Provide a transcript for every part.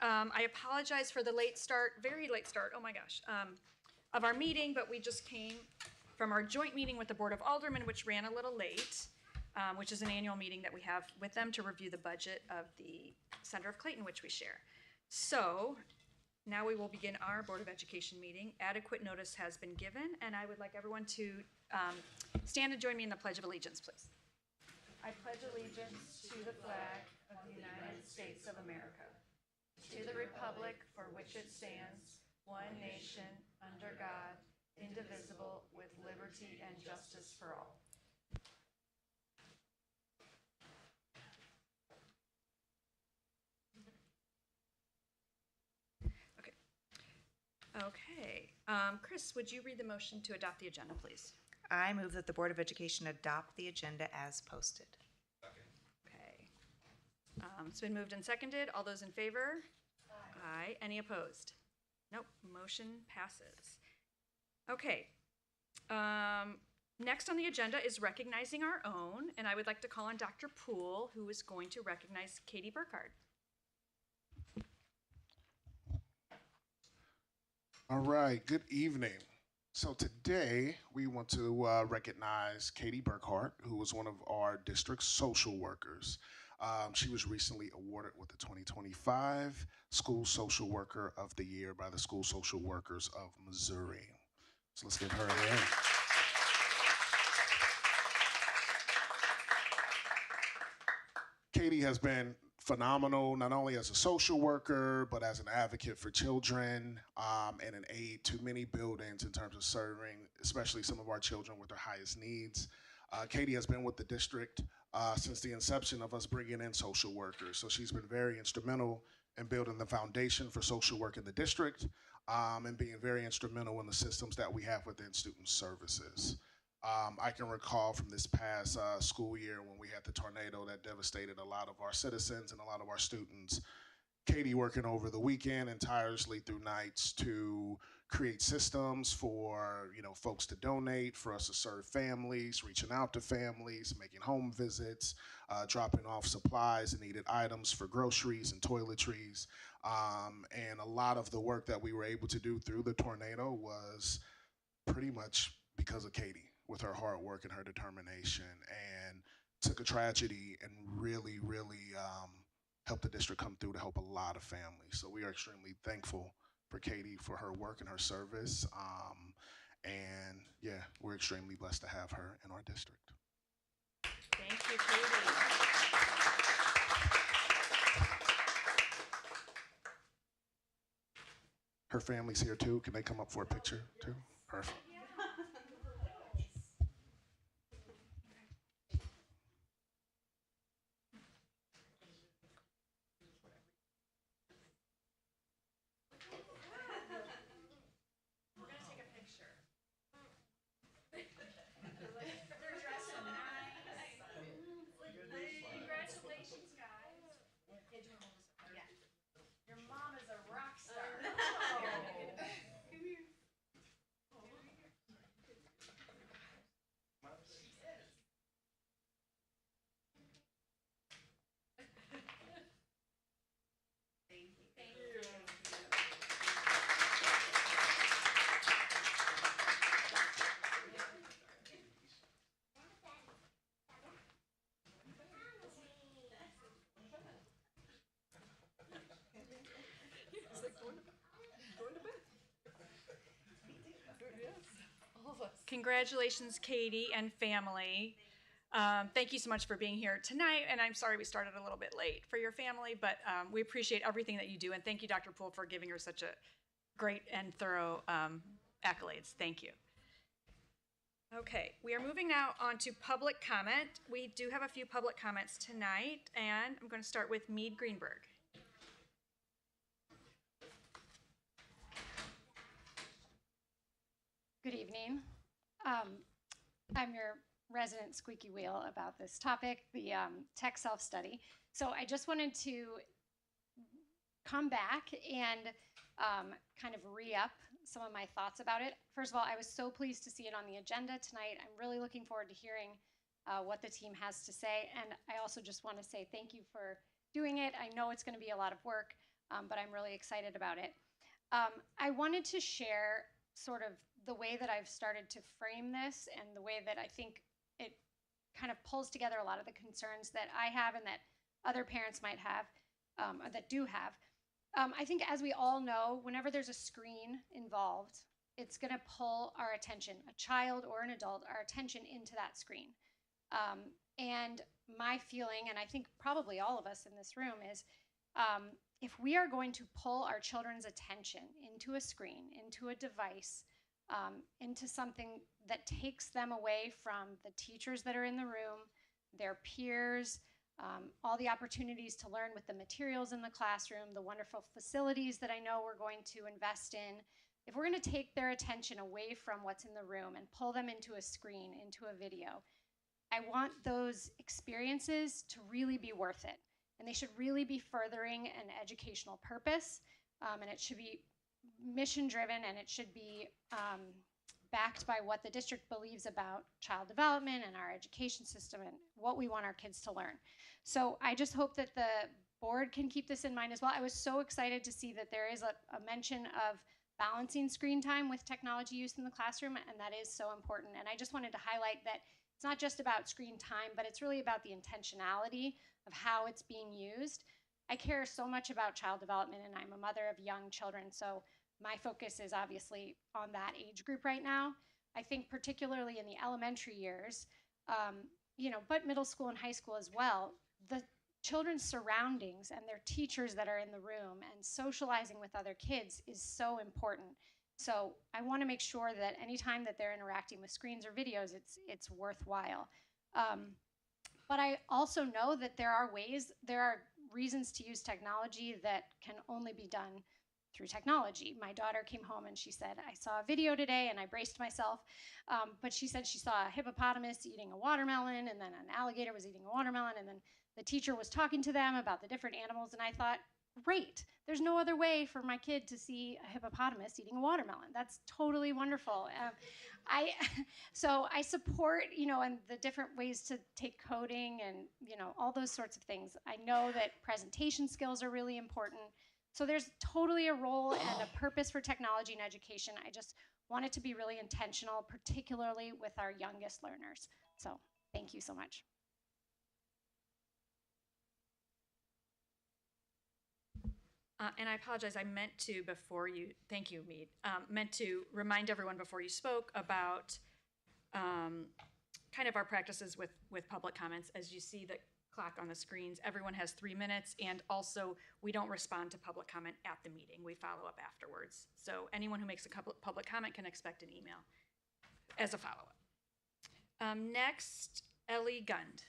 I apologize for the late start, very late start, oh my gosh, of our meeting, but we just came from our joint meeting with the Board of Aldermen, which ran a little late, which is an annual meeting that we have with them to review the budget of the Center of Clayton, which we share. So now we will begin our Board of Education meeting. Adequate notice has been given, and I would like everyone to stand and join me in the Pledge of Allegiance, please. I pledge allegiance to the flag of the United States of America, to the republic for which it stands, one nation, under God, indivisible, with liberty and justice for all. Okay. Chris, would you read the motion to adopt the agenda, please? I move that the Board of Education adopt the agenda as posted. Okay. It's been moved and seconded. All those in favor? Aye. Any opposed? Nope. Motion passes. Okay. Next on the agenda is recognizing our own, and I would like to call on Dr. Poole, who is going to recognize Katie Burkhardt. All right, good evening. So today we want to recognize Katie Burkhardt, who was one of our district social workers. She was recently awarded with the 2025 School Social Worker of the Year by the School Social Workers of Missouri. So let's give her a hand. Katie has been phenomenal, not only as a social worker, but as an advocate for children and an aide to many buildings in terms of serving, especially some of our children with their highest needs. Katie has been with the district since the inception of us bringing in social workers. So she's been very instrumental in building the foundation for social work in the district and being very instrumental in the systems that we have within student services. I can recall from this past school year when we had the tornado that devastated a lot of our citizens and a lot of our students. Katie working over the weekend and tirelessly through nights to create systems for folks to donate, for us to serve families, reaching out to families, making home visits, dropping off supplies and needed items for groceries and toiletries. And a lot of the work that we were able to do through the tornado was pretty much because of Katie, with her hard work and her determination, and took a tragedy and really, really helped the district come through to help a lot of families. So we are extremely thankful for Katie for her work and her service. And yeah, we're extremely blessed to have her in our district. Thank you, Katie. Her family's here too. Can they come up for a picture too? Perfect. Congratulations, Katie and family. Thank you so much for being here tonight, and I'm sorry we started a little bit late for your family, but we appreciate everything that you do, and thank you, Dr. Poole, for giving her such a great and thorough accolades. Thank you. Okay, we are moving now on to public comment. We do have a few public comments tonight, and I'm going to start with Meade Greenberg. Good evening. I'm your resident squeaky wheel about this topic, the tech self-study. So I just wanted to come back and kind of re-up some of my thoughts about it. First of all, I was so pleased to see it on the agenda tonight. I'm really looking forward to hearing what the team has to say. And I also just want to say thank you for doing it. I know it's going to be a lot of work, but I'm really excited about it. I wanted to share sort of the way that I've started to frame this and the way that I think it kind of pulls together a lot of the concerns that I have and that other parents might have, or that do have. I think, as we all know, whenever there's a screen involved, it's going to pull our attention, a child or an adult, our attention into that screen. And my feeling, and I think probably all of us in this room, is if we are going to pull our children's attention into a screen, into a device, into something that takes them away from the teachers that are in the room, their peers, all the opportunities to learn with the materials in the classroom, the wonderful facilities that I know we're going to invest in, if we're going to take their attention away from what's in the room and pull them into a screen, into a video, I want those experiences to really be worth it. And they should really be furthering an educational purpose. And it should be mission driven, and it should be backed by what the district believes about child development and our education system and what we want our kids to learn. So I just hope that the board can keep this in mind as well. I was so excited to see that there is a mention of balancing screen time with technology use in the classroom, and that is so important. And I just wanted to highlight that it's not just about screen time, but it's really about the intentionality of how it's being used. I care so much about child development, and I'm a mother of young children, so my focus is obviously on that age group right now. I think particularly in the elementary years, but middle school and high school as well, the children's surroundings and their teachers that are in the room and socializing with other kids is so important. So I want to make sure that anytime that they're interacting with screens or videos, it's worthwhile. But I also know that there are reasons to use technology that can only be done through technology. My daughter came home and she said, I saw a video today, and I braced myself, but she said she saw a hippopotamus eating a watermelon, and then an alligator was eating a watermelon, and then the teacher was talking to them about the different animals, and I thought, great, there's no other way for my kid to see a hippopotamus eating a watermelon. That's totally wonderful. So I support, and the different ways to take coding and, all those sorts of things. I know that presentation skills are really important. So there's totally a role and a purpose for technology in education. I just want it to be really intentional, particularly with our youngest learners. So thank you so much. And I apologize, I meant to thank you, Mead, meant to remind everyone before you spoke about kind of our practices with public comments. As you see the clock on the screens, everyone has 3 minutes, and also we don't respond to public comment at the meeting. We follow up afterwards. So anyone who makes a public comment can expect an email as a follow-up. Next, Ellie Gund.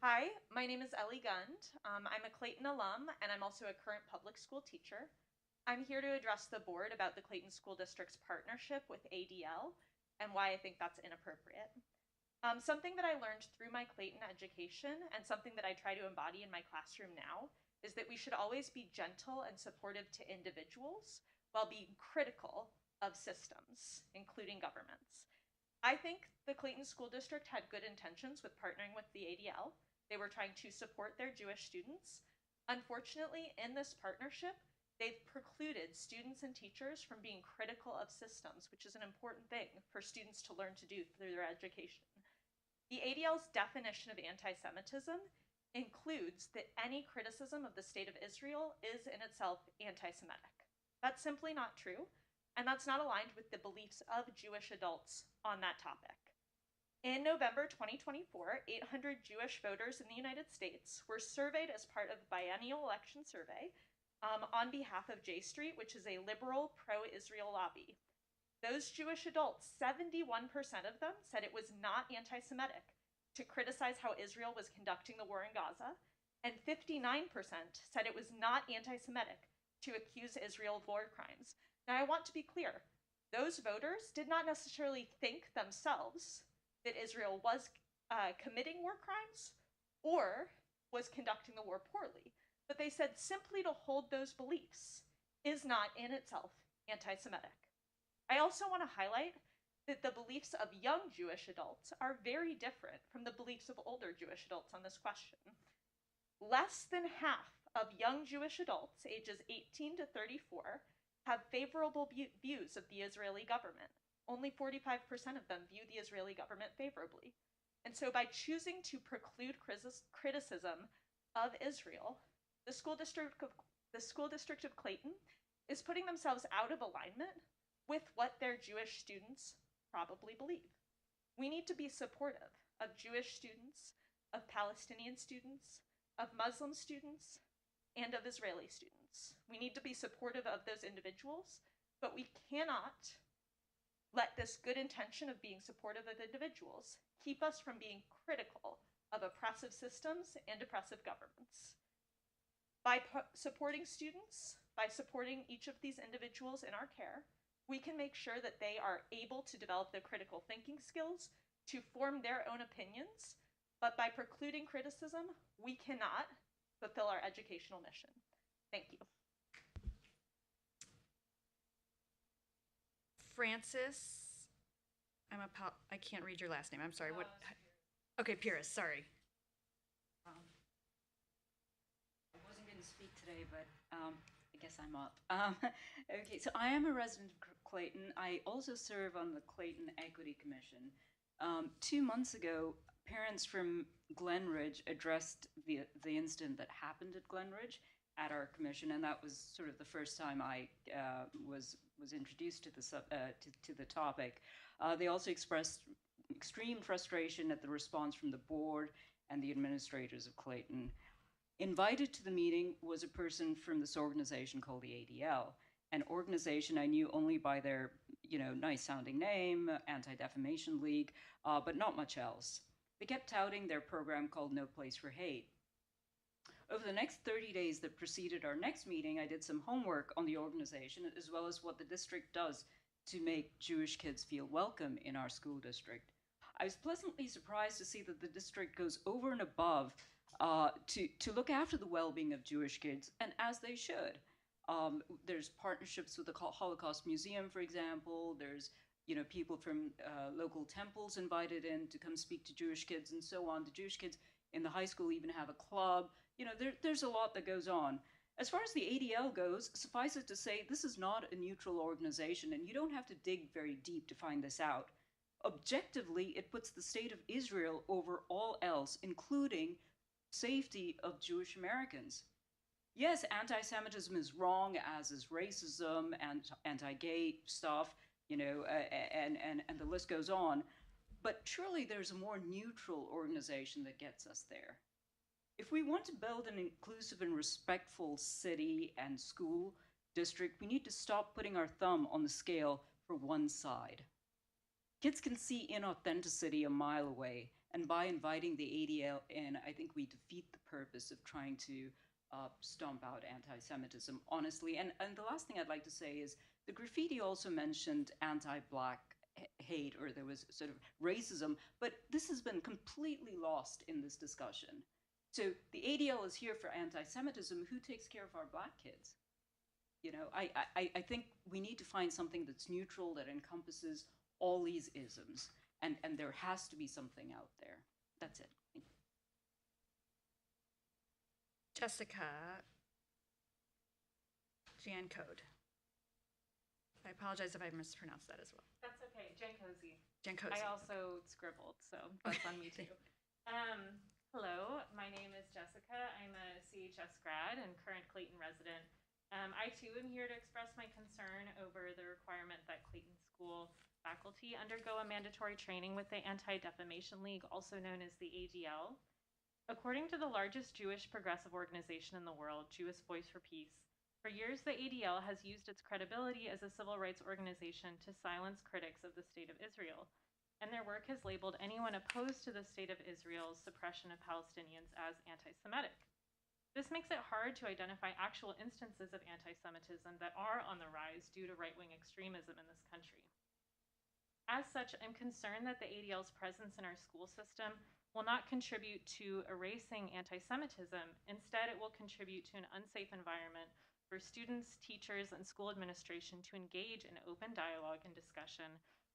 Hi, my name is Ellie Gund. I'm a Clayton alum, and I'm also a current public school teacher. I'm here to address the board about the Clayton School District's partnership with ADL and why I think that's inappropriate. Something that I learned through my Clayton education and something that I try to embody in my classroom now is that we should always be gentle and supportive to individuals while being critical of systems, including governments. I think the Clayton School District had good intentions with partnering with the ADL. They were trying to support their Jewish students. Unfortunately, in this partnership, they've precluded students and teachers from being critical of systems, which is an important thing for students to learn to do through their education. The ADL's definition of anti-Semitism includes that any criticism of the state of Israel is in itself anti-Semitic. That's simply not true, and that's not aligned with the beliefs of Jewish adults on that topic. In November 2024, 800 Jewish voters in the United States were surveyed as part of the biennial election survey on behalf of J Street, which is a liberal pro-Israel lobby. Those Jewish adults, 71% of them said it was not anti-Semitic to criticize how Israel was conducting the war in Gaza, and 59% said it was not anti-Semitic to accuse Israel of war crimes. Now, I want to be clear. Those voters did not necessarily think themselves that Israel was committing war crimes or was conducting the war poorly, but they said simply to hold those beliefs is not in itself anti-Semitic. I also want to highlight that the beliefs of young Jewish adults are very different from the beliefs of older Jewish adults on this question. Less than half of young Jewish adults, ages 18 to 34, have favorable views of the Israeli government. Only 45% of them view the Israeli government favorably. And so by choosing to preclude criticism of Israel, the school district of Clayton is putting themselves out of alignment with what their Jewish students probably believe. We need to be supportive of Jewish students, of Palestinian students, of Muslim students, and of Israeli students. We need to be supportive of those individuals, but we cannot let this good intention of being supportive of individuals keep us from being critical of oppressive systems and oppressive governments. By supporting students, by supporting each of these individuals in our care, we can make sure that they are able to develop the critical thinking skills to form their own opinions, but by precluding criticism, we cannot fulfill our educational mission. Thank you. Francis, I can't read your last name. I'm sorry. What? Okay, Pyrrhus. Sorry. I wasn't going to speak today, but I guess I'm up. Okay, so I am a resident of Clayton. I also serve on the Clayton Equity Commission. 2 months ago, parents from Glenridge addressed the incident that happened at Glenridge at our commission, and that was sort of the first time I was introduced to the topic. They also expressed extreme frustration at the response from the board and the administrators of Clayton. Invited to the meeting was a person from this organization called the ADL, an organization I knew only by their, nice sounding name, Anti-Defamation League, but not much else. They kept touting their program called No Place for Hate. Over the next 30 days that preceded our next meeting, I did some homework on the organization as well as what the district does to make Jewish kids feel welcome in our school district. I was pleasantly surprised to see that the district goes over and above to look after the well-being of Jewish kids, and as they should. There's partnerships with the Holocaust Museum, for example. There's people from local temples invited in to come speak to Jewish kids and so on. The Jewish kids in the high school even have a club. There's a lot that goes on. As far as the ADL goes, suffice it to say, this is not a neutral organization, and you don't have to dig very deep to find this out. Objectively, it puts the state of Israel over all else, including safety of Jewish Americans. Yes, anti-Semitism is wrong, as is racism and anti-gay stuff, and the list goes on. But surely there's a more neutral organization that gets us there. If we want to build an inclusive and respectful city and school district, we need to stop putting our thumb on the scale for one side. Kids can see inauthenticity a mile away, and by inviting the ADL in, I think we defeat the purpose of trying to stomp out anti-Semitism, honestly. And the last thing I'd like to say is the graffiti also mentioned anti-Black hate, or there was sort of racism, but this has been completely lost in this discussion. So the ADL is here for anti-Semitism. Who takes care of our Black kids? I think we need to find something that's neutral, that encompasses all these isms, and there has to be something out there. That's it. Thank you. Jessica Jancode. I apologize if I mispronounced that as well. That's okay. Jankozy. Jankozy. I also scribbled, so that's on me too. Hello, my name is Jessica. I'm a CHS grad and current Clayton resident. I too am here to express my concern over the requirement that Clayton School faculty undergo a mandatory training with the Anti-Defamation League, also known as the ADL. According to the largest Jewish progressive organization in the world, Jewish Voice for Peace, for years the ADL has used its credibility as a civil rights organization to silence critics of the State of Israel, and their work has labeled anyone opposed to the State of Israel's suppression of Palestinians as anti-Semitic. This makes it hard to identify actual instances of anti-Semitism that are on the rise due to right-wing extremism in this country. As such, I'm concerned that the ADL's presence in our school system will not contribute to erasing anti-Semitism. Instead, it will contribute to an unsafe environment for students, teachers, and school administration to engage in open dialogue and discussion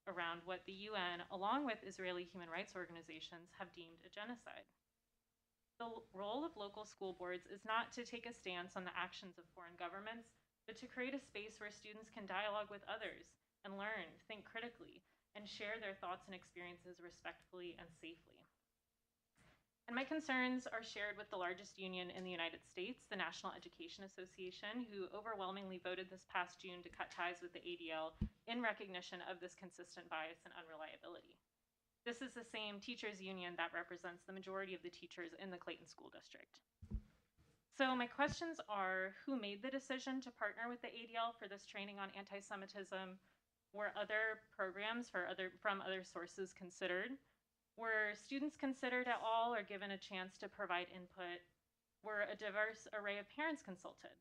around what the UN, along with Israeli human rights organizations, have deemed a genocide. The role of local school boards is not to take a stance on the actions of foreign governments, but to create a space where students can dialogue with others and learn, think critically, and share their thoughts and experiences respectfully and safely. And my concerns are shared with the largest union in the United States, the National Education Association, who overwhelmingly voted this past June to cut ties with the ADL in recognition of this consistent bias and unreliability. This is the same teachers union that represents the majority of the teachers in the Clayton School District. So my questions are, who made the decision to partner with the ADL for this training on anti-Semitism? Were other programs from other sources considered? Were students considered at all or given a chance to provide input? Were a diverse array of parents consulted?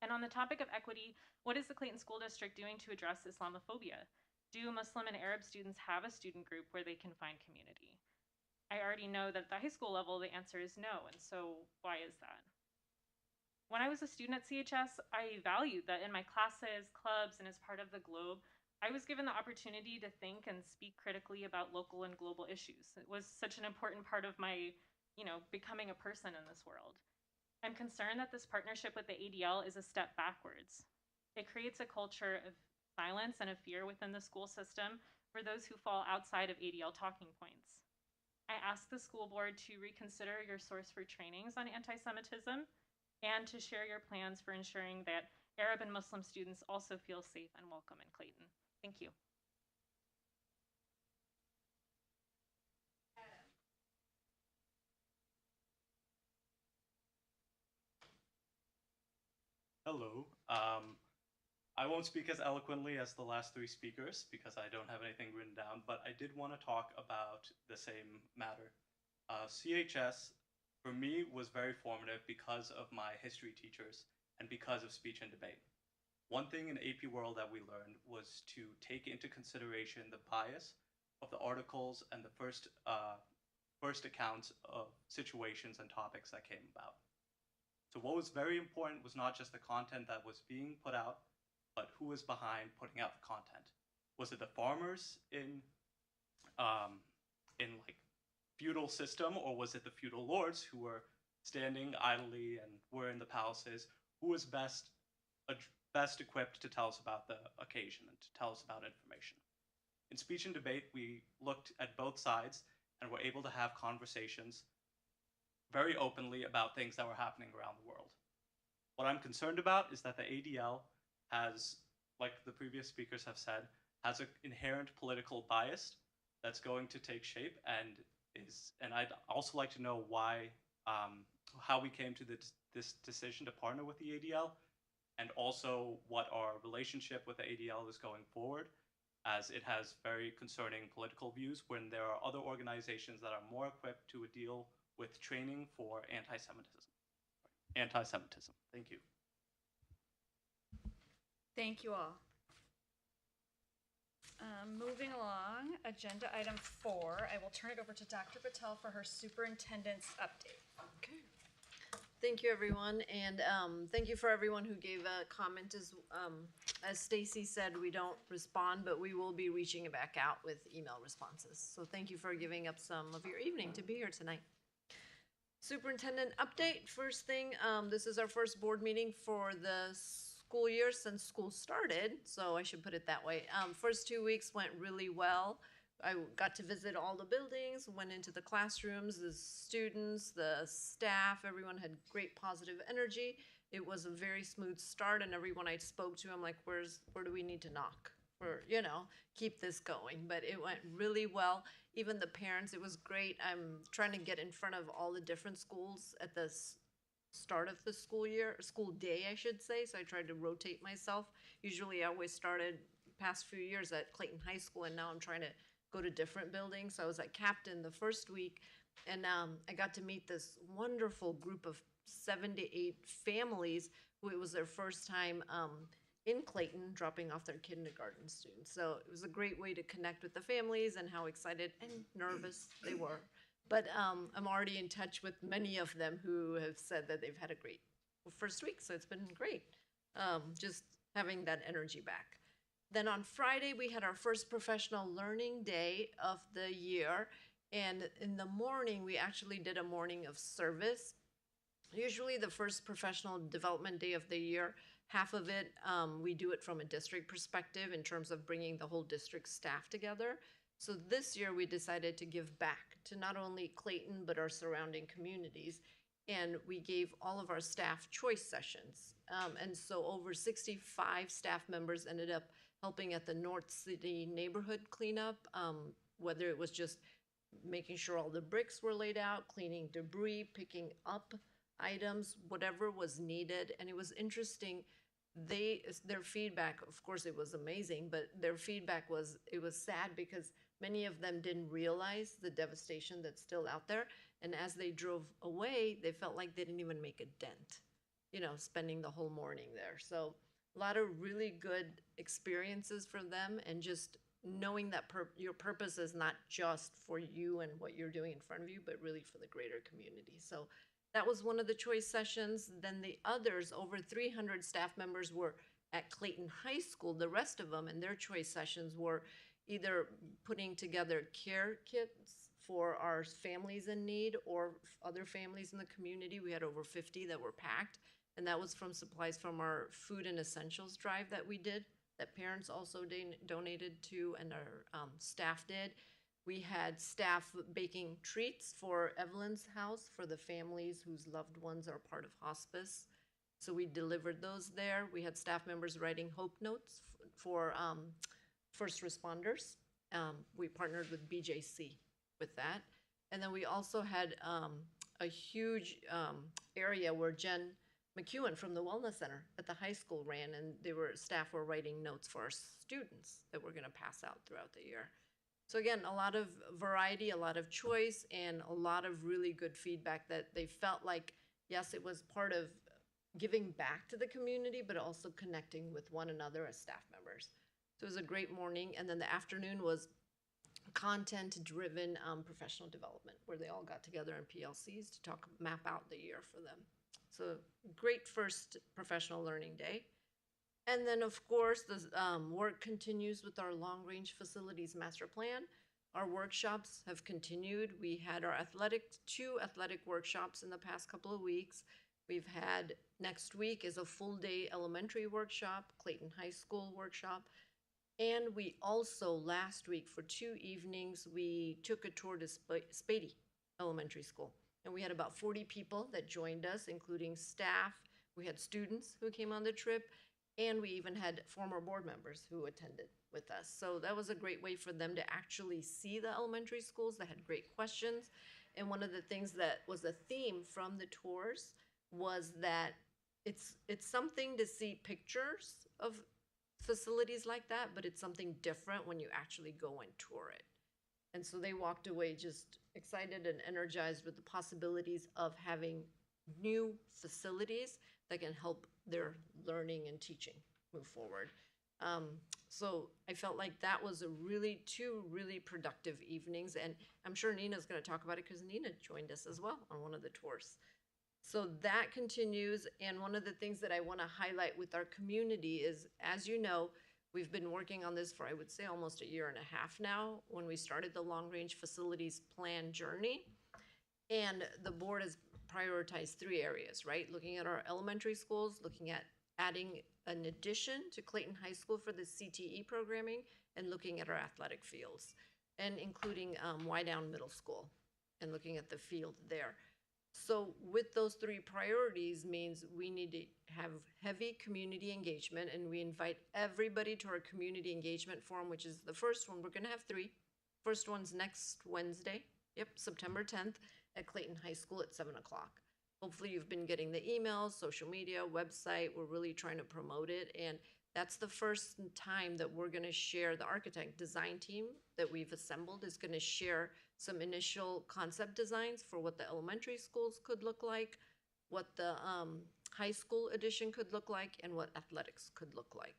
And on the topic of equity, what is the Clayton School District doing to address Islamophobia? Do Muslim and Arab students have a student group where they can find community? I already know that at the high school level, the answer is no, and so why is that? When I was a student at CHS, I valued that in my classes, clubs, and as part of the Globe, I was given the opportunity to think and speak critically about local and global issues. It was such an important part of my, becoming a person in this world. I'm concerned that this partnership with the ADL is a step backwards. It creates a culture of silence and of fear within the school system for those who fall outside of ADL talking points. I ask the school board to reconsider your source for trainings on anti-Semitism and to share your plans for ensuring that Arab and Muslim students also feel safe and welcome in Clayton. Thank you. Hello. I won't speak as eloquently as the last three speakers because I don't have anything written down, but I did want to talk about the same matter. CHS, for me, was very formative because of my history teachers and because of speech and debate. One thing in AP World that we learned was to take into consideration the bias of the articles and the first accounts of situations and topics that came about. So what was very important was not just the content that was being put out, but who was behind putting out the content. Was it the farmers in like feudal system, or was it the feudal lords who were standing idly and were in the palaces? Who was best equipped to tell us about the occasion and to tell us about information? In speech and debate, we looked at both sides and were able to have conversations very openly about things that were happening around the world. What I'm concerned about is that the ADL has, like the previous speakers have said, has an inherent political bias that's going to take shape, and I'd also like to know why, how we came to this decision to partner with the ADL, and also what our relationship with the ADL is going forward, as it has very concerning political views when there are other organizations that are more equipped to deal with training for anti-Semitism. Thank you. Thank you all. Moving along, agenda item 4, I will turn it over to Dr. Patel for her superintendent's update. Okay. Thank you, everyone, and thank you for everyone who gave a comment. As Stacy said, we don't respond, but we will be reaching back out with email responses. So thank you for giving up some of your evening to be here tonight. Superintendent update. First thing, this is our first board meeting for the school year since school started, so I should put it that way. First 2 weeks went really well. I got to visit all the buildings, went into the classrooms, the students, the staff, everyone had great positive energy. It was a very smooth start, and everyone I spoke to, I'm like, where do we need to knock? Or, keep this going. But it went really well. Even the parents, it was great. I'm trying to get in front of all the different schools at the start of the school year, school day, I should say. So I tried to rotate myself. Usually I always started past few years at Clayton High School, and now I'm trying to go to different buildings. So I was at Captain the first week, and I got to meet this wonderful group of 7 to 8 families who it was their first time in Clayton dropping off their kindergarten students. So it was a great way to connect with the families and how excited and nervous they were. But I'm already in touch with many of them who have said that they've had a great first week, so it's been great. Just having that energy back. Then on Friday, we had our first professional learning day of the year. And in the morning, we actually did a morning of service. Usually the first professional development day of the year, half of it, we do it from a district perspective in terms of bringing the whole district staff together. So this year we decided to give back to not only Clayton, but our surrounding communities. And we gave all of our staff choice sessions. And so over 65 staff members ended up helping at the North City neighborhood cleanup, whether it was just making sure all the bricks were laid out, cleaning debris, picking up items, whatever was needed. And it was interesting. Their feedback, of course, it was amazing, but their feedback was, it was sad because many of them didn't realize the devastation that's still out there. And as they drove away, they felt like they didn't even make a dent, spending the whole morning there. So a lot of really good experiences for them, and just knowing that your purpose is not just for you and what you're doing in front of you, but really for the greater community. So that was one of the choice sessions. Then the others, over 300 staff members were at Clayton High School, the rest of them, and their choice sessions were either putting together care kits for our families in need or other families in the community. We had over 50 that were packed, and that was from supplies from our food and essentials drive that we did, that parents also donated to, and our staff did. We had staff baking treats for Evelyn's house for the families whose loved ones are part of hospice. So we delivered those there. We had staff members writing hope notes for first responders. We partnered with BJC with that. And then we also had a huge area where Jen McEwen from the Wellness Center at the high school ran, and staff were writing notes for our students that we're gonna pass out throughout the year. So again, a lot of variety, a lot of choice, and a lot of really good feedback that they felt like, yes, it was part of giving back to the community, but also connecting with one another as staff members. So it was a great morning. And then the afternoon was content-driven professional development, where they all got together in PLCs to map out the year for them. So great first professional learning day. And then, of course, the work continues with our long-range facilities master plan. Our workshops have continued. We had our two athletic workshops in the past couple of weeks. We've had, next week is a full-day elementary workshop, Clayton High School workshop. And we also, last week, for 2 evenings, we took a tour to Spady Elementary School. And we had about 40 people that joined us, including staff. We had students who came on the trip, and we even had former board members who attended with us. So that was a great way for them to actually see the elementary schools. They had great questions. And one of the things that was a theme from the tours was that it's something to see pictures of facilities like that, but it's something different when you actually go and tour it. And so they walked away just excited and energized with the possibilities of having new facilities that can help their learning and teaching move forward. So I felt like that was two really productive evenings, and I'm sure Nina's going to talk about it because Nina joined us as well on one of the tours. So that continues, and one of the things that I want to highlight with our community is, as you know, we've been working on this for, I would say, almost a year and a half now when we started the long-range facilities plan journey. And the board has prioritized 3 areas, right? Looking at our elementary schools, looking at adding an addition to Clayton High School for the CTE programming, and looking at our athletic fields, and including Wydown Middle School, and looking at the field there. So with those 3 priorities means we need to have heavy community engagement, and we invite everybody to our community engagement forum, which is the first one. We're gonna have 3. First one's next Wednesday, September 10th at Clayton High School at 7 o'clock. Hopefully you've been getting the emails, social media, website. We're really trying to promote it, and that's the first time that we're gonna share, the architect design team that we've assembled is gonna share some initial concept designs for what the elementary schools could look like, what the high school edition could look like, and what athletics could look like.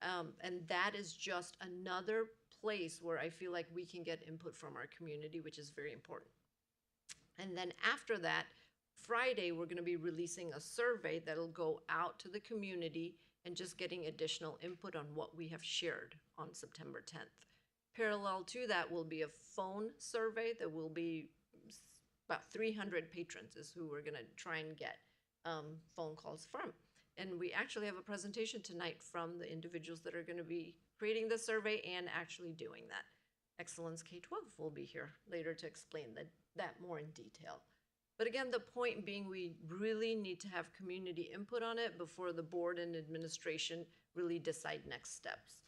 And that is just another place where I feel like we can get input from our community, which is very important. And then after that, Friday, we're gonna be releasing a survey that'll go out to the community and just getting additional input on what we have shared on September 10th. Parallel to that will be a phone survey that will be about 300 patrons is who we're gonna try and get phone calls from. And we actually have a presentation tonight from the individuals that are gonna be creating the survey and actually doing that. Excellence K-12 will be here later to explain that more in detail. But again, the point being, we really need to have community input on it before the board and administration really decide next steps.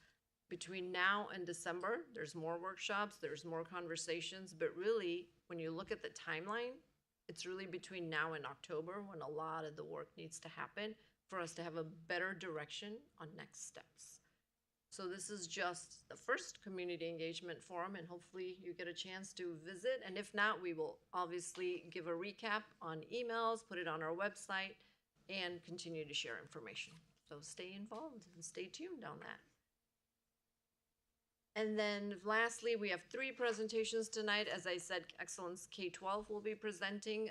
Between now and December, there's more workshops, there's more conversations, but really, when you look at the timeline, it's really between now and October when a lot of the work needs to happen for us to have a better direction on next steps. So this is just the first community engagement forum, and hopefully you get a chance to visit. And if not, we will obviously give a recap on emails, put it on our website, and continue to share information. So stay involved and stay tuned on that. And then lastly, we have 3 presentations tonight. As I said, Excellence K-12 will be presenting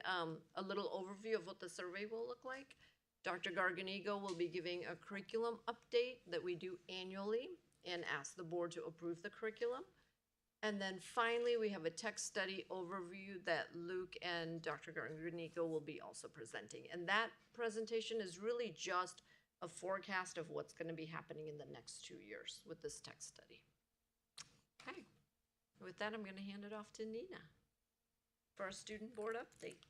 a little overview of what the survey will look like. Dr. Garganigo will be giving a curriculum update that we do annually and ask the board to approve the curriculum. And then finally, we have a text study overview that Luke and Dr. Garganigo will be also presenting. And that presentation is really just a forecast of what's going to be happening in the next 2 years with this text study. Okay, with that, I'm going to hand it off to Nina for our student board update.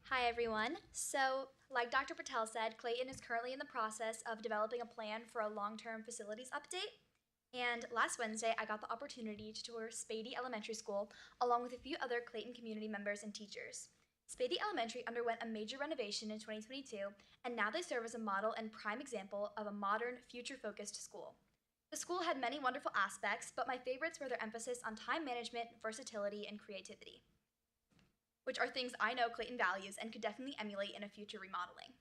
Hi everyone. So, like Dr. Patel said, Clayton is currently in the process of developing a plan for a long-term facilities update. And last Wednesday, I got the opportunity to tour Spady Elementary School along with a few other Clayton community members and teachers. Spady Elementary underwent a major renovation in 2022, and now they serve as a model and prime example of a modern, future-focused school. The school had many wonderful aspects, but my favorites were their emphasis on time management, versatility, and creativity, which are things I know Clayton values and could definitely emulate in a future remodeling.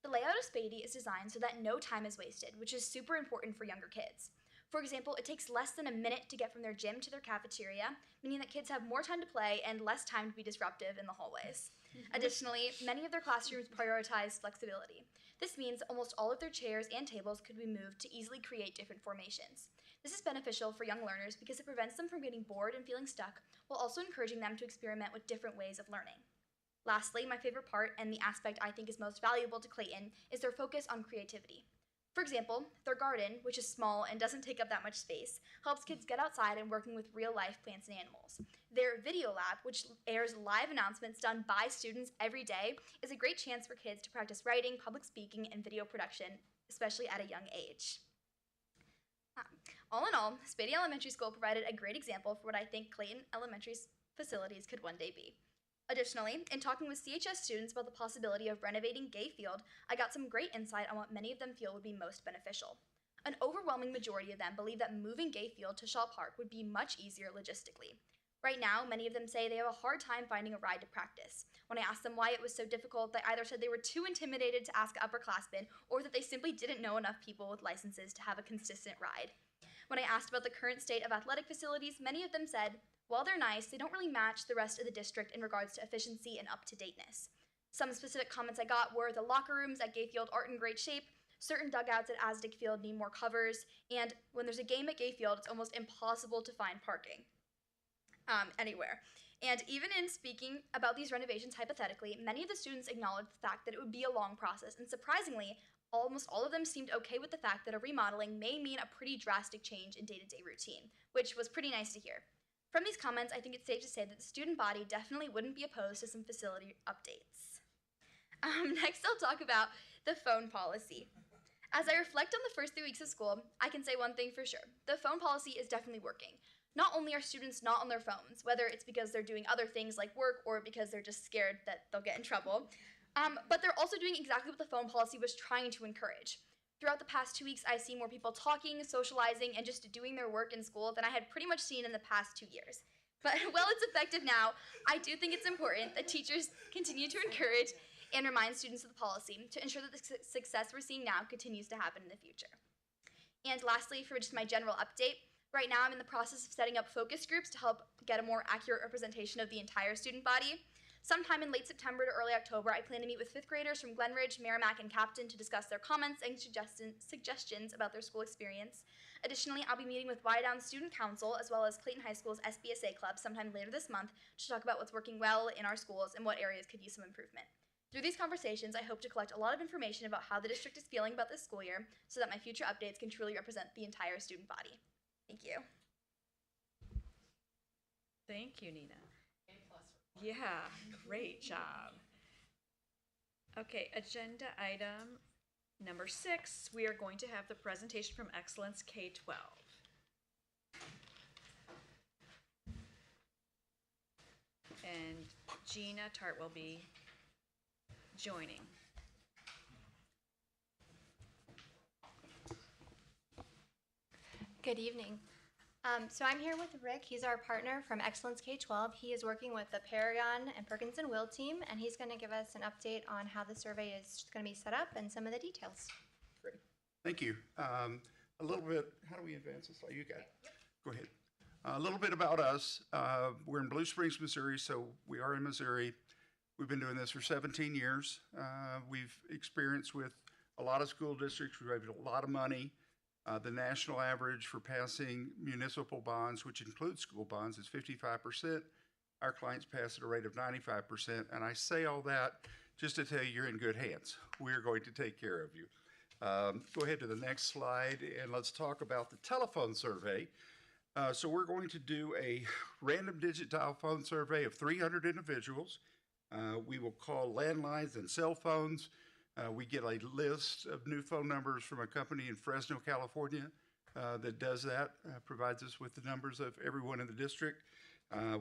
The layout of Spady is designed so that no time is wasted, which is super important for younger kids. For example, it takes less than a minute to get from their gym to their cafeteria, meaning that kids have more time to play and less time to be disruptive in the hallways. Additionally, many of their classrooms prioritize flexibility. This means almost all of their chairs and tables could be moved to easily create different formations. This is beneficial for young learners because it prevents them from getting bored and feeling stuck, while also encouraging them to experiment with different ways of learning. Lastly, my favorite part, and the aspect I think is most valuable to Clayton, is their focus on creativity. For example, their garden, which is small and doesn't take up that much space, helps kids get outside and working with real-life plants and animals. Their video lab, which airs live announcements done by students every day, is a great chance for kids to practice writing, public speaking, and video production, especially at a young age. All in all, Spady Elementary School provided a great example for what I think Clayton Elementary's facilities could one day be. Additionally, in talking with CHS students about the possibility of renovating Gay Field, I got some great insight on what many of them feel would be most beneficial. An overwhelming majority of them believe that moving Gay Field to Shaw Park would be much easier logistically. Right now, many of them say they have a hard time finding a ride to practice. When I asked them why it was so difficult, they either said they were too intimidated to ask upperclassmen, or that they simply didn't know enough people with licenses to have a consistent ride. When I asked about the current state of athletic facilities, many of them said, while they're nice, they don't really match the rest of the district in regards to efficiency and up-to-dateness. Some specific comments I got were the locker rooms at Gay Field aren't in great shape, certain dugouts at Aztec Field need more covers, and when there's a game at Gay Field, it's almost impossible to find parking anywhere. And even in speaking about these renovations hypothetically, many of the students acknowledged the fact that it would be a long process, and surprisingly, almost all of them seemed okay with the fact that a remodeling may mean a pretty drastic change in day-to-day routine, which was pretty nice to hear. From these comments, I think it's safe to say that the student body definitely wouldn't be opposed to some facility updates. Next, I'll talk about the phone policy. As I reflect on the first 3 weeks of school, I can say one thing for sure. The phone policy is definitely working. Not only are students not on their phones, whether it's because they're doing other things like work or because they're just scared that they'll get in trouble, but they're also doing exactly what the phone policy was trying to encourage. Throughout the past 2 weeks, I've seen more people talking, socializing, and just doing their work in school than I had pretty much seen in the past 2 years. But while it's effective now, I do think it's important that teachers continue to encourage and remind students of the policy to ensure that the success we're seeing now continues to happen in the future. And lastly, for just my general update, right now I'm in the process of setting up focus groups to help get a more accurate representation of the entire student body. Sometime in late September to early October, I plan to meet with 5th graders from Glenridge, Merrimack, and Captain to discuss their comments and suggestions about their school experience. Additionally, I'll be meeting with Wydown Student Council as well as Clayton High School's SBSA Club sometime later this month to talk about what's working well in our schools and what areas could use some improvement. Through these conversations, I hope to collect a lot of information about how the district is feeling about this school year so that my future updates can truly represent the entire student body. Thank you. Thank you, Nina. Yeah, great job. Okay, agenda item number 6, we are going to have the presentation from Excellence K-12. And Gina Tart will be joining. Good evening. So I'm here with Rick. He's our partner from Excellence K-12. He is working with the Paragon and Perkins & Will team, and he's going to give us an update on how the survey is going to be set up and some of the details. Great. Thank you. A little bit, how do we advance this? You got it. Go ahead. A little bit about us. We're in Blue Springs, Missouri, so we are in Missouri. We've been doing this for 17 years. We've experienced with a lot of school districts. We've raised a lot of money. The national average for passing municipal bonds, which includes school bonds, is 55%. Our clients pass at a rate of 95%. And I say all that just to tell you you're in good hands. We're going to take care of you. Go ahead to the next slide, and let's talk about the telephone survey. So we're going to do a random digit dial phone survey of 300 individuals. We will call landlines and cell phones. We get a list of new phone numbers from a company in Fresno, California that does that, provides us with the numbers of everyone in the district.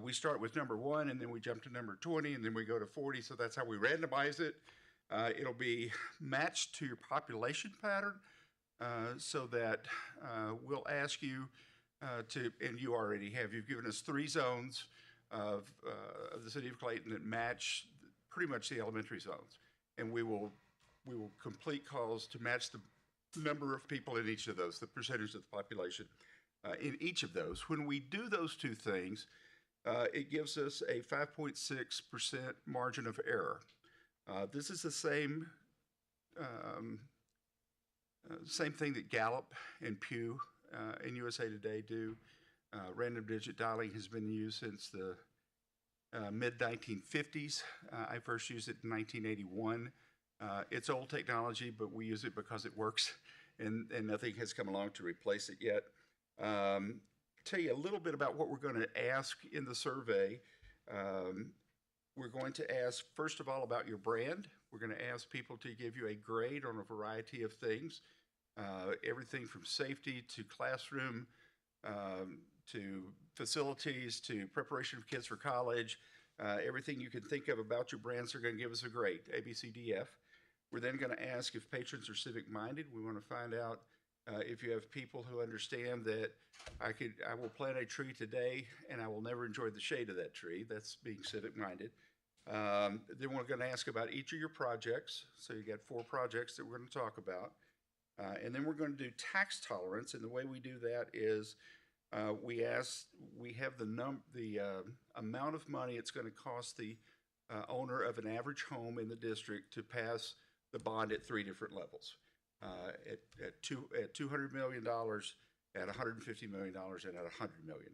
We start with number 1, and then we jump to number 20, and then we go to 40, so that's how we randomize it. It'll be matched to your population pattern so that we'll ask you to, and you already have, you've given us 3 zones of the city of Clayton that match pretty much the elementary zones. And we will complete calls to match the number of people in each of those, the percentage of the population in each of those. When we do those 2 things, it gives us a 5.6% margin of error. This is the same thing that Gallup and Pew and USA Today do. Random digit dialing has been used since the mid-1950s. I first used it in 1981. It's old technology, but we use it because it works, and nothing has come along to replace it yet. Tell you a little bit about what we're going to ask in the survey. We're going to ask, first of all, about your brand. We're going to ask people to give you a grade on a variety of things, everything from safety to classroom, to facilities, to preparation of kids for college. Everything you can think of about your brands are going to give us a grade, A, B, C, D, F. We're then going to ask if patrons are civic-minded. We want to find out if you have people who understand that I will plant a tree today and I will never enjoy the shade of that tree. That's being civic-minded. Then we're going to ask about each of your projects. So you got 4 projects that we're going to talk about. And then we're going to do tax tolerance. And the way we do that is we have the amount of money it's going to cost the owner of an average home in the district to pass the bond at 3 different levels, at $200 million, at $150 million, and at $100 million.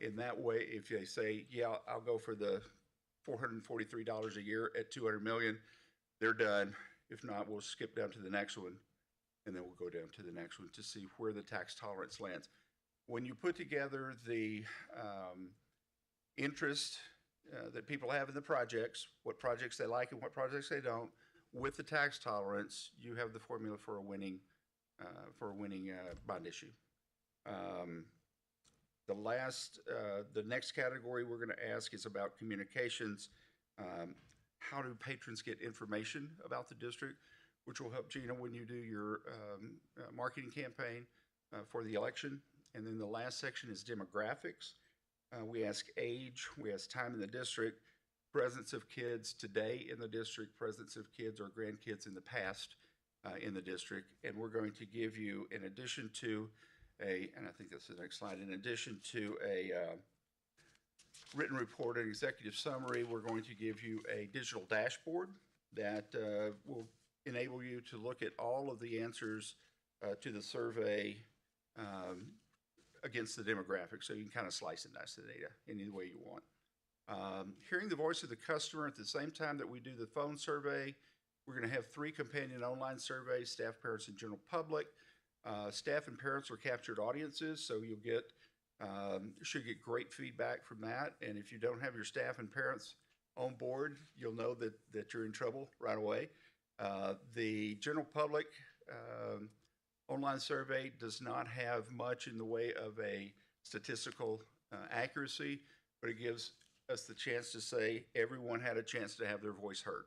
In that way, if they say, yeah, I'll go for the $443 a year at $200 million, they're done. If not, we'll skip down to the next one, and then we'll go down to the next one to see where the tax tolerance lands. When you put together the interest that people have in the projects, what projects they like and what projects they don't, with the tax tolerance, you have the formula for a winning bond issue. The next category we're going to ask is about communications. How do patrons get information about the district, which will help Gina when you do your marketing campaign for the election. And then the last section is demographics. We ask age, we ask time in the district, presence of kids today in the district, presence of kids or grandkids in the past in the district. And we're going to give you, in addition to and I think that's the next slide, in addition to written report and executive summary, we're going to give you a digital dashboard that will enable you to look at all of the answers to the survey against the demographics, so you can kind of slice and dice the data any way you want. Hearing the voice of the customer at the same time that we do the phone survey, we're going to have 3 companion online surveys, staff, parents, and general public. Staff and parents are captured audiences, so you'll get should get great feedback from that. And if you don't have your staff and parents on board, you'll know that you're in trouble right away. The general public online survey does not have much in the way of a statistical accuracy, but it gives us the chance to say everyone had a chance to have their voice heard.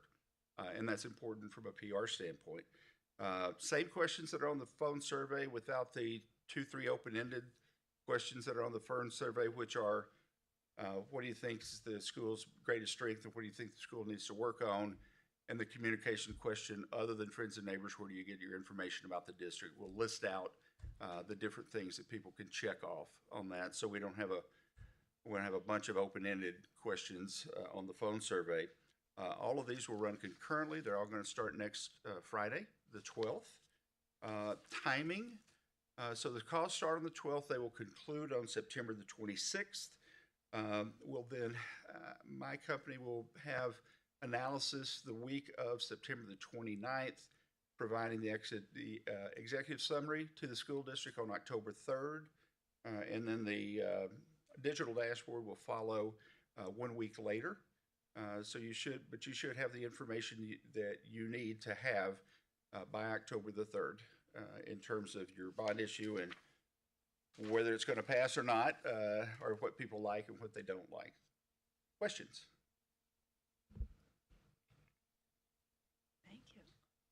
And that's important from a PR standpoint. Same questions that are on the phone survey without the 2-3 open-ended questions that are on the phone survey, which are what do you think is the school's greatest strength and what do you think the school needs to work on? And the communication question, other than friends and neighbors, where do you get your information about the district? We'll list out the different things that people can check off on that, so we don't have a bunch of open-ended questions on the phone survey. All of these will run concurrently. They're all going to start next Friday, the 12th. Timing, so the calls start on the 12th. They will conclude on September the 26th. My company will have analysis the week of September the 29th, providing the executive summary to the school district on October 3rd. And then the digital dashboard will follow 1 week later. So you should have the information that you need to have by October the 3rd in terms of your bond issue and whether it's going to pass or not, or what people like and what they don't like. Questions? Thank you.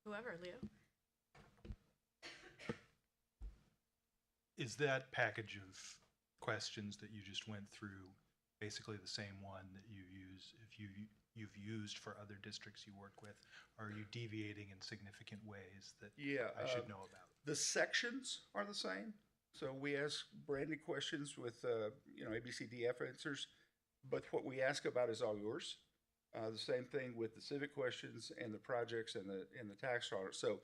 Whoever, Leo. Is that package of questions that you just went through basically the same one that you use if you've used for other districts you work with? Or are you deviating in significant ways that I should know about? The sections are the same. So we ask branded questions with A, B, C, D, F answers, but what we ask about is all yours. The same thing with the civic questions and the projects and the tax audit. So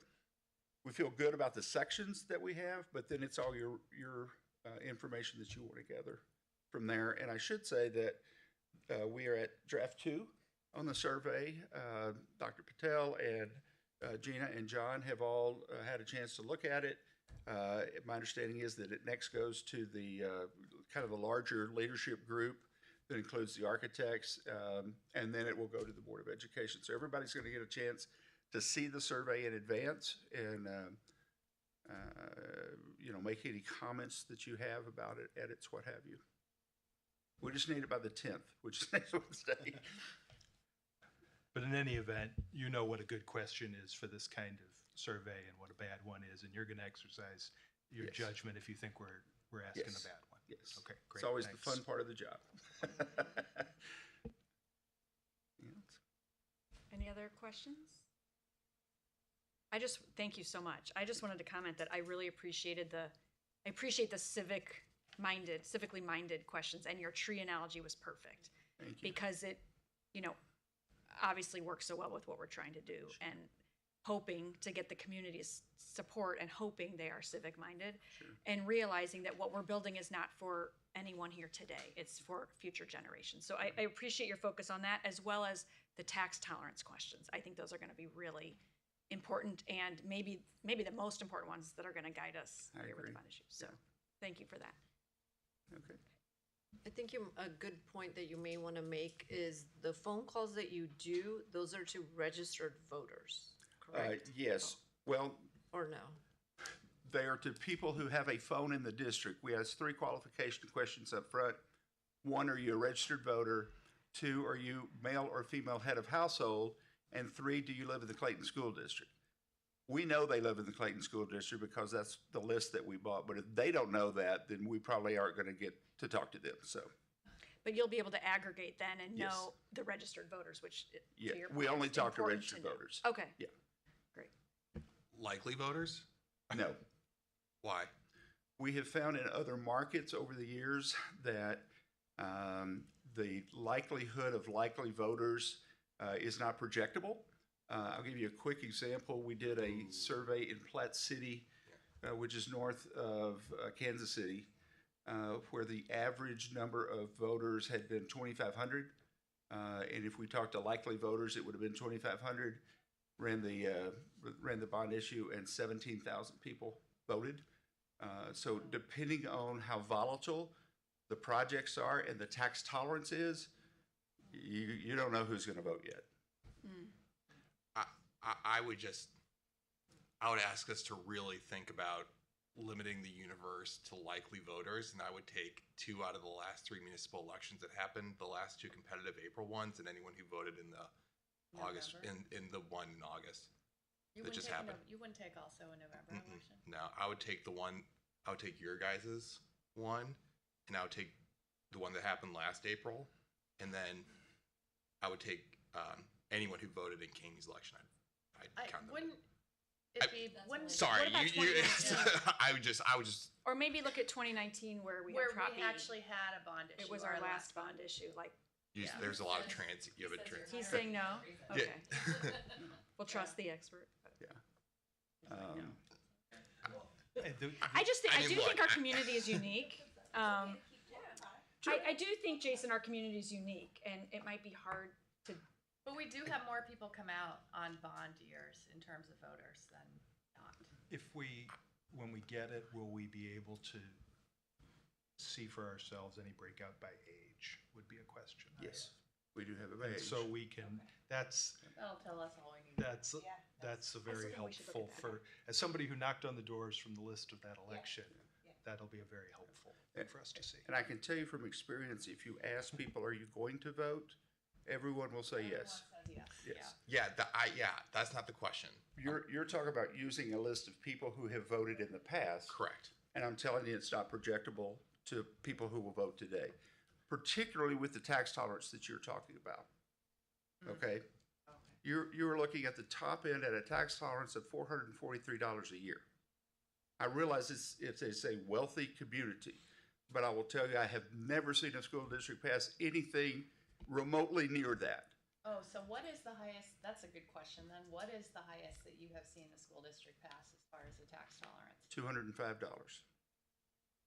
we feel good about the sections that we have, but then it's all your information that you want to gather from there. And I should say that we are at draft 2 on the survey. Dr. Patel and Gina and John have all had a chance to look at it. My understanding is that it next goes to the kind of a larger leadership group that includes the architects, and then it will go to the Board of Education. So everybody's going to get a chance to see the survey in advance and make any comments that you have about it, edits, what have you. We just need it by the 10th, which is next Wednesday. But in any event, you know what a good question is for this kind of survey and what a bad one is, and you're going to exercise your judgment if you think we're asking a bad one. Yes. Okay, great. It's always thanks. the fun part of the job. Any other questions? I just, thank you so much. I just wanted to comment that I really appreciate the civically minded questions, and your tree analogy was perfect. Thank you. Because it, obviously works so well with what we're trying to do, and hoping to get the community's support and hoping they are civic minded, and realizing that what we're building is not for anyone here today, it's for future generations. So I appreciate your focus on that, as well as the tax tolerance questions. I think those are going to be really important, and maybe the most important ones that are going to guide us here with the bond issue. So thank you for that. Okay. I think a good point that you may want to make is the phone calls that you do, those are to registered voters, correct? Yes. Well, or no? They are to people who have a phone in the district. We ask 3 qualification questions up front. 1, are you a registered voter? 2, are you male or female head of household? And 3, do you live in the Clayton School District? We know they live in the Clayton School District because that's the list that we bought. But if they don't know that, then we probably aren't going to get to talk to them. So. But you'll be able to aggregate then and Yes. know the registered voters, which to Yeah, your we point, only is talk to important registered know. voters. Okay. Yeah. Great. Likely voters? No. Why? We have found in other markets over the years that the likelihood of likely voters is not projectable. I'll give you a quick example. We did a survey in Platte City, which is north of Kansas City, where the average number of voters had been 2,500. And if we talked to likely voters, it would have been 2,500. Ran the bond issue, and 17,000 people voted. So depending on how volatile the projects are and the tax tolerance is, you don't know who's going to vote yet. I would ask us to really think about limiting the universe to likely voters, and I would take 2 out of the last 3 municipal elections that happened, the last 2 competitive April ones, and anyone who voted in the August, in the one in August that just happened. You wouldn't take also a November election? No, I would take your guys's one, and I would take the one that happened last April, and then I would take anyone who voted in King's election. I'd count them. Wouldn't it be? Sorry, What about you. 2019? I would just. Or maybe look at 2019 where we Where had Prop we B. actually had a bond issue. It was our last bond issue, like. There's a lot of trans. You have a trans. He's saying no? Yeah. Okay. We'll trust the expert. I just think, I do think our community is unique. I do think, Jason, our community is unique, and it might be hard to. But we do have more people come out on bond years in terms of voters than not. When we get it, will we be able to see for ourselves any breakout by age would be a question. Yes, we do have a And age. so we can, that's That'll tell us all we need. a very think we should look helpful at that. for, as somebody who knocked on the doors from the list of that election, that'll be a very helpful thing for us to see. And I can tell you from experience, if you ask people, are you going to vote? Everyone will say yes. Yes. That's not the question. You're talking about using a list of people who have voted in the past. Correct. And I'm telling you, it's not projectable to people who will vote today, particularly with the tax tolerance that you're talking about. Okay? You're looking at the top end at a tax tolerance of $443 a year. I realize it's a wealthy community, but I will tell you, I have never seen a school district pass anything remotely near that. Oh, so what is the highest, that's a good question then. What is the highest that you have seen a school district pass as far as the tax tolerance? $205.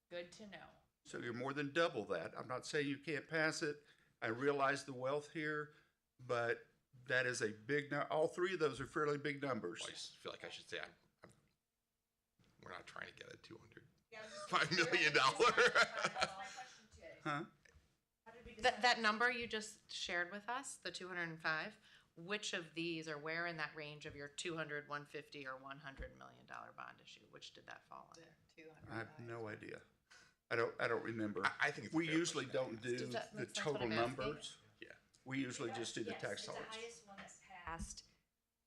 Good to know. So you're more than double that. I'm not saying you can't pass it. I realize the wealth here, but that is a big, all 3 of those are fairly big numbers. I just feel like I should say we're not trying to get a $205 million. Huh? That number you just shared with us, the 205, which of these, or where in that range of your 200, 150, or $100 million bond issue, which did that fall under? I have no idea. I don't remember. I think it's we a fair usually don't do Does that the make sense what total I'm asking? numbers. Yeah. We usually just do the tax The tolerance. highest one that's passed.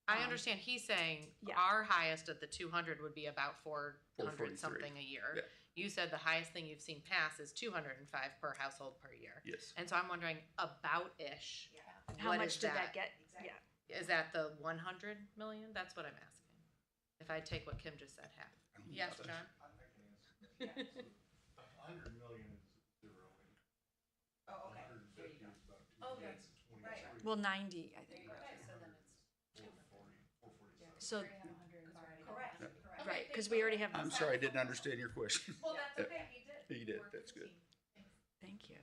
I understand. He's saying Yeah. our highest at the 200 would be about 400 443. something a year. Yeah. You said the highest thing you've seen pass is 205 per household per year. Yes. And so I'm wondering about-ish. How what much is did that get? Yeah. Is that the 100 million? That's what I'm asking. If I take what Kim just said, half. Yes, John? 100 million is zero. Oh, okay. 150 is about 2 Okay. million. 23. Well, 90, I think. So then it's 447. So, correct. right, because we already have. I'm sorry, I didn't understand your question. Well, that's okay. He did. He did. That's good. Thank you.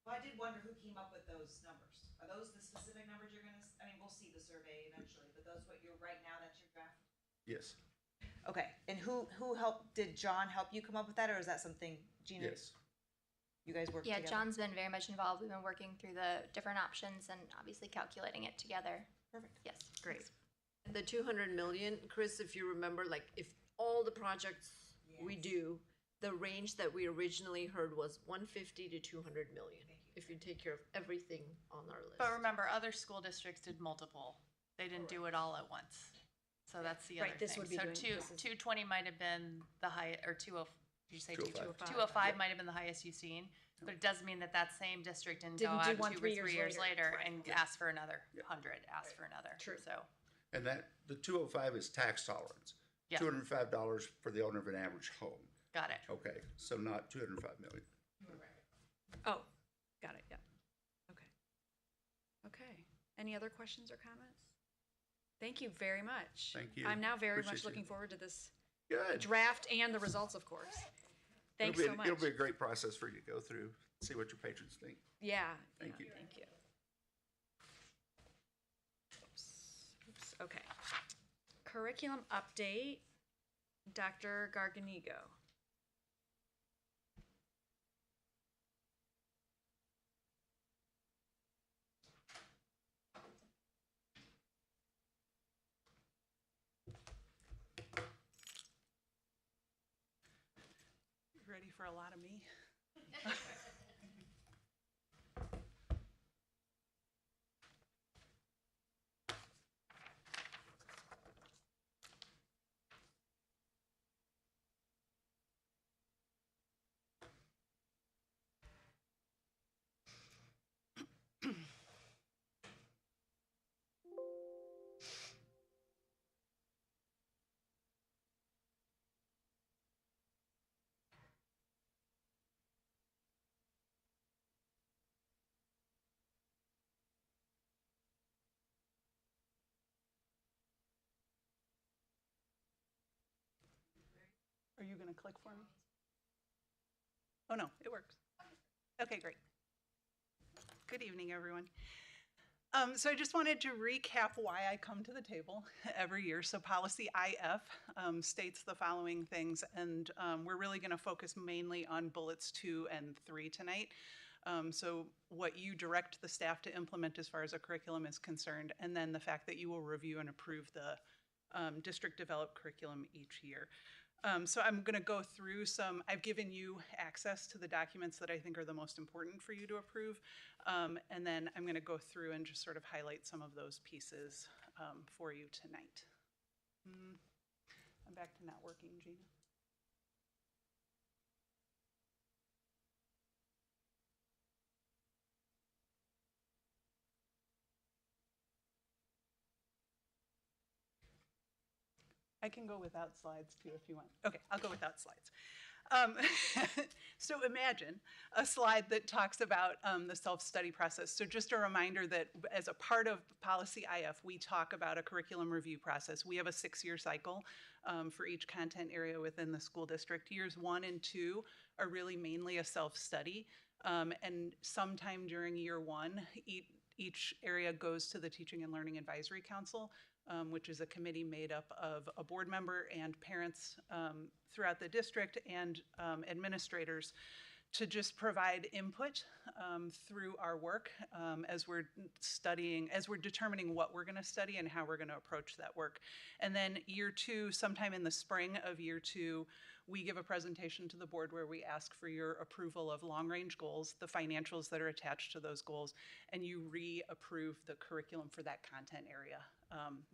Well, I did wonder who came up with those numbers. Are those the specific numbers you're gonna, I mean, we'll see the survey eventually, but those what you're, right now, that's your draft? Yes. Okay, and who helped, did John help you come up with that, or is that something Gina? Yes. You guys worked Yeah, together? John's been very much involved. We've been working through the different options and obviously calculating it together. Perfect. Yes. Great. The 200 million, Chris, if you remember, like if all the projects we do, the range that we originally heard was 150 to 200 million. If you take care of everything on our list. But remember, other school districts did multiple. They didn't do it all at once. So that's the other Right, this thing. would be So doing- this is- 220 might have been the high, or 20, did you say 205. 205 might have been the highest you've seen, but it doesn't mean that that same district didn't go Didn't do out one 2 or 3 3 years years later. later Right. and ask for another 100, ask for another. True. So, And that, the 205 is tax tolerance. Yeah. $205 for the owner of an average home. got it. Okay, so not 205 million. Oh, got it, yeah. Any other questions or comments? Thank you very much. Thank you. I'm now very Appreciate much you. looking forward to this Good. draft and the results, of course. Thanks so much. It'll be a great process for you to go through, see what your patrons think. Yeah. Thank yeah, you. Thank you. Oops, okay. Curriculum update, Dr. Garganigo. Ready for a lot of me? Are you going to click for me? Oh, no, it works. Okay, great. Good evening, everyone. So I just wanted to recap why I come to the table every year. So Policy IF states the following things, and we're really going to focus mainly on bullets 2 and 3 tonight. So what you direct the staff to implement as far as a curriculum is concerned, and then the fact that you will review and approve the district developed curriculum each year. So I'm going to go through some, I've given you access to the documents that I think are the most important for you to approve. And then I'm going to go through and just sort of highlight some of those pieces for you tonight. I'm back to not working, Gina. I can go without slides too if you want. Okay, I'll go without slides. So imagine a slide that talks about the self-study process. So just a reminder that as a part of Policy IF, we talk about a curriculum review process. We have a 6-year cycle for each content area within the school district. Years 1 and 2 are really mainly a self-study. And sometime during year 1, each area goes to the Teaching and Learning Advisory Council, which is a committee made up of a board member and parents throughout the district and administrators to just provide input through our work as we're studying, as we're determining what we're going to study and how we're going to approach that work. And then year 2, sometime in the spring of year 2, we give a presentation to the board where we ask for your approval of long-range goals, the financials that are attached to those goals, and you re-approve the curriculum for that content area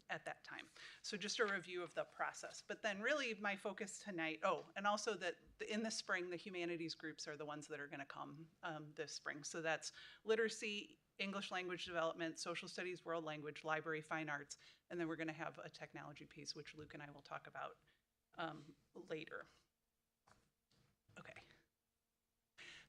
at that time. So just a review of the process. But then really my focus tonight, and also that in the spring, the humanities groups are the ones that are going to come this spring. So that's literacy, English language development, social studies, world language, library, fine arts, and then we're going to have a technology piece, which Luke and I will talk about later. Okay.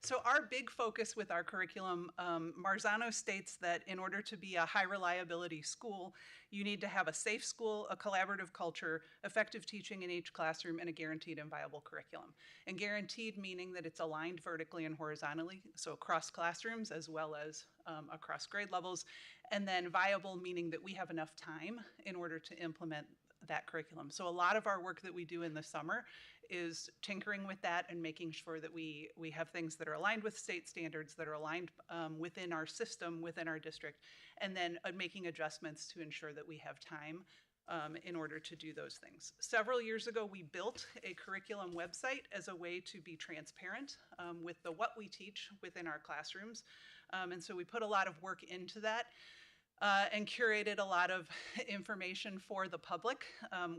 So our big focus with our curriculum, Marzano states that in order to be a high reliability school, you need to have a safe school, a collaborative culture, effective teaching in each classroom, and a guaranteed and viable curriculum. And guaranteed meaning that it's aligned vertically and horizontally, so across classrooms as well as across grade levels. And then viable meaning that we have enough time in order to implement that curriculum. So a lot of our work that we do in the summer is tinkering with that and making sure that we have things that are aligned with state standards, that are aligned within our system, within our district, and then making adjustments to ensure that we have time in order to do those things. Several years ago, we built a curriculum website as a way to be transparent with what we teach within our classrooms. And so we put a lot of work into that. And curated a lot of information for the public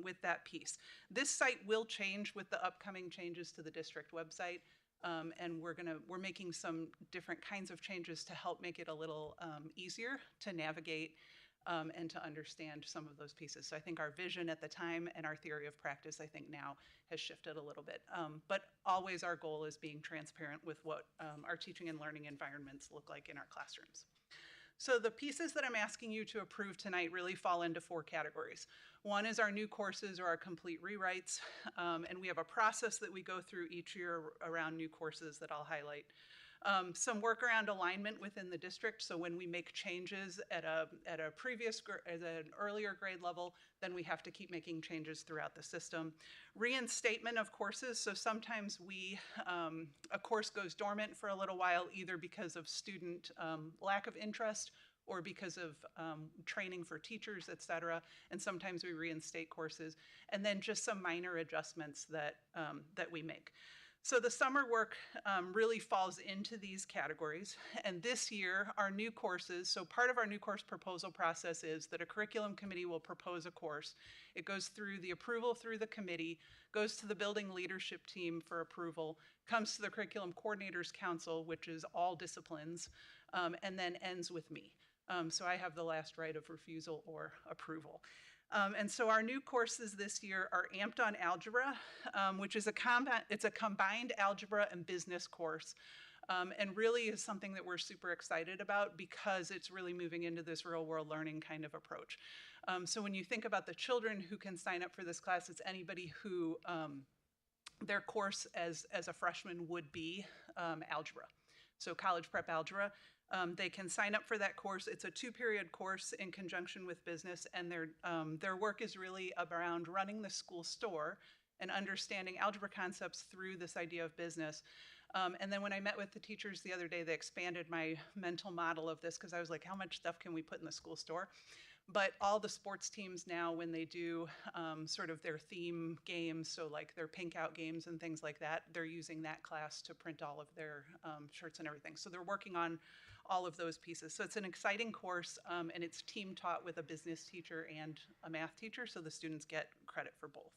with that piece. This site will change with the upcoming changes to the district website, and we're making some different kinds of changes to help make it a little easier to navigate and to understand some of those pieces. So I think our vision at the time and our theory of practice, I think now has shifted a little bit. But always our goal is being transparent with what our teaching and learning environments look like in our classrooms. So the pieces that I'm asking you to approve tonight really fall into 4 categories. One is our new courses or our complete rewrites, and we have a process that we go through each year around new courses that I'll highlight. Some work around alignment within the district, so when we make changes at an earlier grade level, then we have to keep making changes throughout the system. Reinstatement of courses, so sometimes a course goes dormant for a little while, either because of student lack of interest or because of training for teachers, et cetera, and sometimes we reinstate courses, and then just some minor adjustments that we make. So the summer work really falls into these categories. And this year, our new courses, so part of our new course proposal process is that a curriculum committee will propose a course. It goes through the approval through the committee, goes to the building leadership team for approval, comes to the curriculum coordinators council, which is all disciplines, and then ends with me. So I have the last right of refusal or approval. And so our new courses this year are Amped on Algebra, which is it's a combined algebra and business course, and really is something that we're super excited about because it's really moving into this real world learning kind of approach. So when you think about the children who can sign up for this class, it's anybody who their course as a freshman would be algebra. So college prep algebra. They can sign up for that course. It's a 2-period course in conjunction with business, and their work is really around running the school store and understanding algebra concepts through this idea of business. And then when I met with the teachers the other day, they expanded my mental model of this because I was like, how much stuff can we put in the school store? But all the sports teams now, when they do sort of their theme games, so like their pink out games and things like that, they're using that class to print all of their shirts and everything. So they're working on all of those pieces. So it's an exciting course, and it's team taught with a business teacher and a math teacher, so the students get credit for both.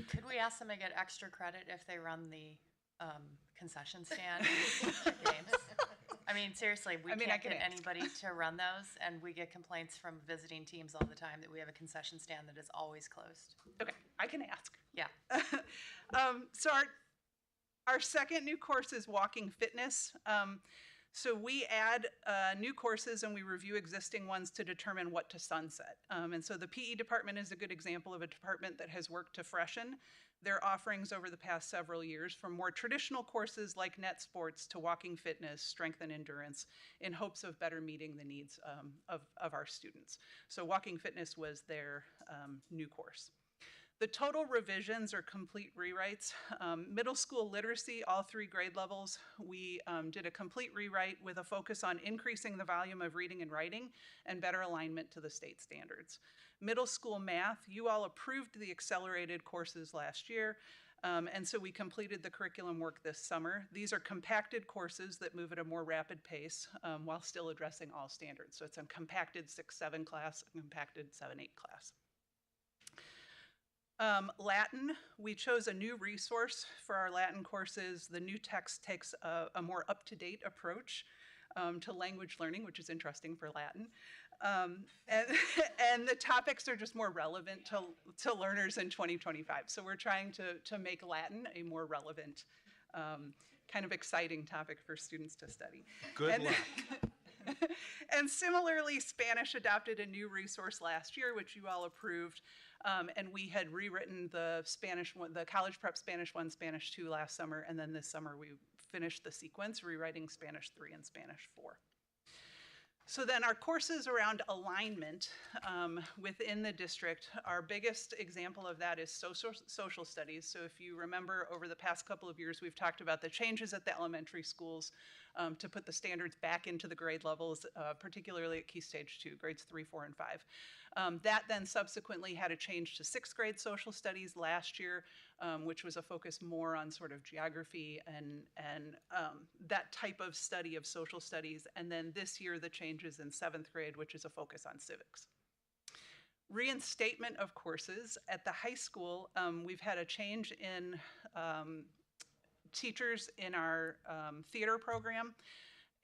Could we ask them to get extra credit if they run the concession stand games? I mean, seriously, we can't get anybody to run those, and we get complaints from visiting teams all the time that we have a concession stand that is always closed. Okay, I can ask. Yeah. So our second new course is Walking Fitness. So we add new courses and we review existing ones to determine what to sunset. And so the PE department is a good example of a department that has worked to freshen their offerings over the past several years, from more traditional courses like net sports to walking fitness, strength and endurance, in hopes of better meeting the needs of our students. So walking fitness was their new course. The total revisions or complete rewrites, middle school literacy, all 3 grade levels, we did a complete rewrite with a focus on increasing the volume of reading and writing and better alignment to the state standards. Middle school math, you all approved the accelerated courses last year, and so we completed the curriculum work this summer. These are compacted courses that move at a more rapid pace while still addressing all standards. So it's a compacted 6-7 class, a compacted 7-8 class. Latin, we chose a new resource for our Latin courses. The new text takes a more up-to-date approach to language learning, which is interesting for Latin. And the topics are just more relevant to learners in 2025. So we're trying to make Latin a more relevant, kind of exciting topic for students to study. Good luck. And similarly, Spanish adopted a new resource last year, which you all approved. And we had rewritten the Spanish one, the College Prep Spanish 1, Spanish 2 last summer, and then this summer we finished the sequence, rewriting Spanish 3 and Spanish 4. So then our courses around alignment within the district, our biggest example of that is social studies. So if you remember, over the past couple of years, we've talked about the changes at the elementary schools to put the standards back into the grade levels, particularly at Key Stage 2, grades 3, 4, and 5. That then subsequently had a change to 6th grade social studies last year, which was a focus more on sort of geography and that type of study of social studies. And then this year, the changes in 7th grade, which is a focus on civics. Reinstatement of courses. At the high school, we've had a change in teachers in our theater program.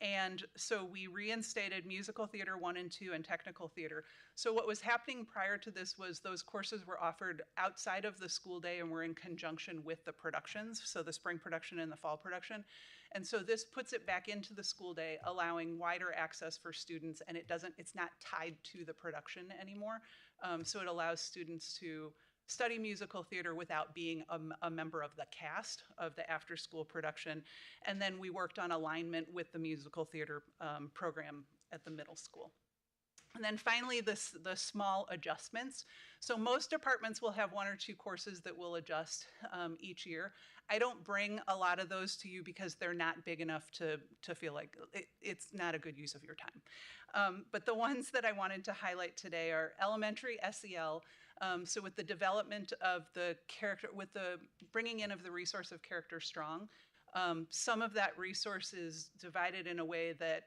And so we reinstated musical theater 1 and 2 and technical theater. So what was happening prior to this was those courses were offered outside of the school day and were in conjunction with the productions, so the spring production and the fall production. And so this puts it back into the school day, allowing wider access for students, and it's not tied to the production anymore. So it allows students to study musical theater without being a member of the cast of the after-school production. And then we worked on alignment with the musical theater program at the middle school. And then finally, the small adjustments. So most departments will have 1 or 2 courses that will adjust each year. I don't bring a lot of those to you because they're not big enough to feel like it's not a good use of your time. But the ones that I wanted to highlight today are elementary SEL. So with the development of the character, with the bringing in of the resource of Character Strong, some of that resource is divided in a way that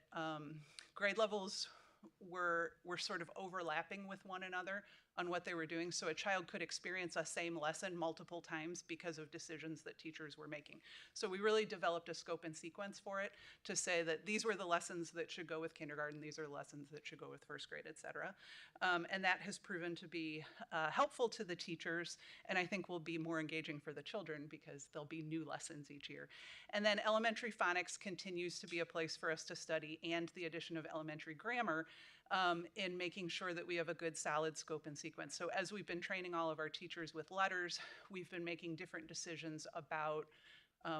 grade levels were sort of overlapping with one another on what they were doing. So a child could experience a same lesson multiple times because of decisions that teachers were making. So we really developed a scope and sequence for it to say that these were the lessons that should go with kindergarten, these are the lessons that should go with first grade, et cetera. And that has proven to be helpful to the teachers, and I think will be more engaging for the children because there'll be new lessons each year. And then elementary phonics continues to be a place for us to study, and the addition of elementary grammar in making sure that we have a good solid scope and sequence. So as we've been training all of our teachers with letters, we've been making different decisions about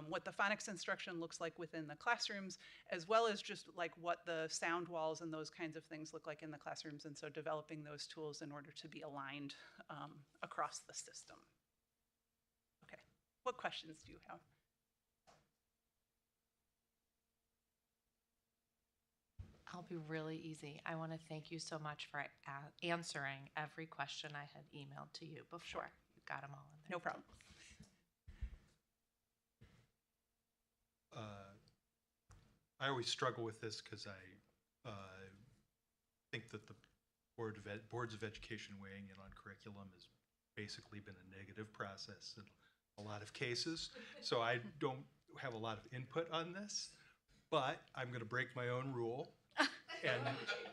what the phonics instruction looks like within the classrooms, as well as just like what the sound walls and those kinds of things look like in the classrooms. And so developing those tools in order to be aligned across the system. Okay, what questions do you have? I'll be really easy. I want to thank you so much for answering every question I had emailed to you before. Sure. You got them all in there. No problem. I always struggle with this because I think that the boards of education weighing in on curriculum has basically been a negative process in a lot of cases. So I don't have a lot of input on this, but I'm going to break my own rule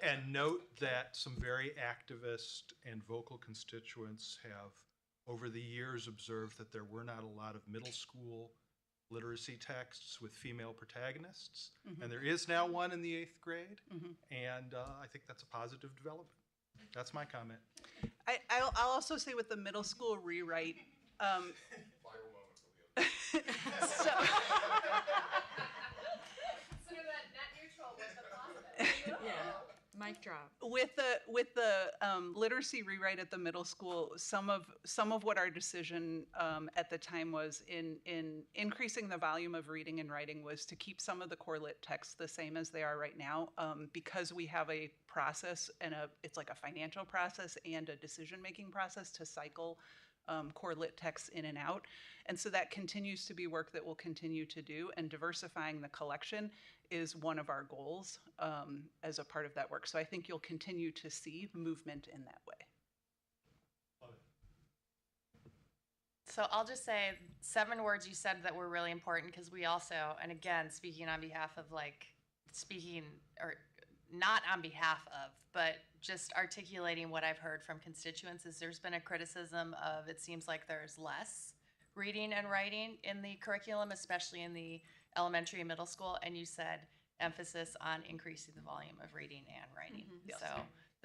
and note that some very activist and vocal constituents have over the years observed that there were not a lot of middle school literacy texts with female protagonists, and there is now one in the 8th grade, and I think that's a positive development. That's my comment. I'll also say with the middle school rewrite, so, Mic drop. With the literacy rewrite at the middle school, some of what our decision at the time was in increasing the volume of reading and writing was to keep some of the core lit texts the same as they are right now, because we have a process and it's like a financial process and a decision-making process to cycle core lit texts in and out. And so that continues to be work that we'll continue to do, and diversifying the collection is one of our goals as a part of that work. So I think you'll continue to see movement in that way. So I'll just say 7 words you said that were really important, because we also, and again, speaking on behalf of or not on behalf of, but just articulating what I've heard from constituents is there's been a criticism of, it seems like there's less reading and writing in the curriculum, especially in the elementary and middle school, and you said emphasis on increasing the volume of reading and writing. Yes. So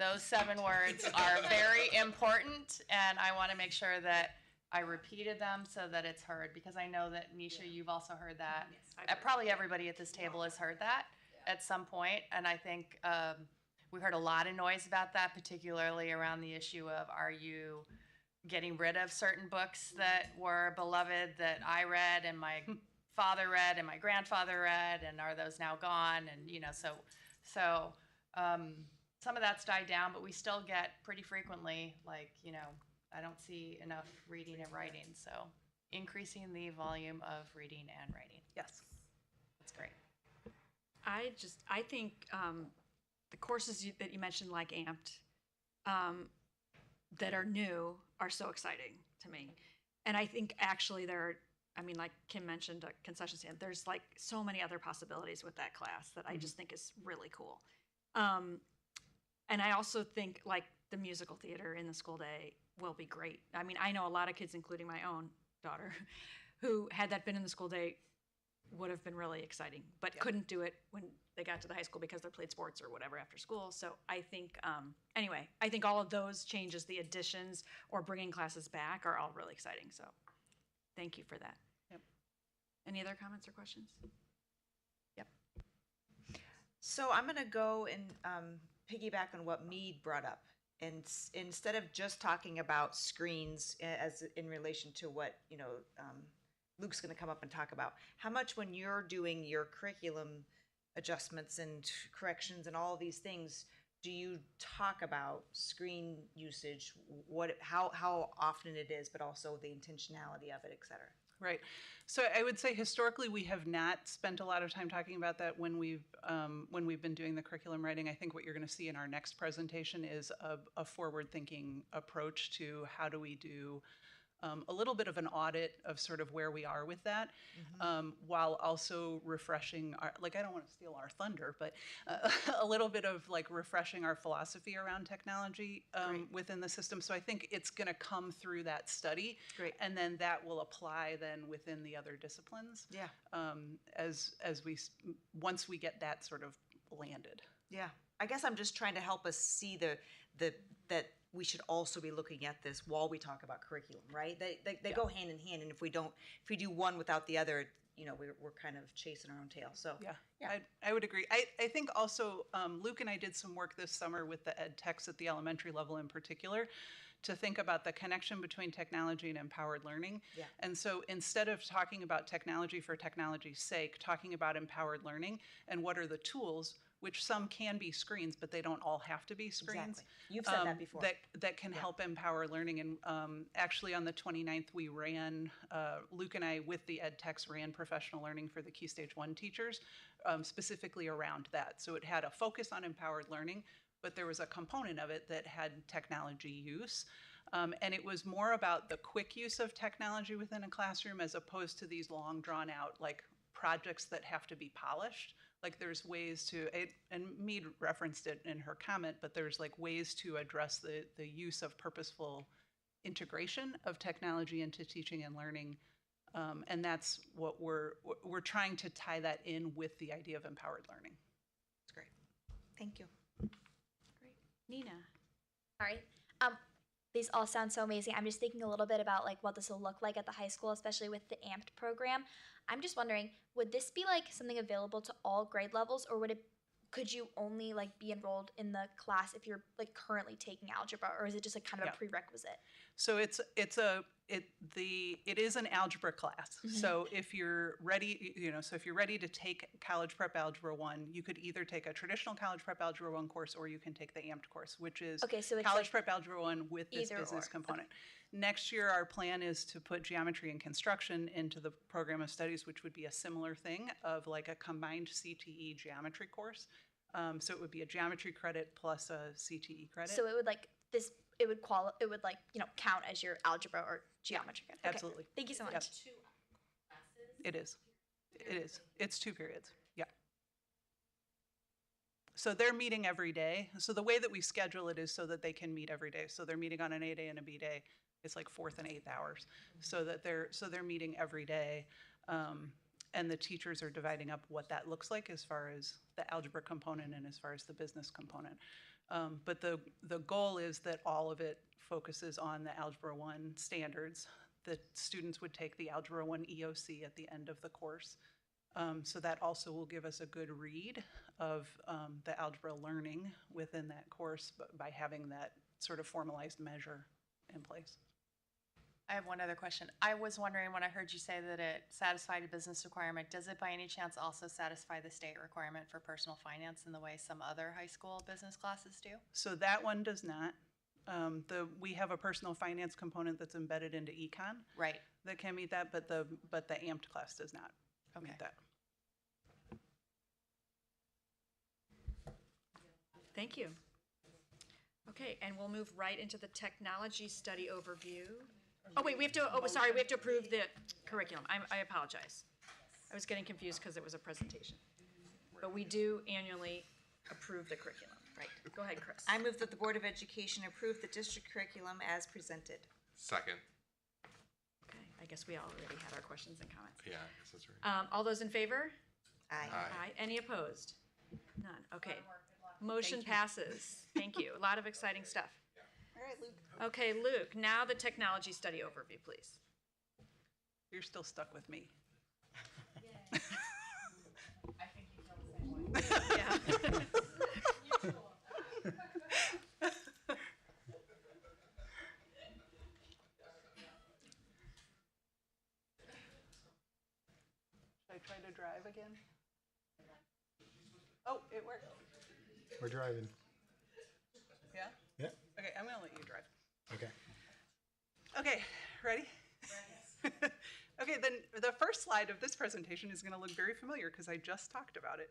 those 7 words are very important, and I want to make sure that I repeated them so that it's heard, because I know that, Nisha, you've also heard that. Yes, Probably everybody at this table has heard that at some point, and I think we heard a lot of noise about that, particularly around the issue of, are you getting rid of certain books that were beloved that I read and my father read and my grandfather read, and are those now gone? And so some of that's died down, but we still get pretty frequently I don't see enough reading and writing. So increasing the volume of reading and writing. Yes, that's great. I think the courses that you mentioned, like Amped, that are new, are so exciting to me. And I think actually like Kim mentioned, a concession stand, there's like so many other possibilities with that class that I just think is really cool. And I also think like the musical theater in the school day will be great. I mean, I know a lot of kids, including my own daughter, who, had that been in the school day, would have been really exciting, but couldn't do it when they got to the high school because they played sports or whatever after school. So I think, anyway, I think all of those changes, the additions or bringing classes back, are all really exciting. So thank you for that. Yep. Any other comments or questions? Yep. So I'm gonna go and piggyback on what Mead brought up. And instead of just talking about screens as in relation to what, Luke's gonna come up and talk about, how much when you're doing your curriculum adjustments and corrections and all these things, do you talk about screen usage, how often it is, but also the intentionality of it, et cetera? Right. So I would say historically we have not spent a lot of time talking about that when we've been doing the curriculum writing. I think what you're going to see in our next presentation is a forward-thinking approach to how do we do a little bit of an audit of sort of where we are with that, while also refreshing our, like, I don't want to steal our thunder, but a little bit of like refreshing our philosophy around technology within the system. So I think it's going to come through that study, and then that will apply then within the other disciplines. Yeah. Once we get that sort of landed. Yeah. I guess I'm just trying to help us see that we should also be looking at this while we talk about curriculum, right? They go hand in hand, and if we do one without the other, we're kind of chasing our own tail. So yeah. I would agree. I think also Luke and I did some work this summer with the ed techs at the elementary level in particular to think about the connection between technology and empowered learning. Yeah. And so instead of talking about technology for technology's sake, talking about empowered learning and what are the tools, which some can be screens, but they don't all have to be screens. Exactly. You've said that before. That can help empower learning. And actually on the 29th, we ran, Luke and I with the ed techs ran professional learning for the Key Stage 1 teachers, specifically around that. So it had a focus on empowered learning, but there was a component of it that had technology use. And it was more about the quick use of technology within a classroom as opposed to these long drawn out like projects that have to be polished. Like there's ways to, and Mead referenced it in her comment, but there's like ways to address the use of purposeful integration of technology into teaching and learning. And that's what we're trying to tie that in with the idea of empowered learning. That's great. Thank you. Great. Nina. All right. These all sound so amazing. I'm just thinking a little bit about like what this will look like at the high school, especially with the AMPed program. I'm just wondering, would this be like something available to all grade levels, or could you only like be enrolled in the class if you're like currently taking algebra, or is it just like kind of a prerequisite? So it is an algebra class. So if you're ready, if you're ready to take College Prep Algebra 1, you could either take a traditional College Prep Algebra 1 course, or you can take the AMPed course, which is College Prep Algebra 1 with this business component. Next year, our plan is to put geometry and construction into the program of studies, which would be a similar thing of like a combined CTE geometry course. So it would be a geometry credit plus a CTE credit. So it would like this. It would count as your algebra or geometry credit. Okay. Absolutely. Thank you so much. Yep. It is. It is. It's 2 periods. Yeah. So they're meeting every day. So the way that we schedule it is so that they can meet every day. So they're meeting on an A day and a B day. It's like 4th and 8th hours. So that they're meeting every day. And the teachers are dividing up what that looks like as far as the algebra component and as far as the business component. But the goal is that all of it focuses on the Algebra 1 standards. The students would take the Algebra 1 EOC at the end of the course. So that also will give us a good read of the algebra learning within that course by having that sort of formalized measure in place. I have one other question. I was wondering when I heard you say that it satisfied a business requirement, does it by any chance also satisfy the state requirement for personal finance in the way some other high school business classes do? So that one does not. We have a personal finance component that's embedded into econ. Right. That can meet that, but the AMPed class does not meet that. Thank you. Okay, and we'll move right into the technology study overview. Oh, wait, we have to approve the curriculum. I apologize. I was getting confused because it was a presentation. But we do annually approve the curriculum, right? Go ahead, Chris. I move that the Board of Education approve the district curriculum as presented. Second. Okay. I guess we already had our questions and comments. Yeah, I guess that's right. All those in favor? Aye. Aye. Any opposed? None. Okay. Motion passes. Thank you. A lot of exciting stuff. All right, Luke. Okay, Luke, now the technology study overview, please. You're still stuck with me. I think you feel the same way. Yeah. Should I try to drive again? Oh, it worked. We're driving. Yeah? Yeah. Okay, I'm gonna let you drive. Okay. Okay, ready? Okay, then the first slide of this presentation is going to look very familiar because I just talked about it.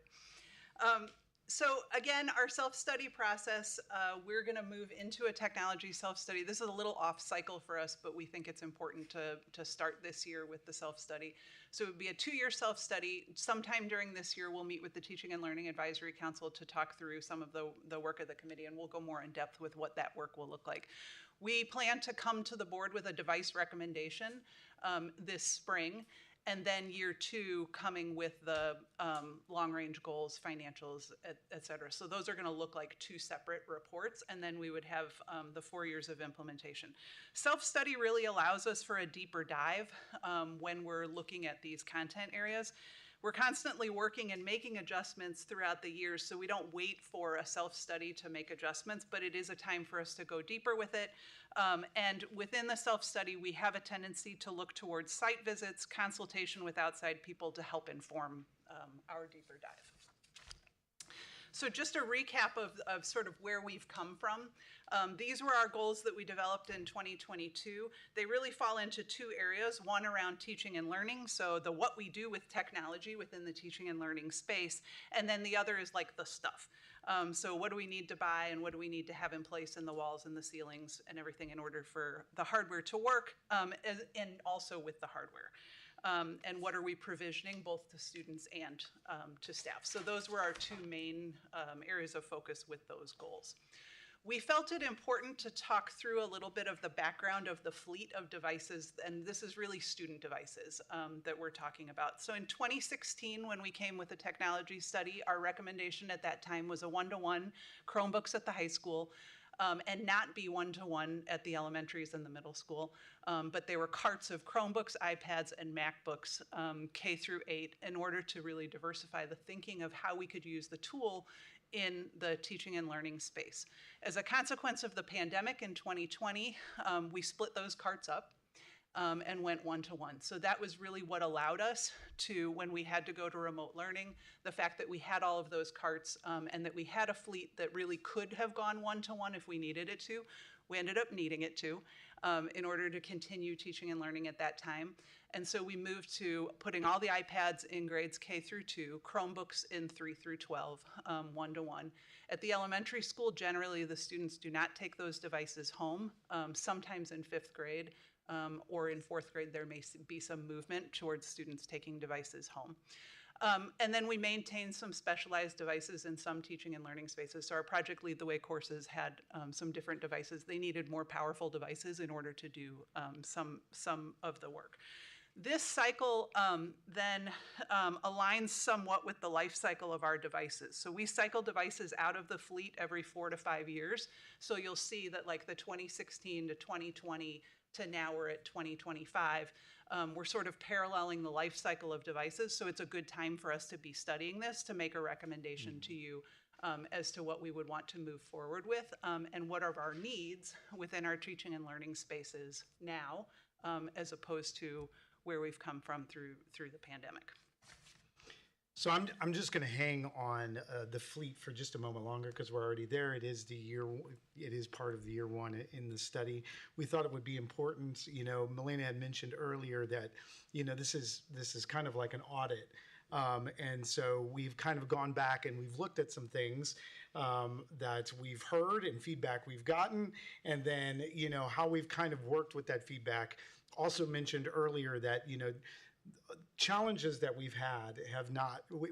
So again, our self-study process, we're going to move into a technology self-study. This is a little off cycle for us, but we think it's important to start this year with the self-study. So it would be a 2-year self-study. Sometime during this year, we'll meet with the Teaching and Learning Advisory Council to talk through some of the work of the committee, and we'll go more in depth with what that work will look like. We plan to come to the board with a device recommendation this spring, and then year 2 coming with the long-range goals, financials, et cetera. So those are going to look like 2 separate reports, and then we would have the 4 years of implementation. Self-study really allows us for a deeper dive when we're looking at these content areas. We're constantly working and making adjustments throughout the years, so we don't wait for a self-study to make adjustments, but it is a time for us to go deeper with it. And within the self-study, we have a tendency to look towards site visits, consultation with outside people to help inform our deeper dive. So just a recap of sort of where we've come from. These were our goals that we developed in 2022. They really fall into 2 areas, one around teaching and learning, so what we do with technology within the teaching and learning space, and then the other is like the stuff. So what do we need to buy and what do we need to have in place in the walls and the ceilings and everything in order for the hardware to work, and also with the hardware. And what are we provisioning both to students and to staff. So those were our 2 main areas of focus with those goals. We felt it important to talk through a little bit of the background of the fleet of devices, and this is really student devices that we're talking about. So in 2016, when we came with the technology study, our recommendation at that time was a 1-to-1 Chromebooks at the high school, and not be 1-to-1 at the elementaries and the middle school. But they were carts of Chromebooks, iPads, and MacBooks, K through 8, in order to really diversify the thinking of how we could use the tool in the teaching and learning space. As a consequence of the pandemic in 2020, we split those carts up and went 1-to-1. So that was really what allowed us to, when we had to go to remote learning, the fact that we had all of those carts and that we had a fleet that really could have gone 1-to-1 if we needed it to. We ended up needing it to in order to continue teaching and learning at that time. And so we moved to putting all the iPads in grades K through 2, Chromebooks in 3 through 12, 1-to-1. At the elementary school, generally the students do not take those devices home. Sometimes in 5th grade or in 4th grade, there may be some movement towards students taking devices home. And then we maintain some specialized devices in some teaching and learning spaces. So our Project Lead the Way courses had some different devices. They needed more powerful devices in order to do some of the work. This cycle then aligns somewhat with the life cycle of our devices. So we cycle devices out of the fleet every 4 to 5 years. So you'll see that like the 2016 to 2020 to now we're at 2025. We're sort of paralleling the life cycle of devices. So it's a good time for us to be studying this to make a recommendation to you as to what we would want to move forward with and what are our needs within our teaching and learning spaces now as opposed to where we've come from through the pandemic. So I'm just going to hang on the fleet for just a moment longer because we're already there. It is part of the year 1 in the study. We thought it would be important. You know, Melina had mentioned earlier that this is kind of like an audit. And so we've kind of gone back and we've looked at some things that we've heard and feedback we've gotten, and then how we've kind of worked with that feedback. Also mentioned earlier that challenges that we've had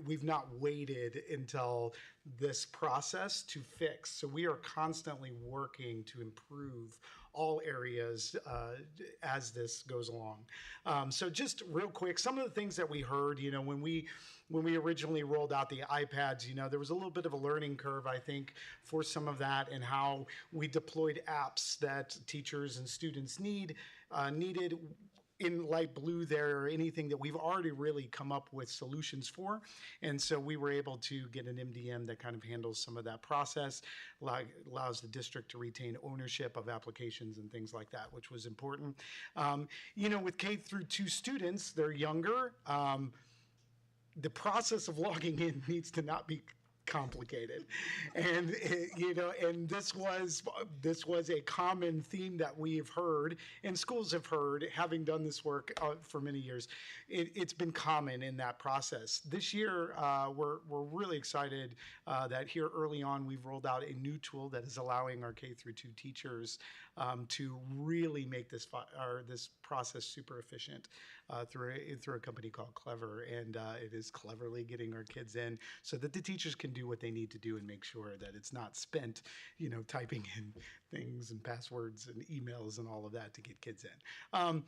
we've not waited until this process to fix. So we are constantly working to improve all areas as this goes along. So just real quick, some of the things that we heard, when we originally rolled out the iPads, there was a little bit of a learning curve, I think, for some of that, and how we deployed apps that teachers and students needed. In light blue there, or anything that we've already really come up with solutions for. And so we were able to get an MDM that kind of handles some of that process, allows the district to retain ownership of applications and things like that, which was important. With K through 2 students, they're younger. The process of logging in needs to not be complicated, and and this was a common theme that we've heard and schools have heard, having done this work for many years. It's been common in that process. This year, we're really excited that here early on we've rolled out a new tool that is allowing our K through 2 teachers to really make this process super efficient through a company called Clever, and it is cleverly getting our kids in so that the teachers can do what they need to do and make sure that it's not spent, typing in things and passwords and emails and all of that to get kids in.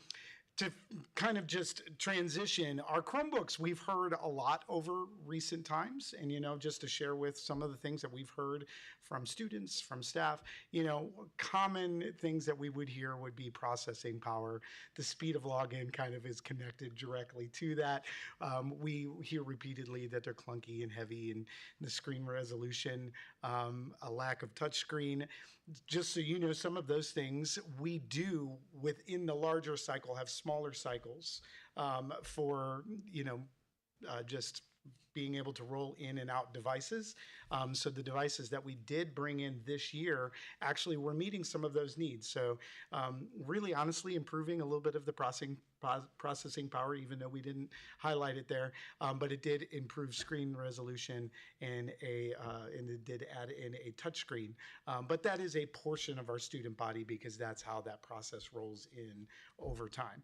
To kind of just transition, our Chromebooks, we've heard a lot over recent times, and just to share with some of the things that we've heard from students, from staff, common things that we would hear would be processing power. The speed of login kind of is connected directly to that. We hear repeatedly that they're clunky and heavy, and the screen resolution, a lack of touchscreen. Just so you know, some of those things we do within the larger cycle have smaller cycles for, just being able to roll in and out devices. So the devices that we did bring in this year actually were meeting some of those needs. So really honestly improving a little bit of the processing power, even though we didn't highlight it there, but it did improve screen resolution and it did add in a touch screen. But that is a portion of our student body because that's how that process rolls in over time.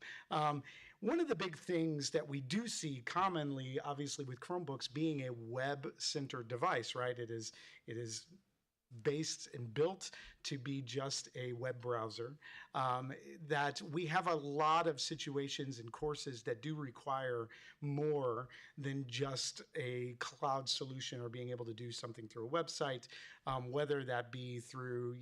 One of the big things that we do see commonly, obviously with Chromebooks being a web-centered device, right? It is based and built to be just a web browser, that we have a lot of situations and courses that do require more than just a cloud solution or being able to do something through a website, whether that be through,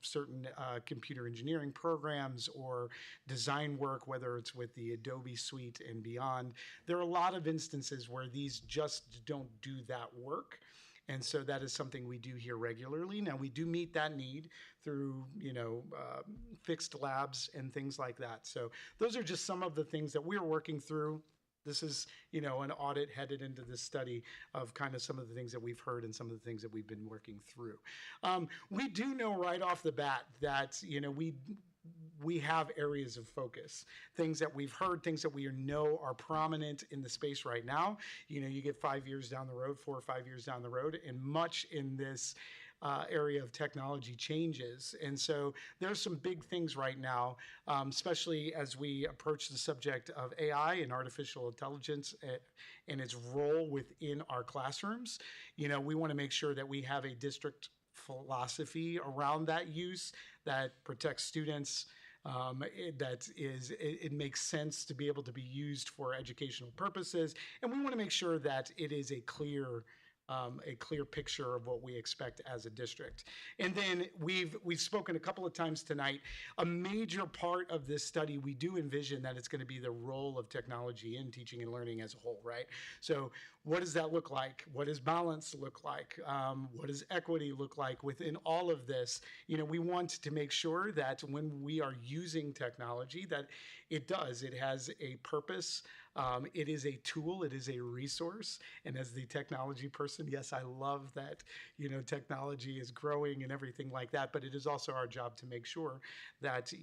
certain computer engineering programs or design work, whether it's with the Adobe suite and beyond. There are a lot of instances where these just don't do that work. And so that is something we do hear regularly. Now, we do meet that need through, fixed labs and things like that. So those are just some of the things that we're working through. This is, an audit headed into this study of kind of some of the things that we've heard and some of the things that we've been working through. We do know right off the bat that, we have areas of focus, things that we've heard, things that we know are prominent in the space right now. You get 5 years down the road, 4 or 5 years down the road, and much in this area of technology changes. And so there's some big things right now, especially as we approach the subject of AI and artificial intelligence and its role within our classrooms. We want to make sure that we have a district philosophy around that use that protects students, it makes sense to be able to be used for educational purposes, and we want to make sure that it is a clear picture of what we expect as a district. And then we've spoken a couple of times tonight. A major part of this study, we do envision that it's going to be the role of technology in teaching and learning as a whole, right? So what does that look like? What does balance look like? What does equity look like within all of this? We want to make sure that when we are using technology, that it has a purpose. It is a tool, it is a resource. And as the technology person, yes, I love that, technology is growing and everything like that, but it is also our job to make sure that,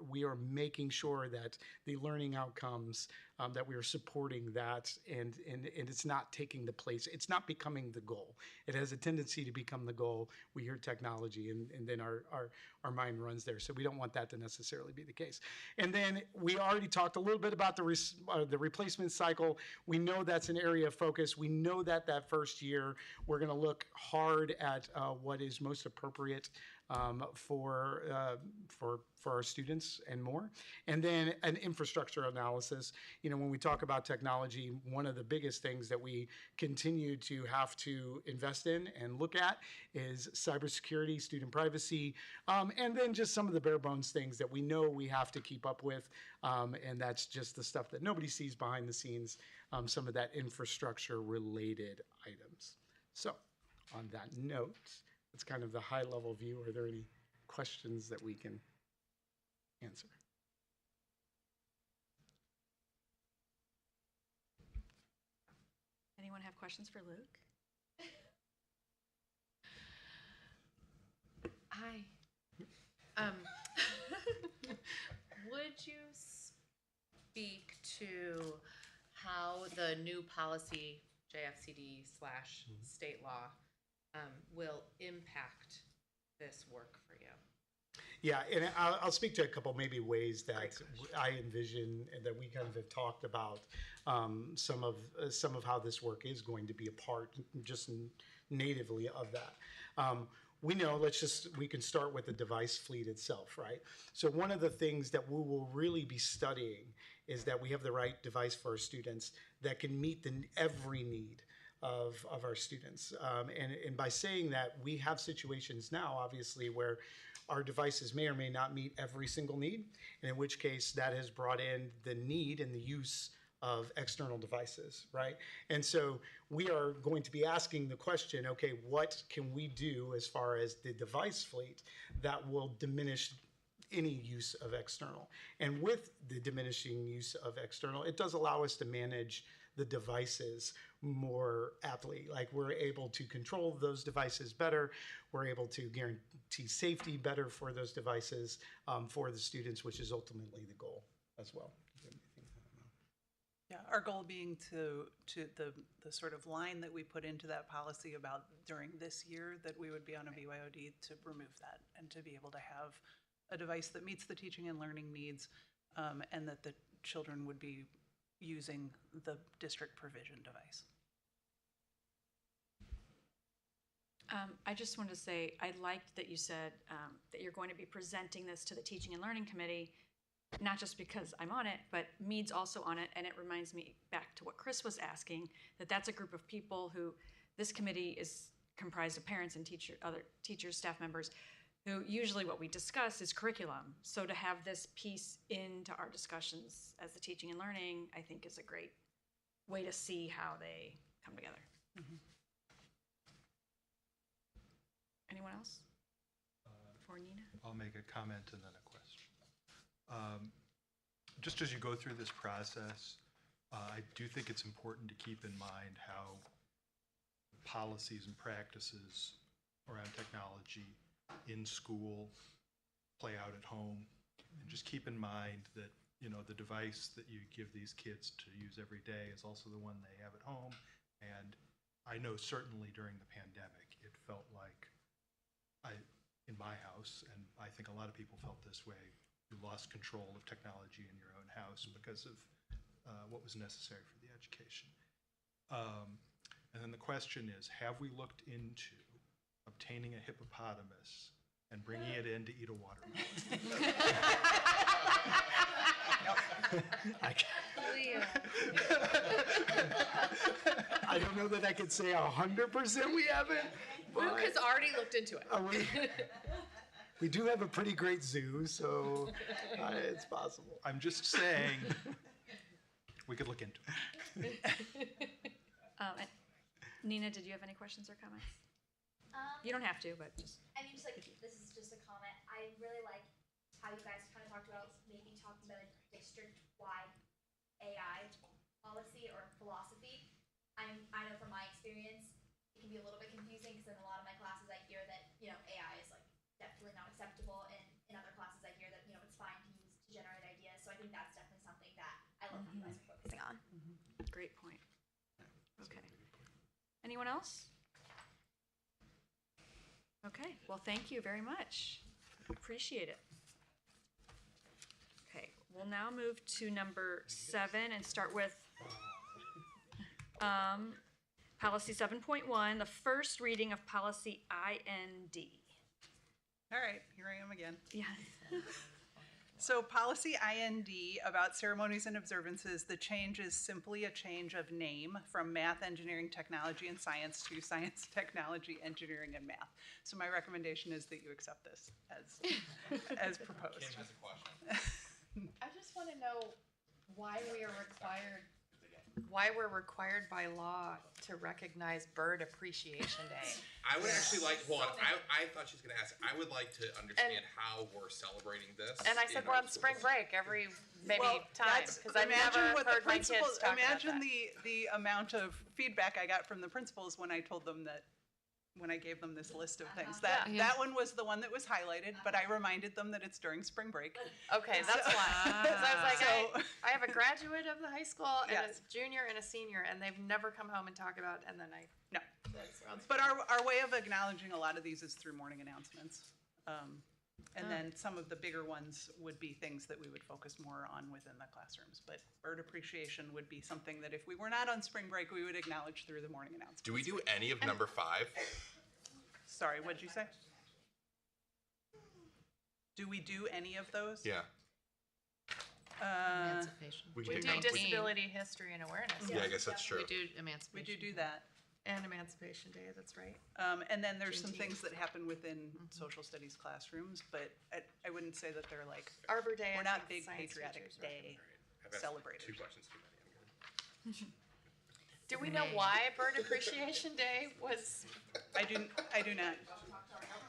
we are making sure that the learning outcomes that we are supporting that, and it's not taking the place. It's not becoming the goal. It has a tendency to become the goal. We hear technology, and then our mind runs there. So we don't want that to necessarily be the case. And then we already talked a little bit about the replacement cycle. We know that's an area of focus. We know that first year we're going to look hard at what is most appropriate for our students and more. And then an infrastructure analysis. You know, when we talk about technology, one of the biggest things that we continue to have to invest in and look at is cybersecurity, student privacy, and then just some of the bare bones things that we know we have to keep up with. And that's just the stuff that nobody sees behind the scenes, some of that infrastructure related items. So on that note, it's kind of the high level view. Are there any questions that we can answer? Anyone have questions for Luke? Hi. Would you speak to how the new policy, JFCD/state law, will impact this work for you? Yeah, and I'll speak to a couple maybe ways that I envision and that we kind of have talked about some of how this work is going to be a part just natively of that. We know, we can start with the device fleet itself, right? So one of the things that we will really be studying is that we have the right device for our students that can meet every need of our students. And by saying that, we have situations now, obviously, where our devices may or may not meet every single need, and in which case that has brought in the need and the use of external devices, right? And so we are going to be asking the question, okay, what can we do as far as the device fleet that will diminish any use of external? And with the diminishing use of external, it does allow us to manage the devices more aptly. Like, we're able to control those devices better. We're able to guarantee safety better for those devices for the students, which is ultimately the goal as well. Yeah, our goal being to the sort of line that we put into that policy about during this year, that we would be on a BYOD to remove that and to be able to have a device that meets the teaching and learning needs, and that the children would be using the district provision device. I just wanted to say, I liked that you said that you're going to be presenting this to the Teaching and Learning Committee, not just because I'm on it, but Mead's also on it, and it reminds me back to what Chris was asking, that's a group of people who, this committee is comprised of parents and other teachers, staff members, who usually what we discuss is curriculum. So to have this piece into our discussions as the Teaching and Learning, I think is a great way to see how they come together. Mm-hmm. Anyone else? Before Nina? I'll make a comment and then a question. Just as you go through this process, I do think it's important to keep in mind how policies and practices around technology in school play out at home. And just keep in mind that, you know, the device that you give these kids to use every day is also the one they have at home. And I know certainly during the pandemic, it felt like in my house, and I think a lot of people felt this way, you lost control of technology in your own house because of what was necessary for the education. And then the question is, have we looked into obtaining a hippopotamus and bringing it in to eat a watermelon? I don't know that I could say 100% we haven't. Luke has already looked into it. We do have a pretty great zoo, so it's possible. I'm just saying we could look into it. And Nina, did you have any questions or comments? You don't have to, but just. I mean, just like, this is just a comment. I really like how you guys kind of talked about maybe talking about a district-wide AI policy or philosophy. I know from my experience, it can be a little bit confusing because in a lot of my classes I hear that, you know, AI is like definitely not acceptable, and in other classes I hear that, you know, it's fine to use to generate ideas. So I think that's definitely something that I love that you guys are focusing great point. Okay. Anyone else? Okay, well, thank you very much. Appreciate it. Okay, we'll now move to number 7 and start with policy 7.1, the first reading of policy IND. All right, here I am again. Yeah. So policy IND about ceremonies and observances, the change is simply a change of name from math, engineering, technology, and science to science, technology, engineering, and math. So my recommendation is that you accept this as proposed. Kim has a question. I just want to know why we're required by law to recognize Bird Appreciation Day. I would actually like, hold on, I thought she was gonna ask, I would like to understand how we're celebrating this. And I said in we're our on spring schools. break every time, That's- because I've imagine never what the heard my kids principals- talk about Imagine that. the amount of feedback I got from the principals when I told them that, when I gave them this list of things. That one was the one that was highlighted, but I reminded them that it's during spring break. Okay, that's why. Because I was like, So- I have a graduate of the high school and Yes. a junior and a senior, and they've never come home and talk about, and then I. No. But our way of acknowledging a lot of these is through morning announcements. And then some of the bigger ones would be things that we would focus more on within the classrooms. But bird appreciation would be something that if we were not on spring break, we would acknowledge through the morning announcements. Do we do any of number 5? Sorry, what'd you say? Do we do any of those? Yeah. Emancipation. We We can do take number- disability history and awareness. Yeah, I guess that's true. We do We emancipation. do that. And Emancipation Day, that's right. And then there's some things that happen within social studies classrooms, but I wouldn't say that they're like, Arbor Day. we're I not think big science patriotic teachers day I've asked celebrators. 2 questions too many, I'm good. Do we know why Bird Appreciation Day was? I do not.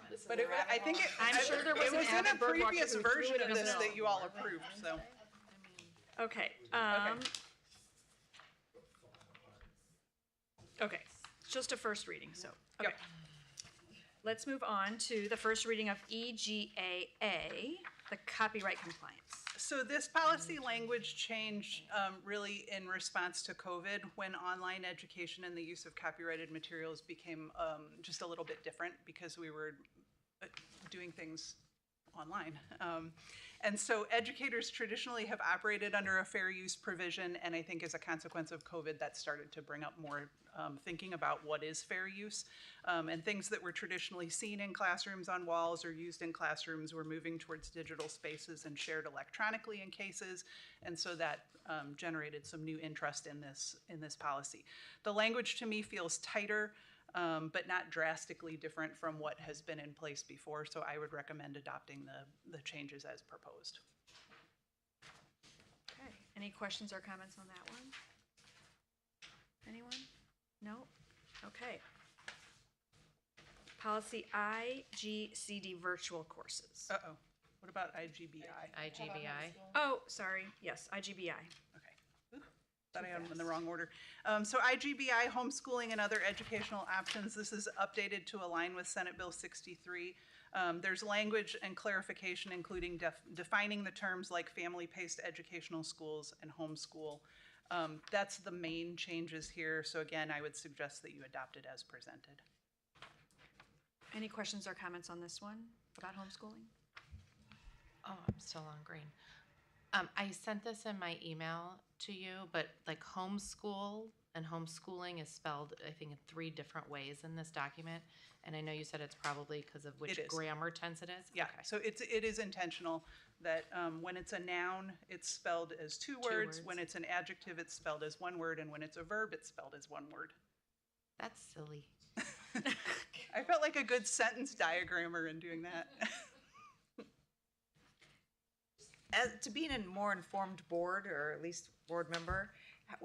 This is But a it, I think it, I'm sure there was it an was in avid a bird watcher previous who threw version it of in the this snow. that you all approved, so. Okay. Okay, just a first reading, so, okay. Let's move on to the first reading of EGAA, the copyright compliance. So this policy language changed really in response to COVID, when online education and the use of copyrighted materials became just a little bit different because we were doing things online. And so educators traditionally have operated under a fair use provision, and I think as a consequence of COVID, that started to bring up more thinking about what is fair use. And things that were traditionally seen in classrooms on walls or used in classrooms were moving towards digital spaces and shared electronically in cases, and so that generated some new interest in this policy. The language to me feels tighter, but not drastically different from what has been in place before, so I would recommend adopting the changes as proposed. Okay, any questions or comments on that one? Anyone? No? Okay. Policy IGCD virtual courses. Uh-oh, what about IGBI? IGBI. Oh, sorry, yes, IGBI. Thought I had them in the wrong order. So IGBI, homeschooling and other educational options, this is updated to align with Senate Bill 63. There's language and clarification, including defining the terms like family-paced educational schools and homeschool. That's the main changes here. So again, I would suggest that you adopt it as presented. Any questions or comments on this one about homeschooling? Oh, I'm still on green. I sent this in my email to you, but like homeschool and homeschooling is spelled, I think, in 3 different ways in this document. And I know you said it's probably because of which It is. grammar tense it is. Yeah, so it is intentional that when it's a noun, it's spelled as 2 words. words. When it's an adjective, it's spelled as 1 word. And when it's a verb, it's spelled as 1 word. That's silly. I felt like a good sentence diagrammer in doing that. To being a more informed board, or at least board member,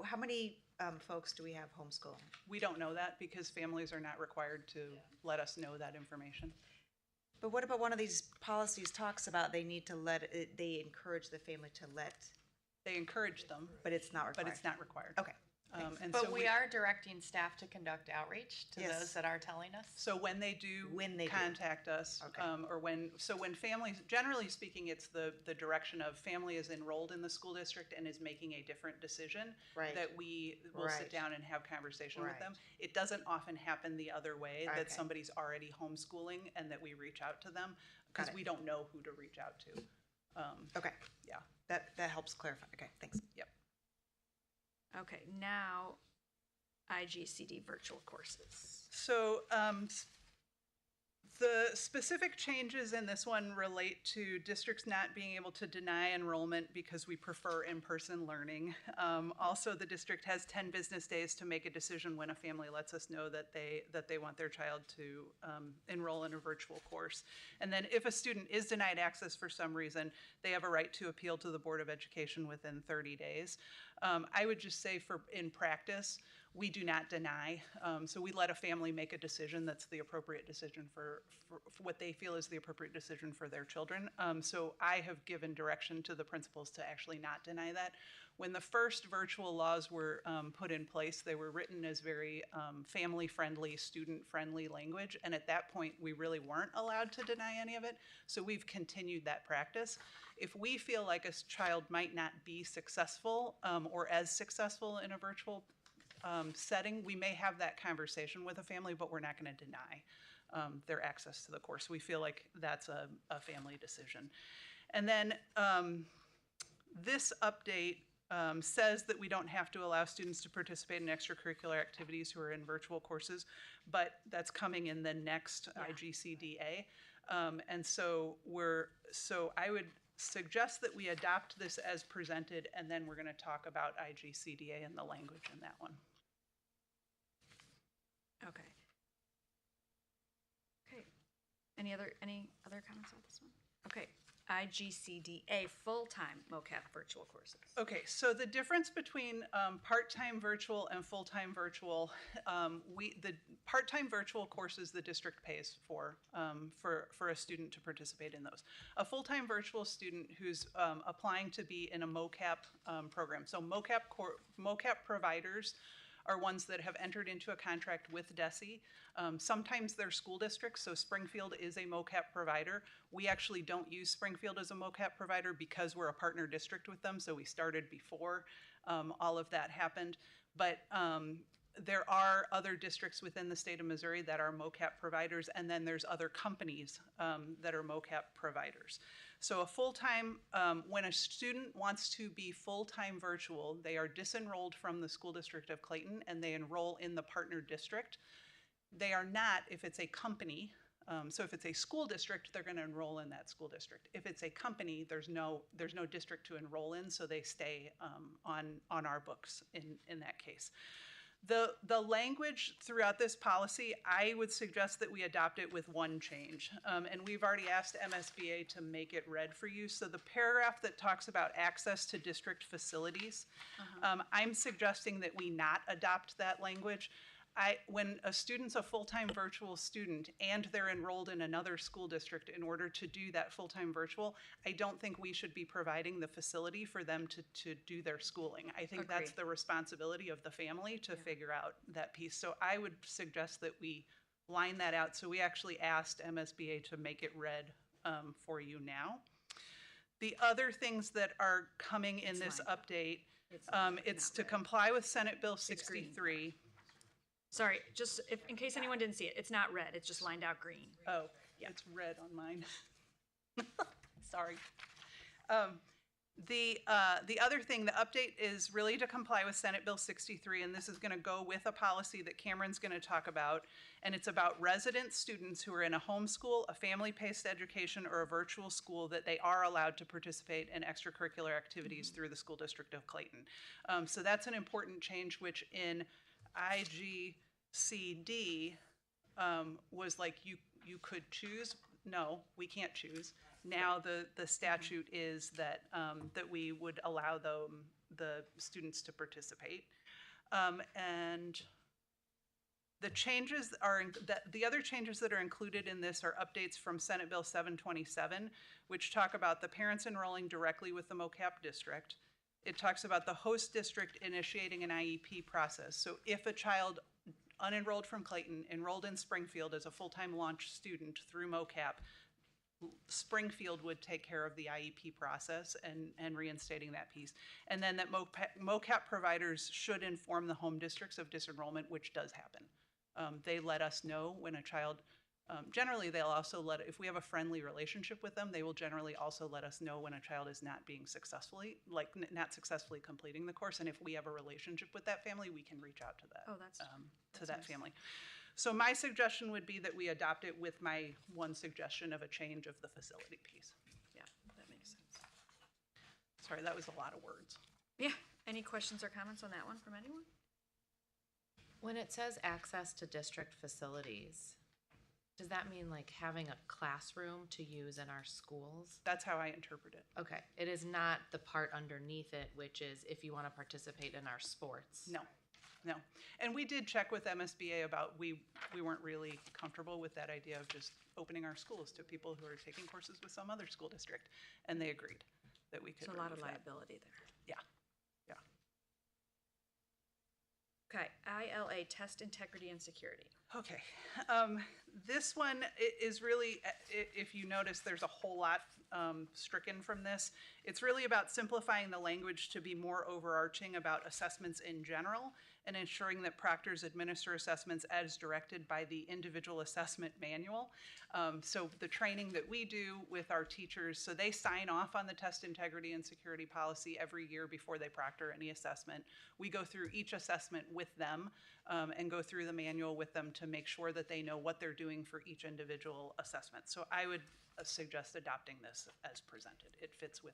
how many folks do we have homeschooling? We don't know that because families are not required to let us know that information. But what about one of these policies talks about they need to they encourage the family to let? They encourage them. But it's not required. But it's not required. Okay. And But so we are directing staff to conduct outreach to Yes. those that are telling us. So when they do contact us, or when families, generally speaking, it's the direction of family is enrolled in the school district and is making a different decision, Right. that we will sit Right. down and have conversation with Right. them. It doesn't often happen the other way, that Okay. somebody's already homeschooling and that we reach out to them, because Got it. we don't know who to reach out to. Okay. Yeah. That helps clarify. Okay, thanks. Yep. Okay, now IGCD virtual courses. So the specific changes in this one relate to districts not being able to deny enrollment because we prefer in-person learning. Also, the district has 10 business days to make a decision when a family lets us know that they want their child to enroll in a virtual course. And then if a student is denied access for some reason, they have a right to appeal to the Board of Education within 30 days. I would just say in practice, we do not deny. So we let a family make a decision that's the appropriate decision for what they feel is the appropriate decision for their children. So I have given direction to the principals to actually not deny that. When the first virtual laws were put in place, they were written as very family-friendly, student-friendly language. And at that point, we really weren't allowed to deny any of it. So we've continued that practice. If we feel like a child might not be successful or as successful in a virtual setting, we may have that conversation with a family, but we're not going to deny their access to the course. We feel like that's a family decision. And then this update says that we don't have to allow students to participate in extracurricular activities who are in virtual courses, but that's coming in the next IGCDA. And so I would suggest that we adopt this as presented, and then we're going to talk about IGCDA and the language in that one. Okay. Okay. Any other comments on this one? Okay. IGCDA full-time MOCAP virtual courses. Okay, so the difference between part-time virtual and full-time virtual, the part-time virtual courses the district pays for a student to participate in those. A full-time virtual student who's applying to be in a MOCAP program. So MOCAP providers are ones that have entered into a contract with DESE. Sometimes they're school districts, so Springfield is a MOCAP provider. We actually don't use Springfield as a MOCAP provider because we're a partner district with them, so we started before all of that happened. But there are other districts within the state of Missouri that are MOCAP providers, and then there's other companies that are MOCAP providers. So a full-time, when a student wants to be full-time virtual, they are disenrolled from the school district of Clayton and they enroll in the partner district. They are not if it's a company. So if it's a school district, they're going to enroll in that school district. If it's a company, there's no district to enroll in, so they stay on our books in that case. The language throughout this policy, I would suggest that we adopt it with one change. And we've already asked MSBA to make it read for you. So the paragraph that talks about access to district facilities, I'm suggesting that we not adopt that language. When a student's a full-time virtual student and they're enrolled in another school district, in order to do that full-time virtual, I don't think we should be providing the facility for them to do their schooling. I think that's Agreed. the responsibility of the family to figure out that piece. So I would suggest that we line that out. So we actually asked MSBA to make it red for you now. The other things that are coming in this update, it's to comply with Senate Bill 63. Sorry, just in case anyone didn't see it, it's not red, it's just lined out green. Oh, yeah, it's red on mine. Sorry. The other thing, the update is really to comply with Senate Bill 63, and this is going to go with a policy that Cameron's going to talk about, and it's about resident students who are in a homeschool, a family-paced education, or a virtual school that they are allowed to participate in extracurricular activities through the school district of Clayton. So that's an important change, which in IGCD was like you could choose. No, we can't choose. Now the statute is that that we would allow the students to participate, and the changes are the other changes that are included in this are updates from Senate Bill 727, which talk about the parents enrolling directly with the MOCAP district. it talks about the host district initiating an IEP process. So if a child unenrolled from Clayton enrolled in Springfield as a full-time launch student through MOCAP, Springfield would take care of the IEP process and reinstating that piece. And then that MOCAP providers should inform the home districts of disenrollment, which does happen. They let us know when a child, generally they'll also if we have a friendly relationship with them, they will generally also let us know when a child is not being successfully, not successfully completing the course. And if we have a relationship with that family, we can reach out to that, to that family. So my suggestion would be that we adopt it with my one suggestion of a change of the facility piece. Yeah, that makes sense. Sorry, that was a lot of words. Yeah, any questions or comments on that one from anyone? When it says access to district facilities, does that mean like having a classroom to use in our schools? That's how I interpret it. Okay, it is not the part underneath it, which is if you want to participate in our sports. No. No, and we did check with MSBA about, we weren't really comfortable with that idea of just opening our schools to people who are taking courses with some other school district, and they agreed that we could There's a lot of remove that. liability there. Yeah. Okay, ILA, test integrity and security. Okay, this one is really, if you notice, there's a whole lot stricken from this. It's really about simplifying the language to be more overarching about assessments in general and ensuring that proctors administer assessments as directed by the individual assessment manual. So the training that we do with our teachers, so they sign off on the test integrity and security policy every year before they proctor any assessment. We go through each assessment with them and go through the manual with them to make sure that they know what they're doing for each individual assessment. So I would suggest adopting this as presented. It fits with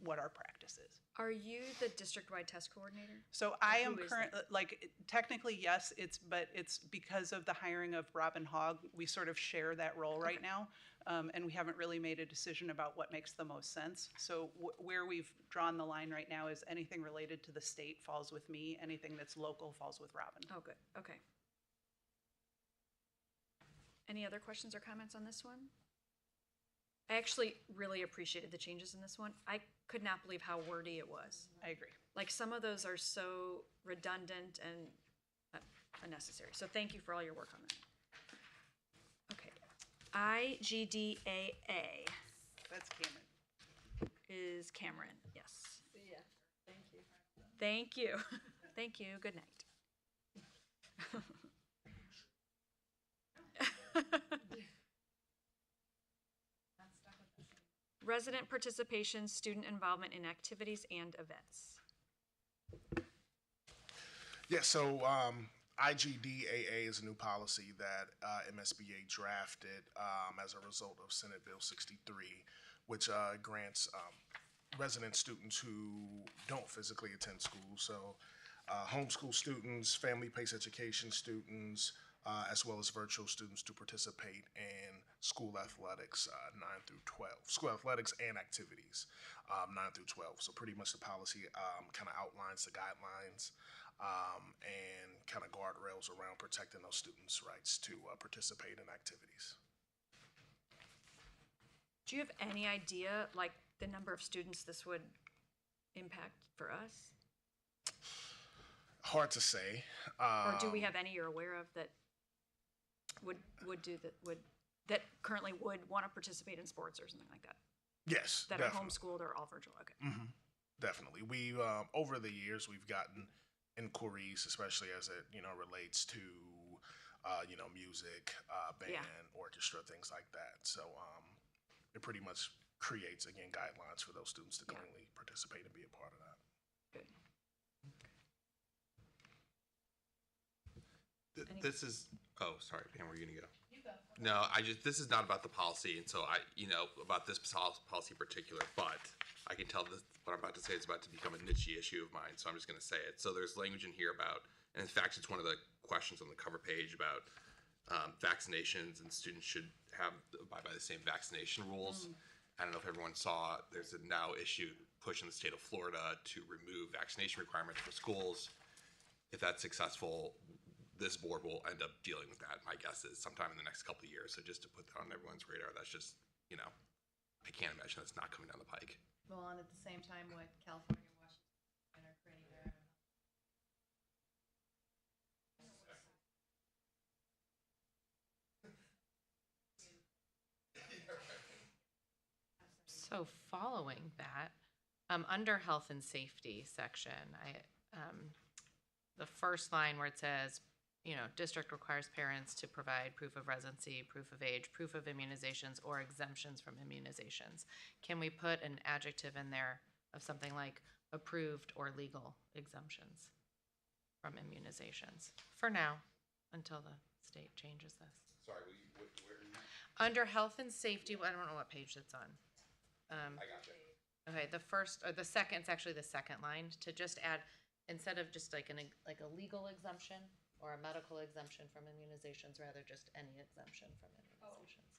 what our practice is. Are you the district-wide test coordinator? So I Or am who is currently, technically, yes, but it's because of the hiring of Robin Hogg, we sort of share that role right now. And we haven't really made a decision about what makes the most sense. So where we've drawn the line right now is anything related to the state falls with me, anything that's local falls with Robin. Oh, good, okay. Any other questions or comments on this one? I actually really appreciated the changes in this one. I could not believe how wordy it was. I agree. Like, some of those are so redundant and unnecessary. So thank you for all your work on that. Okay. IGDAA That's Cameron. is Cameron, yes. Yeah, thank you. Thank you. Thank you. Good night. Resident participation, student involvement in activities and events. Yeah, so IGDAA is a new policy that MSBA drafted as a result of Senate Bill 63, which grants resident students who don't physically attend school, so homeschool students, family-based education students, as well as virtual students to participate in school athletics 9 through 12, school athletics and activities 9 through 12. So pretty much the policy kind of outlines the guidelines and kind of guardrails around protecting those students' rights to participate in activities. Do you have any idea, like, the number of students this would impact for us? Hard to say. Or do we have any you're aware of that that currently would want to participate in sports or something like that? Yes, That definitely. are homeschooled or all virtual? Okay. Definitely. We over the years we've gotten inquiries, especially as it relates to music, band, orchestra, things like that. So it pretty much creates again guidelines for those students to currently participate and be a part of that. This is, oh, sorry, Pam, where are you gonna go? You go. No, this is not about the policy, and so about this policy in particular, but I can tell this, what I'm about to say is about to become a niche issue of mine, so I'm just gonna say it. So there's language in here about, and in fact, it's one of the questions on the cover page about vaccinations, and students should abide by the same vaccination rules. I don't know if everyone saw, there's a now issue push in the state of Florida to remove vaccination requirements for schools. If that's successful, this board will end up dealing with that, my guess is sometime in the next couple of years. So just to put that on everyone's radar, that's just, I can't imagine that's not coming down the pike. Well, and at the same time, what California and Washington So following that, under health and safety section, the first line where it says, district requires parents to provide proof of residency, proof of age, proof of immunizations, or exemptions from immunizations. Can we put an adjective in there of something like approved or legal exemptions from immunizations for now, until the state changes this? Sorry, where are you? Under health and safety, I don't know what page it's on. I got you. Okay, the first, or the second, it's actually the second line, to just add, instead of just like a legal exemption or a medical exemption from immunizations, rather just any exemption from immunizations.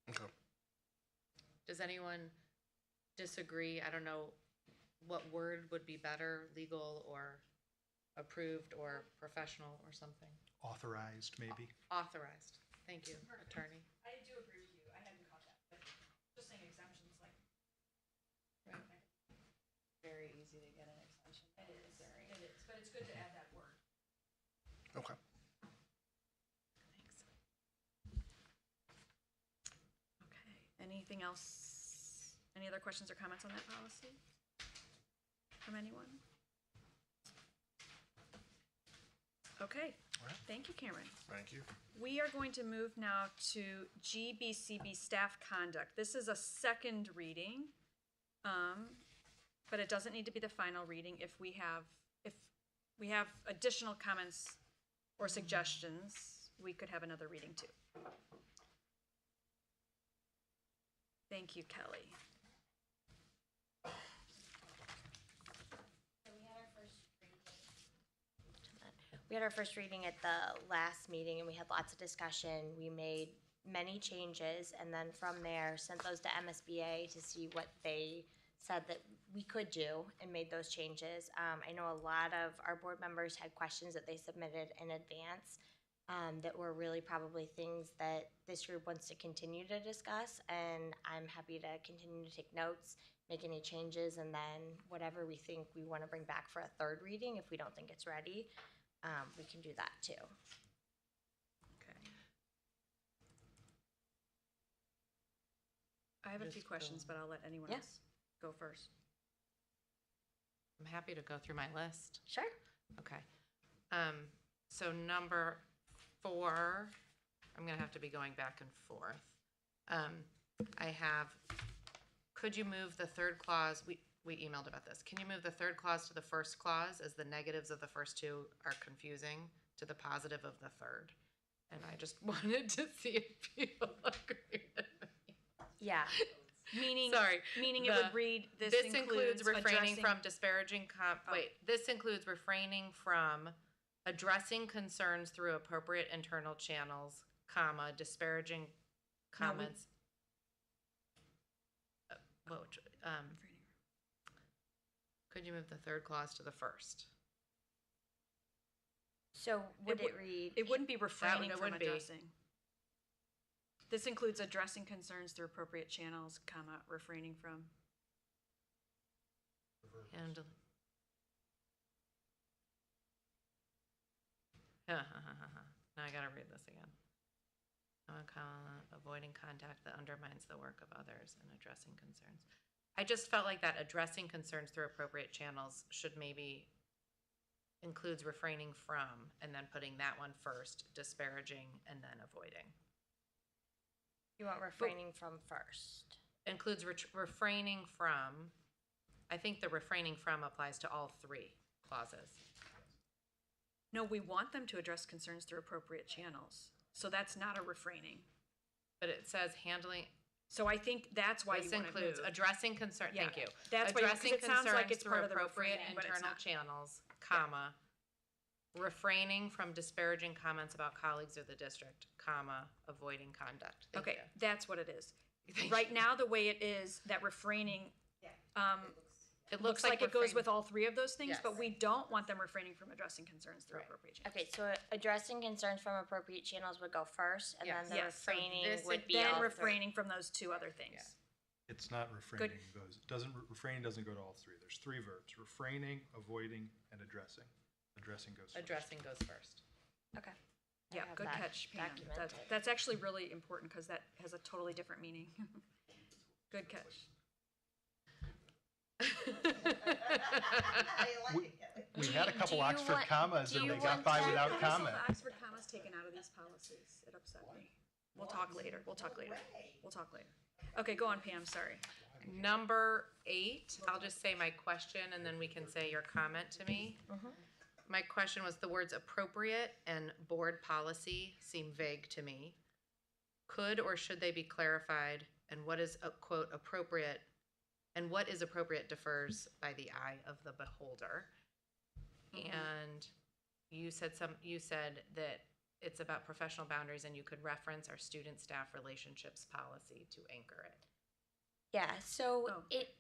Okay. Does anyone disagree? I don't know what word would be better, legal or approved or professional or something? Authorized, maybe. Authorized. Thank you, attorney. I do agree with you. I hadn't caught that, but just saying exemptions, like. Right. Very easy to get an extension. It is, but it's good to add that word. Okay. Thanks. Okay, anything else? Any other questions or comments on that policy? From anyone? Okay, thank you, Cameron. Thank you. We are going to move now to GBCB staff conduct. This is a second reading, but it doesn't need to be the final reading. If we have additional comments or suggestions, we could have another reading too. Thank you, Kelly. We had our first reading at the last meeting and we had lots of discussion. We made many changes and then from there sent those to MSBA to see what they said that we could do and made those changes. I know a lot of our board members had questions that they submitted in advance that were really probably things that this group wants to continue to discuss, and I'm happy to continue to take notes, make any changes, and then whatever we think we want to bring back for a third reading, if we don't think it's ready, we can do that too. Okay. I have a few questions, but I'll let anyone else go first. I'm happy to go through my list. Sure. Okay. So number 4, I'm gonna have to be going back and forth. I have, could you move the third clause, we emailed about this. Can you move the third clause to the first clause, as the negatives of the first two are confusing, to the positive of the third? And I just wanted to see if people agree with me. Yeah. Meaning, Sorry. meaning it would read, this includes refraining addressing- from disparaging this includes refraining from addressing concerns through appropriate internal channels, comma, disparaging comments. Could you move the third clause to the first? So would it read? It wouldn't be refraining it from would be. addressing. This includes addressing concerns through appropriate channels, comma, refraining from. Handle. Now I gotta read this again. Avoiding contact that undermines the work of others and addressing concerns. I just felt like that addressing concerns through appropriate channels should maybe includes refraining from, and then putting that one first, disparaging, and then avoiding. You want refraining from first. Includes refraining from, I think the refraining from applies to all 3 clauses. No, we want them to address concerns through appropriate channels. So that's not a refraining. But it says handling. So I think that's why This you want to includes move. addressing concern, Yeah, thank you. that's why you- 'cause Addressing it sounds like concerns it's through part of the appropriate refraining, but it's internal not. channels, comma, refraining from disparaging comments about colleagues or the district, comma, avoiding conduct. Thank Okay, you. that's what it is. Thank Right now, the way it is, that refraining, It looks like it goes refrain- with all 3 of those things, Yes. but we don't want them refraining from addressing concerns through appropriate channels. Okay, so addressing concerns from appropriate channels would go first, and then the Yes, so refraining this would is be then all refraining from those 2 other things. It's not refraining refraining doesn't go to all 3. There's 3 verbs: refraining, avoiding, and addressing. Addressing goes first. Addressing goes first. Okay. Yeah, have good that catch, Pam. documented. That's actually really important because that has a totally different meaning. Good catch. We had a couple Do you Oxford want- commas do and you they got want by that- without I saw comment. the Oxford commas taken out of these policies. It upset me. We'll talk later. We'll talk later. We'll talk later. Okay, go on, Pam, sorry. Number 8, I'll just say my question and then we can say your comment to me. My question was the words appropriate and board policy seem vague to me. Could or should they be clarified? And what is a quote appropriate? And what is appropriate differs by the eye of the beholder. And you said that it's about professional boundaries and you could reference our student staff relationships policy to anchor it. Yeah, so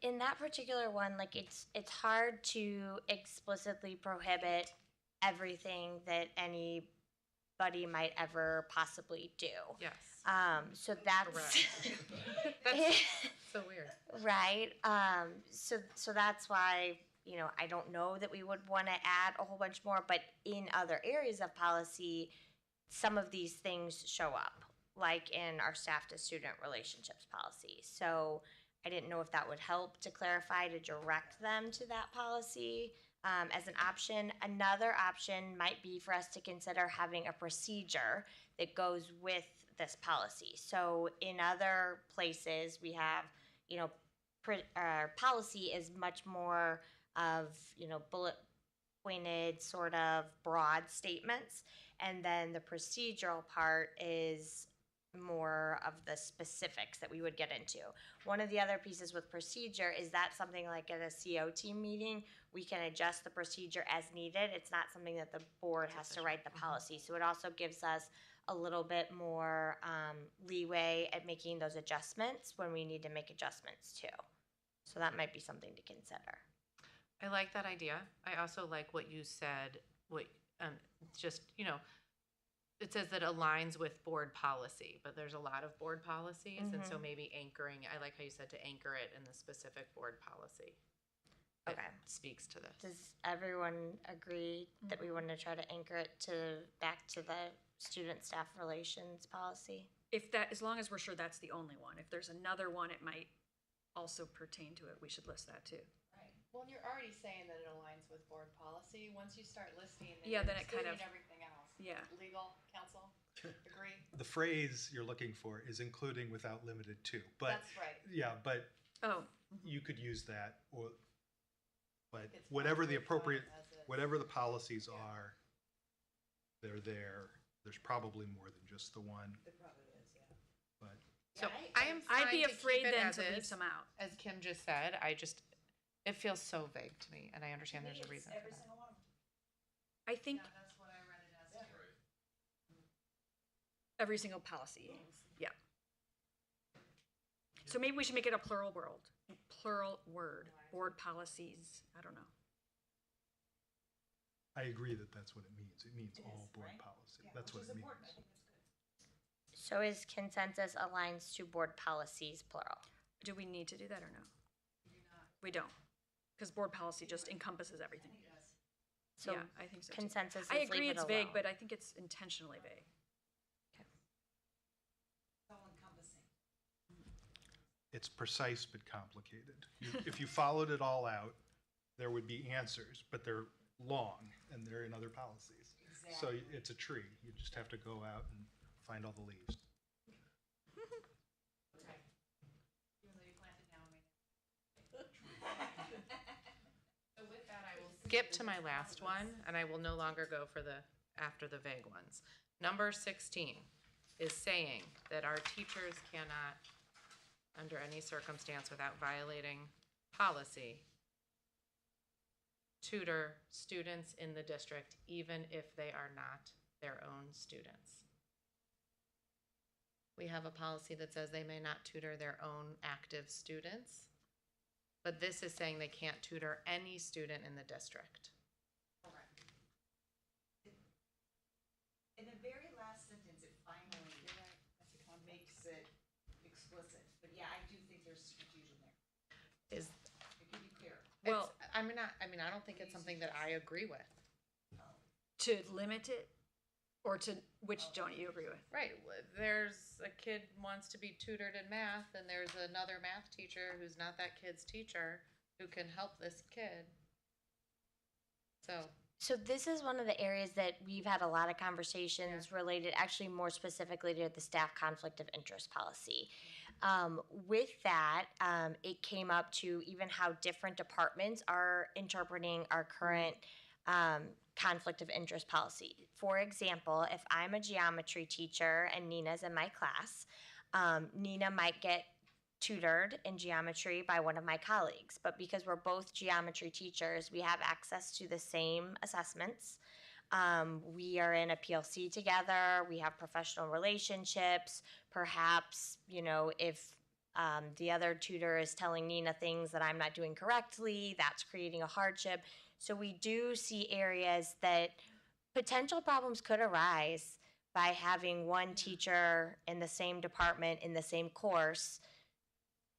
in that particular one, like it's hard to explicitly prohibit everything that anybody might ever possibly do. Yes. So that's Correct. That's so weird. right. So that's why, you know, I don't know that we would want to add a whole bunch more, but in other areas of policy, some of these things show up, like in our staff to student relationships policy. So I didn't know if that would help to clarify, to direct them to that policy as an option. Another option might be for us to consider having a procedure that goes with this policy. So in other places, we have, you know, our policy is much more of, you know, bullet pointed sort of broad statements. And then the procedural part is more of the specifics that we would get into. One of the other pieces with procedure is that something like at a CO team meeting, we can adjust the procedure as needed. It's not something that the board has to write the policy. So it also gives us a little bit more leeway at making those adjustments when we need to make adjustments too. So that might be something to consider. I like that idea. I also like what you said, just, you know, it says that aligns with board policy, but there's a lot of board policies. And so maybe anchoring, I like how you said to anchor it in the specific board policy. That speaks to this. Does everyone agree that we want to try to anchor it back to the student staff relations policy? If that, as long as we're sure that's the only one. If there's another one, it might also pertain to it. We should list that too. Right. Well, and you're already saying that it aligns with board policy. Once you start listing, Yeah, then it kind excluding of- everything else. Yeah. Legal counsel, agree? The phrase you're looking for is including without limited to, but. That's right. Yeah, but Oh. you could use that but It's whatever the probably appropriate, fine as is. whatever the policies are, they're there. There's probably more than just the one. There probably is, yeah. But So I am I'd fine be to keep afraid it then as to leave is. some out. As Kim just said, it feels so vague to me, and I understand there's a reason for that. I think That's what I read it as too. every single policy. Yeah. So maybe we should make it a plural word, board policies. I don't know. I agree that that's what it means. It means all board policy. That's what it means. So is consensus aligns to board policies, plural? Do we need to do that or no? We don't, because board policy just encompasses everything. So Yeah, I think so too. consensus I is agree leave it it's vague, alone. but I think it's intentionally vague. It's precise but complicated. If you followed it all out, there would be answers, but they're long and they're in other policies. So it's a tree. You just have to go out and find all the leaves. So with that, I will skip to my last one, and I will no longer go for the after the vague ones. Number 16 is saying that our teachers cannot, under any circumstance without violating policy, tutor students in the district, even if they are not their own students. We have a policy that says they may not tutor their own active students, but this is saying they can't tutor any student in the district. In the very last sentence, it finally makes it explicit. But yeah, I do think there's confusion there. Is It could be clear. well, I don't think it's something that I agree with. To limit it, or to which don't you agree with? Right. There's a kid wants to be tutored in math, and there's another math teacher who's not that kid's teacher who can help this kid. So this is one of the areas that we've had a lot of conversations related, actually more specifically to the staff conflict of interest policy. With that, it came up to even how different departments are interpreting our current conflict of interest policy. For example, if I'm a geometry teacher and Nina's in my class, Nina might get tutored in geometry by one of my colleagues, but because we're both geometry teachers, we have access to the same assessments. We are in a PLC together, we have professional relationships. Perhaps, you know, if the other tutor is telling Nina things that I'm not doing correctly, that's creating a hardship. So we do see areas that potential problems could arise by having one teacher in the same department in the same course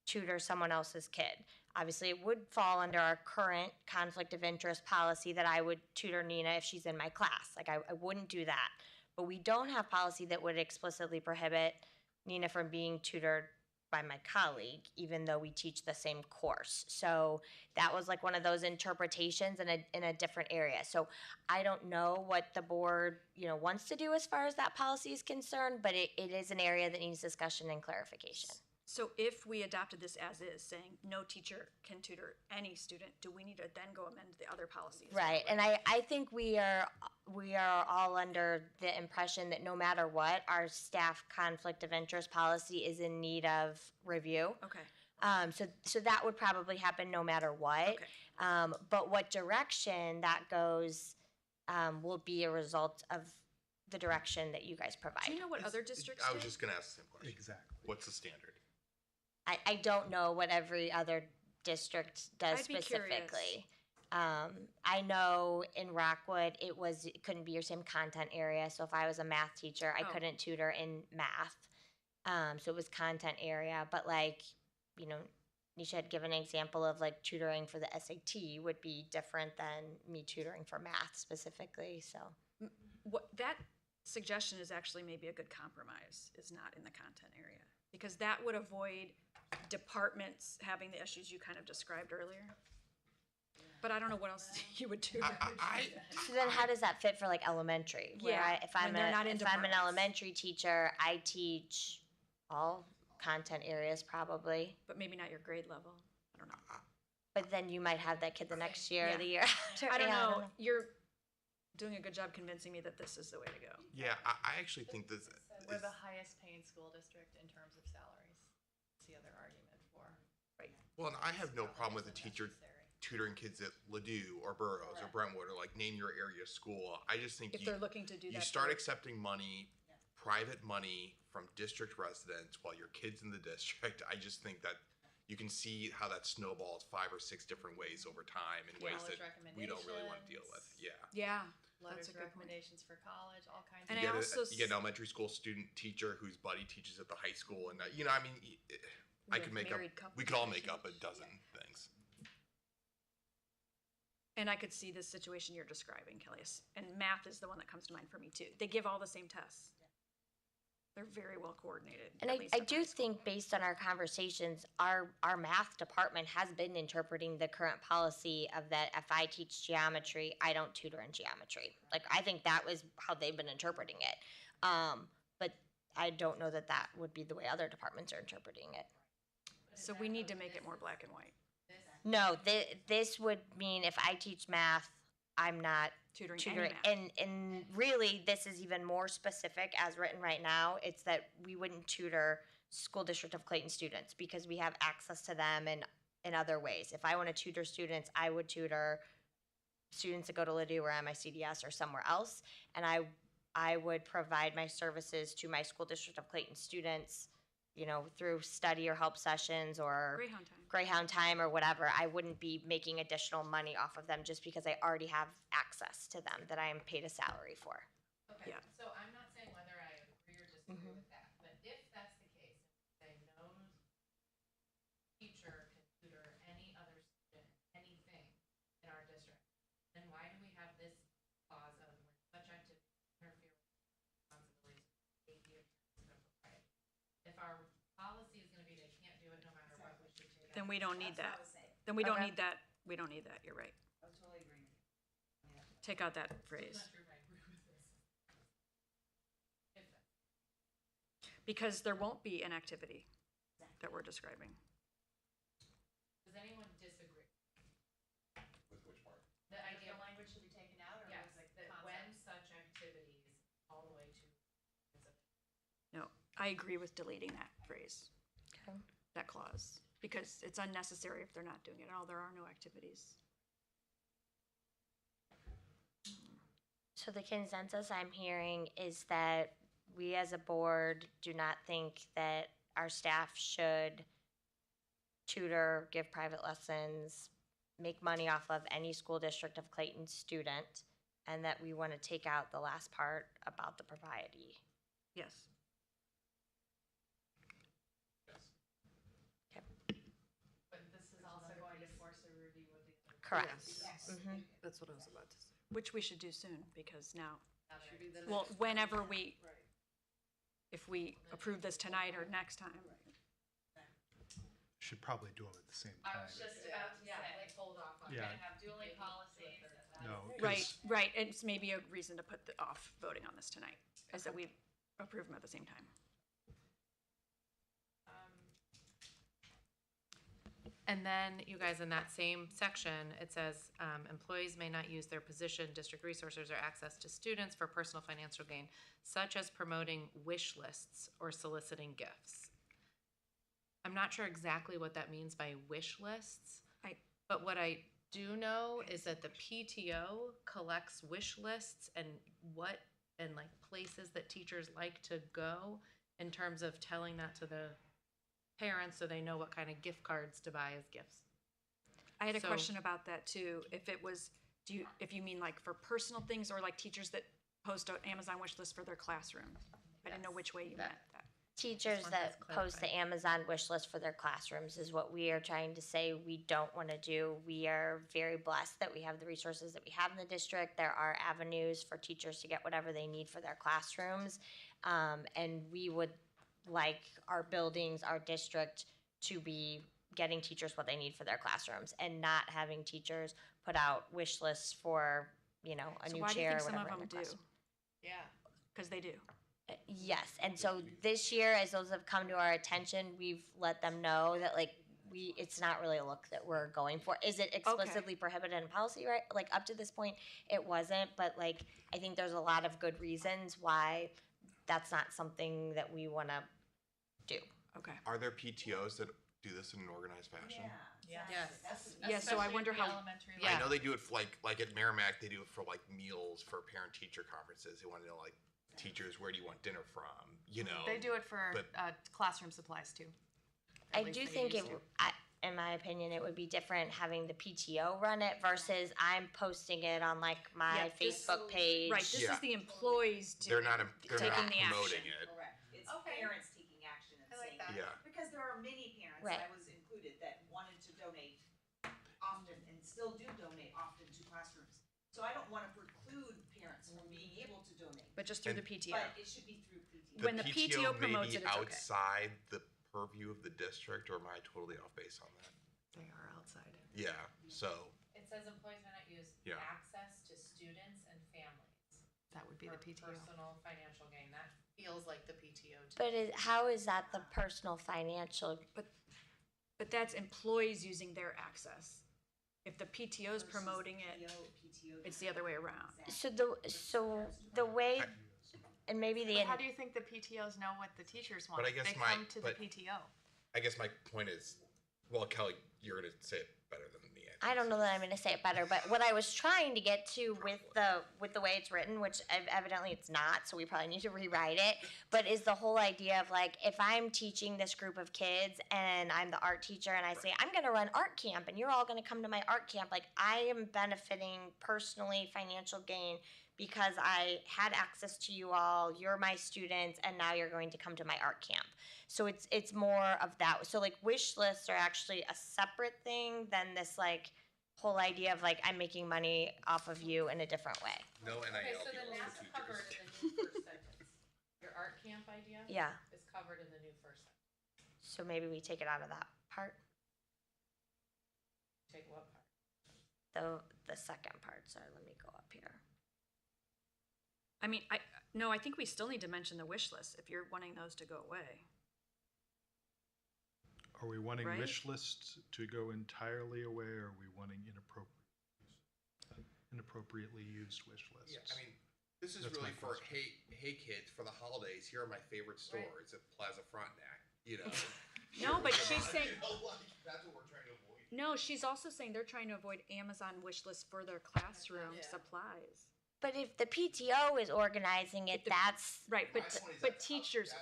tutor someone else's kid. Obviously, it would fall under our current conflict of interest policy that I would tutor Nina if she's in my class. Like, I wouldn't do that. But we don't have policy that would explicitly prohibit Nina from being tutored by my colleague, even though we teach the same course. So that was like one of those interpretations in a different area. So I don't know what the board, you know, wants to do as far as that policy is concerned, but it is an area that needs discussion and clarification. So if we adopted this as is, saying no teacher can tutor any student, do we need to then go amend the other policies? Right, and I think we are all under the impression that no matter what, our staff conflict of interest policy is in need of review. Okay. So that would probably happen no matter what. Okay. But what direction that goes will be a result of the direction that you guys provide. Do you know what other districts I was do? just going to ask the same question. Exactly. What's the standard? I don't know what every other district does I'd be curious. specifically. I know in Rockwood it couldn't be your same content area. So if I was a math teacher, I Oh. couldn't tutor in math. So it was content area. But like, you know, Nisha had given an example of like tutoring for the SAT would be different than me tutoring for math specifically. So What that suggestion is actually maybe a good compromise, is not in the content area, because that would avoid departments having the issues you kind of described earlier. But I don't know what else you would do. So then how does that fit for like elementary? Where Yeah, if I'm when they're not in if I'm an departments. elementary teacher, I teach all content areas probably. But maybe not your grade level. I don't know. But then you might have that kid the next year Yeah. or the year after. I don't Yeah, know. You're doing a good job convincing me that this is the way to go. Yeah, I actually think this We're is, the highest paying school district in terms of salaries. That's the other argument for. Right. well, and I have no problem with a teacher tutoring kids at Ladue or Burroughs or Brentwood or like name your area school. I just think If they're looking to do you that start for- accepting money, private money from district residents while your kid's in the district. I just think that you can see how that snowballs 5 or 6 different ways over time in ways that we don't really want to deal with. Yeah. Yeah. Letters That's a of good point. recommendations for college, all kinds And of. I also You get an elementary school student teacher whose buddy teaches at the high school, and you know, I mean, I have could make up. married couples We could all make up a dozen things. And I could see this situation you're describing, Kelly. And math is the one that comes to mind for me too. They give all the same tests. They're very well coordinated. And at I least at the do high school. think based on our conversations, our math department has been interpreting the current policy of that if I teach geometry, I don't tutor in geometry. Like, I think that was how they've been interpreting it. But I don't know that that would be the way other departments are interpreting it. So we need to make it more black and white. No, this would mean if I teach math, I'm not Tutoring tutoring. any math. And really, this is even more specific as written right now. It's that we wouldn't tutor School District of Clayton students because we have access to them in other ways. If I want to tutor students, I would tutor students that go to Ladue or MICDS or somewhere else. And I would provide my services to my School District of Clayton students, you know, through study or help sessions or Greyhound time. or whatever. I wouldn't be making additional money off of them just because I already have access to them that I am paid a salary for. Okay, Yeah. so I'm not saying whether I agree or disagree with that, but if that's the case, and say no teacher can tutor any other student, anything in our district, then why do we have this clause of when such activity interfere with responsibilities of safety of parents and propriety? If our policy is gonna be they can't do it no matter what, we should take out. Then we don't need that. Then we don't Okay. need that. We don't need that. You're right. take out that phrase. Because there won't be an activity that we're describing. Does anyone disagree? With which part? The idea The language should be taken out, or yes, was like that when such activities all the way to. No, I agree with deleting that phrase, Okay. that clause, because it's unnecessary if they're not doing it at all. There are no activities. So the consensus I'm hearing is that we as a board do not think that our staff should tutor, give private lessons, make money off of any school district of Clayton student, and that we want to take out the last part about the propriety. Yes. But this is also going to force a review of the. Correct. Yes. Mhm. That's what I was about to say. Which we should do soon, because now, Should be the well, next- whenever we, if we approve this tonight or next time. Should probably do them at the same I time. was just about to say, like, hold off on. Yeah. Have dueling policies. No, 'cause- Right, right. It's maybe a reason to put the off voting on this tonight, is that we approve them at the same time. And then you guys, in that same section, it says, employees may not use their position, district resources, or access to students for personal financial gain, such as promoting wish lists or soliciting gifts. I'm not sure exactly what that means by wish lists. But what I do know is that the PTO collects wish lists and like places that teachers like to go in terms of telling that to the parents so they know what kind of gift cards to buy as gifts. I had a So- question about that too. If it was, if you mean like for personal things or like teachers that post an Amazon wish list for their classroom? I didn't know which way you meant that. Teachers that post the Amazon wish list for their classrooms is what we are trying to say we don't want to do. We are very blessed that we have the resources that we have in the district. There are avenues for teachers to get whatever they need for their classrooms. And we would like our buildings, our district to be getting teachers what they need for their classrooms and not having teachers put out wish lists for, a So new why do you chair or think some whatever of in their them do? classroom. Yeah. Because they do. Yes, and so this year, as those have come to our attention, we've let them know that it's not really a look that we're going for. Is it explicitly prohibited in policy, right? Like up to this point, it wasn't, but I think there's a lot of good reasons why that's not something that we want to do. Okay. Are there PTOs that do this in an organized fashion? Yes. Yeah, so I wonder how. I know they do it for like at Merrimack, they do it for like meals for parent teacher conferences. They want to know like teachers, where do you want dinner from? They do it for but- classroom supplies too. I do think in my opinion, it would be different having the PTO run it versus I'm posting it on my Yeah, this- Facebook page. Right, this is the employees They're not taking the promoting action. it. Correct. It's parents taking action and saying. Yeah. Because there are many parents, Right. I was included, that wanted to donate often and still do donate often to classrooms. So I don't want to preclude parents from being able to donate. But just through the PTO. But it should be through PTO. When the PTO promotes may it, it's be okay. outside the purview of the district, or am I totally off base on that? They are outside. Yeah, so, It says employees may not use Yeah. access to students and families. That would be the for PTO. Personal financial gain. That feels like the PTO too. But how is that the personal financial? But that's employees using their access. If the PTO is promoting it, it's the other way around. So the way, and maybe But how do you think the PTOs know what the teachers want? But I guess they my- come to the but- PTO. I guess my point is, well, Kelly, you're gonna say it better than me. I don't know that I'm going to say it better, but what I was trying to get to with the way it's written, which evidently it's not, so we probably need to rewrite it, but is the whole idea of if I'm teaching this group of kids and I'm the art teacher and I say, I'm going to run art camp and you're all going to come to my art camp, I am benefiting personally financial gain because I had access to you all, you're my students, and now you're going to come to my art camp. So it's more of that. So wish lists are actually a separate thing than this whole idea of I'm making money off of you in a different way. No NIL Okay, so people then for that's teachers. covered in the new first sentence. Your art camp idea? Yeah. Is covered in the new first sentence. So maybe we take it out of that part. Take what part? the second part. Sorry, let me go up here. I mean, I think we still need to mention the wish list if you're wanting those to go away. Are we wanting Right? wish lists to go entirely away, or are we wanting inappropriately used wish lists? Yeah, I mean, this is That's my really for question. hey kids, for the holidays. Here are my favorite stores at Plaza Frontenac. You know. No, but she's saying, You know, like, that's what we're trying to avoid. no, she's also saying they're trying to avoid Amazon wish lists for their classroom supplies. But if the PTO is organizing it, that's Right, My point is but that- teachers,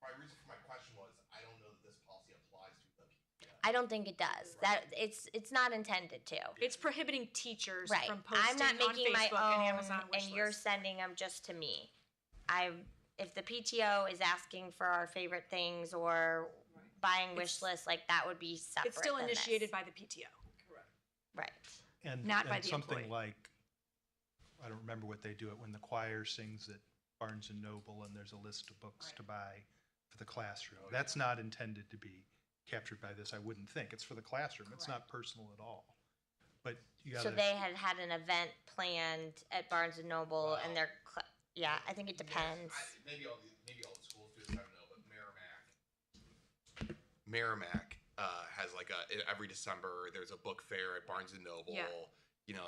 My reason for my question was I don't know that this policy applies to the PTO. I don't think it does. That it's not intended to. it's prohibiting teachers Right. from posting I'm not on making my Facebook and own, Amazon wish and you're lists. sending them just to me. If the PTO is asking for our favorite things or buying wish lists, like that would be separate. It's still than this. initiated by the PTO. Right. And, Not and by the something employee. like, I don't remember what they do it when the choir sings at Barnes and Noble and there's a list of books to buy for the classroom. That's not intended to be captured by this, I wouldn't think. It's for the classroom. It's not personal at all. But you So gotta. they had an event planned at Barnes and Noble, and they're yeah. I think it depends. Maybe all the schools do this. I don't know, but Merrimack has like every December there's a book fair at Barnes and Noble. Yeah. You know,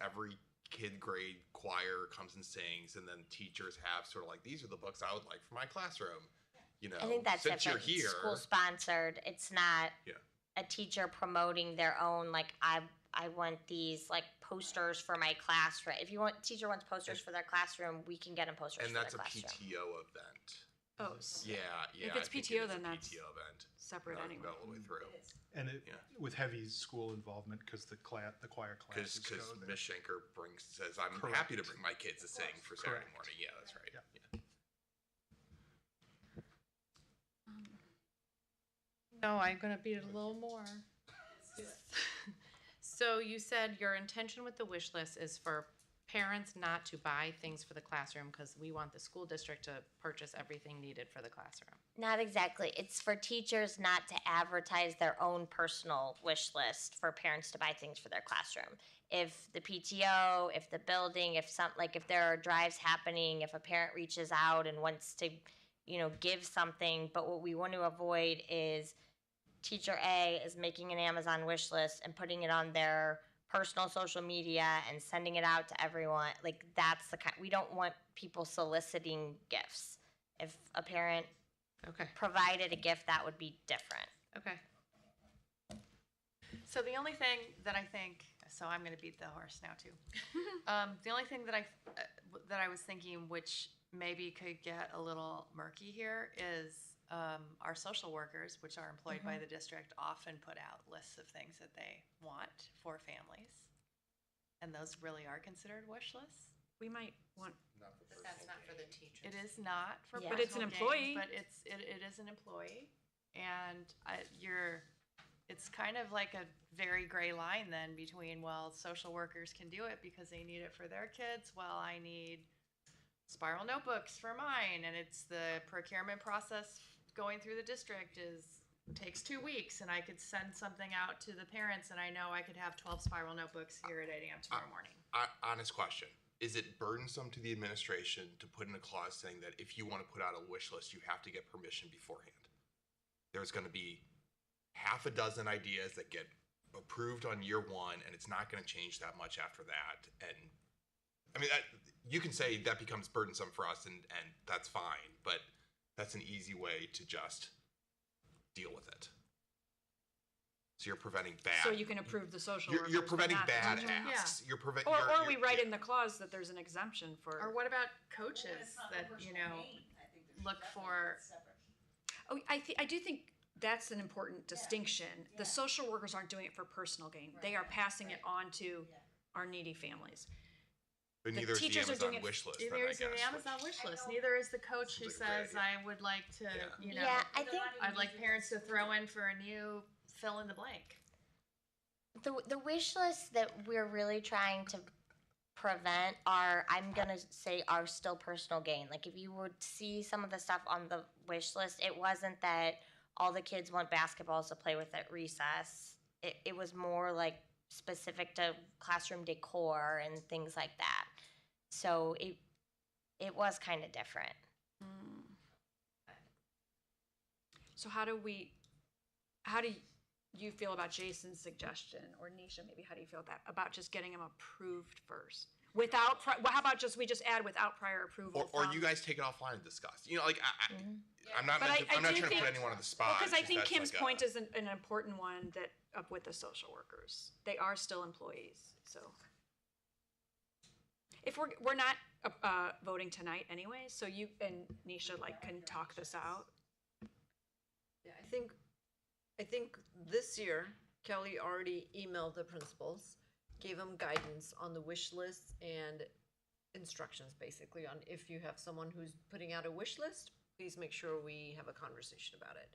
every kid grade choir comes and sings, and then teachers have sort of like, these are the books I would like for my classroom. You know, I think that's since different. you're here, School sponsored. It's not yeah. a teacher promoting their own. Like I want these like posters for my classroom. If you want teacher wants posters for their classroom, we can get them posters And for that's their a classroom. PTO event. Oh, Yeah, yeah. If it's I think PTO, it is then a that's PTO event. separate Not anyway. all the way through. And with heavy school involvement, because the choir classes Because go there. Miss Schenker says I'm Correct. happy to bring my kids to sing for Saturday Correct. morning. Yeah, that's right. Yeah. No, I'm gonna beat it a little more. So you said your intention with the wish list is for parents not to buy things for the classroom because we want the school district to purchase everything needed for the classroom. Not exactly. It's for teachers not to advertise their own personal wish list for parents to buy things for their classroom. If the PTO, if the building, if there are drives happening, if a parent reaches out and wants to, give something, but what we want to avoid is teacher A is making an Amazon wish list and putting it on their personal social media and sending it out to everyone. Like that's the kind, we don't want people soliciting gifts. If a parent provided a gift, that would be different. Okay. So the only thing that I think, so I'm going to beat the horse now too. The only thing that I was thinking, which maybe could get a little murky here, is our social workers, which are employed by the district, often put out lists of things that they want for families, and those really are considered wish lists. We might want. But that's not for the teachers. It is not for, But it's an personal gain, employee. but it is an employee, and it's kind of like a very gray line then between, well, social workers can do it because they need it for their kids. Well, I need spiral notebooks for mine, and it's the procurement process going through the district takes 2 weeks, and I could send something out to the parents, and I know I could have 12 spiral notebooks here at 8 a.m. tomorrow morning. Honest question. Is it burdensome to the administration to put in a clause saying that if you want to put out a wish list, you have to get permission beforehand? There's going to be half a dozen ideas that get approved on year one, and it's not going to change that much after that. And I mean, you can say that becomes burdensome for us, and that's fine, but that's an easy way to just deal with it. So you're preventing bad. So you can approve the social You're workers, but preventing not the bad teacher. acts. You're preventing. Or we write in the clause that there's an exemption for. Or what about coaches that, look for? Oh, I do think that's an important distinction. The social workers aren't doing it for personal gain. They are passing it on to our needy families. But The neither is the teachers are Amazon doing it- wish list. then, Neither I is the guess, Amazon wish list. Neither is the coach who says, I would like to, Yeah, I think I'd like parents to throw in for a new fill in the blank. the wish lists that we're really trying to prevent are, I'm gonna say, are still personal gain. Like if you would see some of the stuff on the wish list, it wasn't that all the kids want basketballs to play with at recess. It was more like specific to classroom decor and things like that. So it was kind of different. So how do you feel about Jason's suggestion, or Nisha, maybe how do you feel about just getting them approved first? Without, how about we just add without prior approval? Or from- you guys take it offline and discuss. You know, like I'm not But I'm not do trying to think- put anyone on the spot. Because I just think that's Kim's like point is an important one, that up with the social workers, they are still employees. So if we're not voting tonight anyway, so you and Nisha can talk this out. Yeah, I think this year Kelly already emailed the principals, gave them guidance on the wish list and instructions basically on if you have someone who's putting out a wish list, please make sure we have a conversation about it.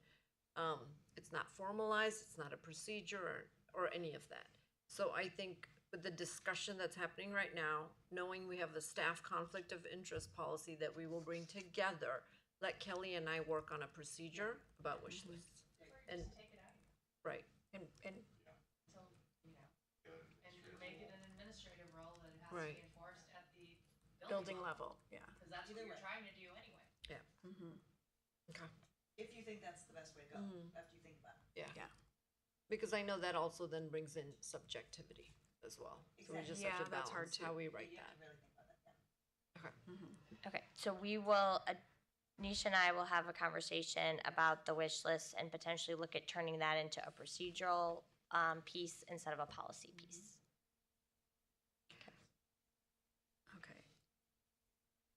It's not formalized, it's not a procedure or any of that. So I think with the discussion that's happening right now, knowing we have the staff conflict of interest policy that we will bring together, let Kelly and I work on a procedure about wish lists. And right. And So, and make it an administrative role that has to Right. be enforced at the Building level, yeah. Because that's what we're trying to do anyway. Yeah. Okay. If you think that's the best way to go, Mhm. after you think about it. Yeah. Because I know that also then brings in subjectivity as well. So we just have Yeah, to that's hard balance too. how we write that. Okay, so we will, Nisha and I will have a conversation about the wish list and potentially look at turning that into a procedural piece instead of a policy piece. Okay.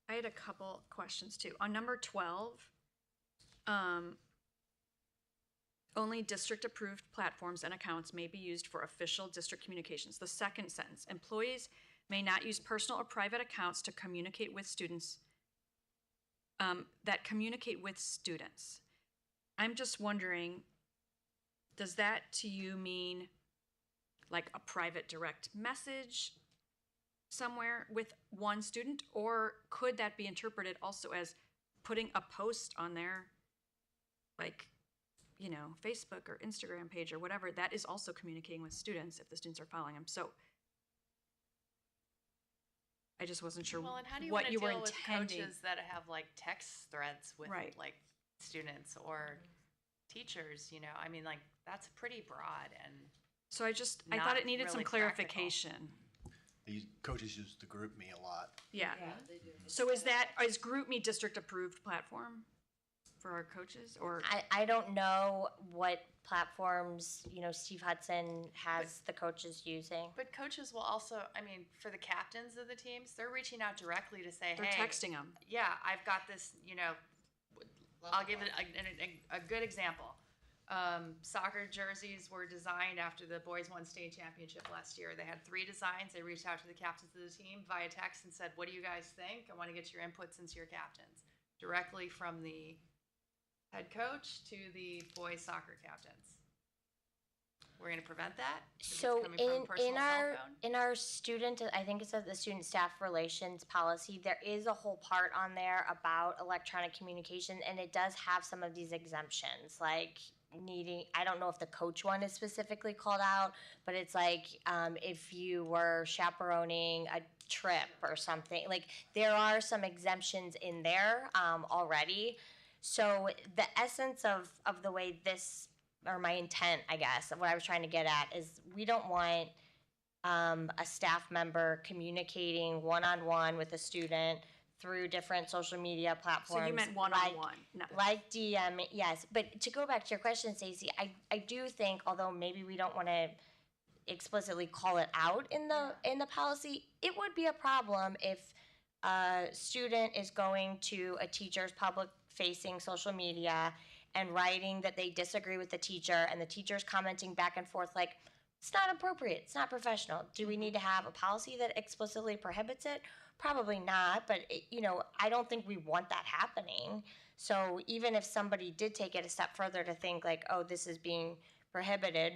I had a couple questions too. On number 12, only district-approved platforms and accounts may be used for official district communications. The second sentence, employees may not use personal or private accounts to communicate with students, that communicate with students. I'm just wondering, does that to you mean like a private direct message somewhere with one student, or could that be interpreted also as putting a post on their, like, you know, Facebook or Instagram page or whatever? That is also communicating with students if the students are following them. So I just wasn't sure Well, and how do you what want you to were deal with intending. coaches that have like text threads with Right. like students or teachers? You know, I mean, like that's pretty broad and. So I thought not it needed some really practical. clarification. Coaches use the GroupMe a lot. Yeah. So is GroupMe district approved platform for our coaches, or? I don't know what platforms, you know, Steve Hudson has the coaches using. But coaches will also, I mean, for the captains of the teams, they're reaching out directly to say, They're hey. texting 'em. Yeah, I've got this, you know, I'll give it a good example. Soccer jerseys were designed after the boys won state championship last year. They had 3 designs. They reached out to the captains of the team via text and said, what do you guys think? I want to get your input since you're captains. Directly from the head coach to the boys soccer captains. We're going to prevent that? If it's So coming from a personal cell phone? in our student, I think it says the student staff relations policy, there is a whole part on there about electronic communication, and it does have some of these exemptions, like needing, I don't know if the coach one is specifically called out, but it's like if you were chaperoning a trip or something, like there are some exemptions in there already. So the essence of the way this, or my intent, I guess, of what I was trying to get at is we don't want a staff member communicating one-on-one with a student through different social media platforms. So you meant one-on-one, Like DM, yes. But to go back to your question, Stacey, I do think, although maybe we don't want to explicitly call it out in the policy, it would be a problem if a student is going to a teacher's public-facing social media and writing that they disagree with the teacher, and the teacher's commenting back and forth like, it's not appropriate, it's not professional. Do we need to have a policy that explicitly prohibits it? Probably not, but you know, I don't think we want that happening. So even if somebody did take it a step further to think like, oh, this is being prohibited,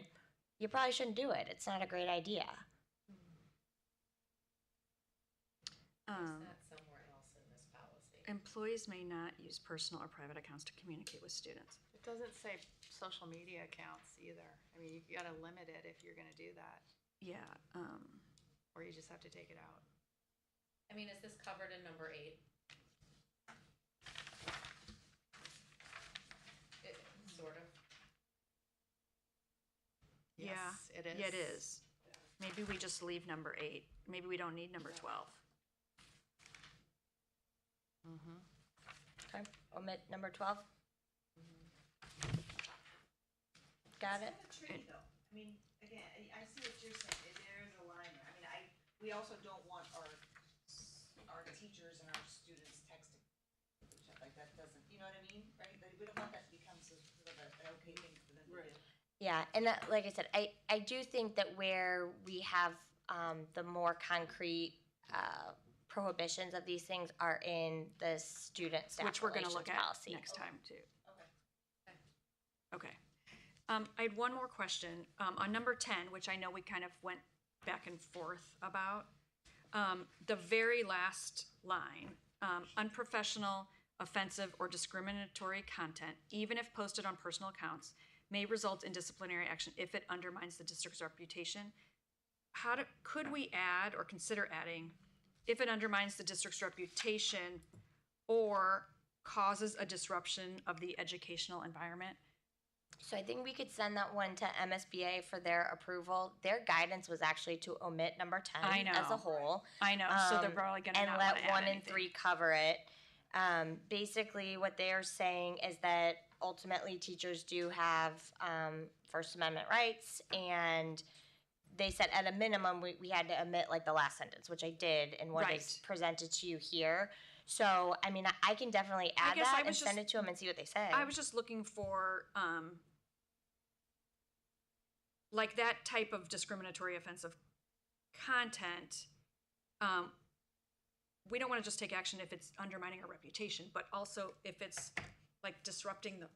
you probably shouldn't do it. It's not a great idea. Somewhere else in this policy. Employees may not use personal or private accounts to communicate with students. It doesn't say social media accounts either. I mean, you got to limit it if you're going to do that. yeah, Or you just have to take it out? I mean, is this covered in number 8? Sort of. yeah. Yes, it is. Yeah, it is. Maybe we just leave number 8. Maybe we don't need number 12. Mm-hmm. Okay, omit number 12. Got it? It's kind of tricky though. I mean, again, I see what you're saying. There is a line there. I mean, we also don't want our teachers and our students texting each other. Like that doesn't, you know what I mean, right? Like, we don't want that to become sort of an okay thing for them to do. Yeah, and like I said, I do think that where we have the more concrete prohibitions of these things are in the student staff Which we're gonna relations look at policy. next time too. Okay. I had one more question. On number 10, which I know we kind of went back and forth about, the very last line, unprofessional, offensive, or discriminatory content, even if posted on personal accounts, may result in disciplinary action if it undermines the district's reputation. Could we add or consider adding, if it undermines the district's reputation or causes a disruption of the educational environment? So I think we could send that one to MSBA for their approval. Their guidance was actually to omit number 10 I know. as a whole. I know, so they're probably gonna and not let wanna add 1 and anything. 3 cover it. Basically, what they are saying is that ultimately teachers do have First Amendment rights, and they said at a minimum we had to omit like the last sentence, which I did, and what is Right. presented to you here. So I mean, I can definitely add guess I that and was send just- it to them and see what they say. I was just looking for, like that type of discriminatory offensive content. We don't want to just take action if it's undermining our reputation, but also if it's like disrupting the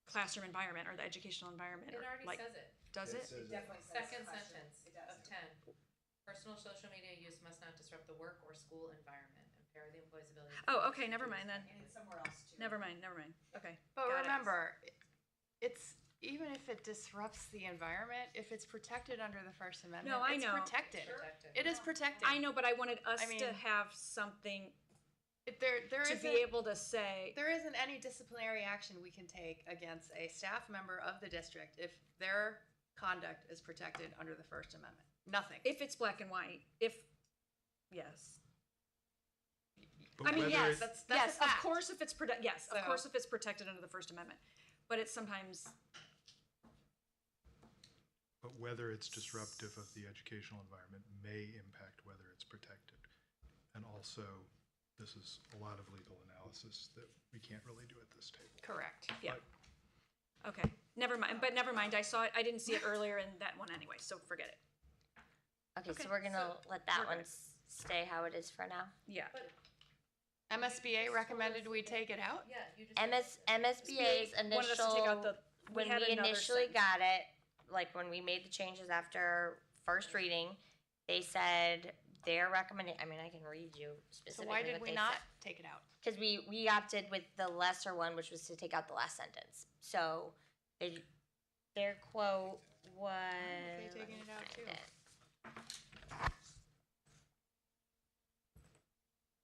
classroom environment or the educational environment. It or, already like, says it. Does it? Second sentence of 10. Personal social media use must not disrupt the work or school environment, impair the employee's ability. Oh, okay, never mind then. And it's somewhere else too. Never mind. Okay. But got it. remember, it's even if it disrupts the environment, if it's protected under the First Amendment, No, I it's know. protected. It is protected. I know, but I wanted us I mean, to have something there to isn't- be able to say. There isn't any disciplinary action we can take against a staff member of the district if their conduct is protected under the First Amendment. Nothing. If it's black and white, yes. But I mean, whether yes, it- yes, a of fact. course if it's yes, of So- course if it's protected under the First Amendment. But it's sometimes, But whether it's disruptive of the educational environment may impact whether it's protected. And also, this is a lot of legal analysis that we can't really do at this table. Correct. yeah. Okay, never mind, but never mind, I saw it, I didn't see it earlier in that one anyway, so forget it. Okay, Okay, so we're gonna let that we're one good. stay how it is for now. Yeah. MSBA recommended we take it out? Yeah, you just. MSBA's Wanted us to take out initial, the, when had we another initially sentence. got it, like when we made the changes after first reading, they said their recommendation, I mean, I can read you So specifically why what did they we not said. take it out? Because we opted with the lesser one, which was to take out the last sentence. So their quote was. they taking it out too?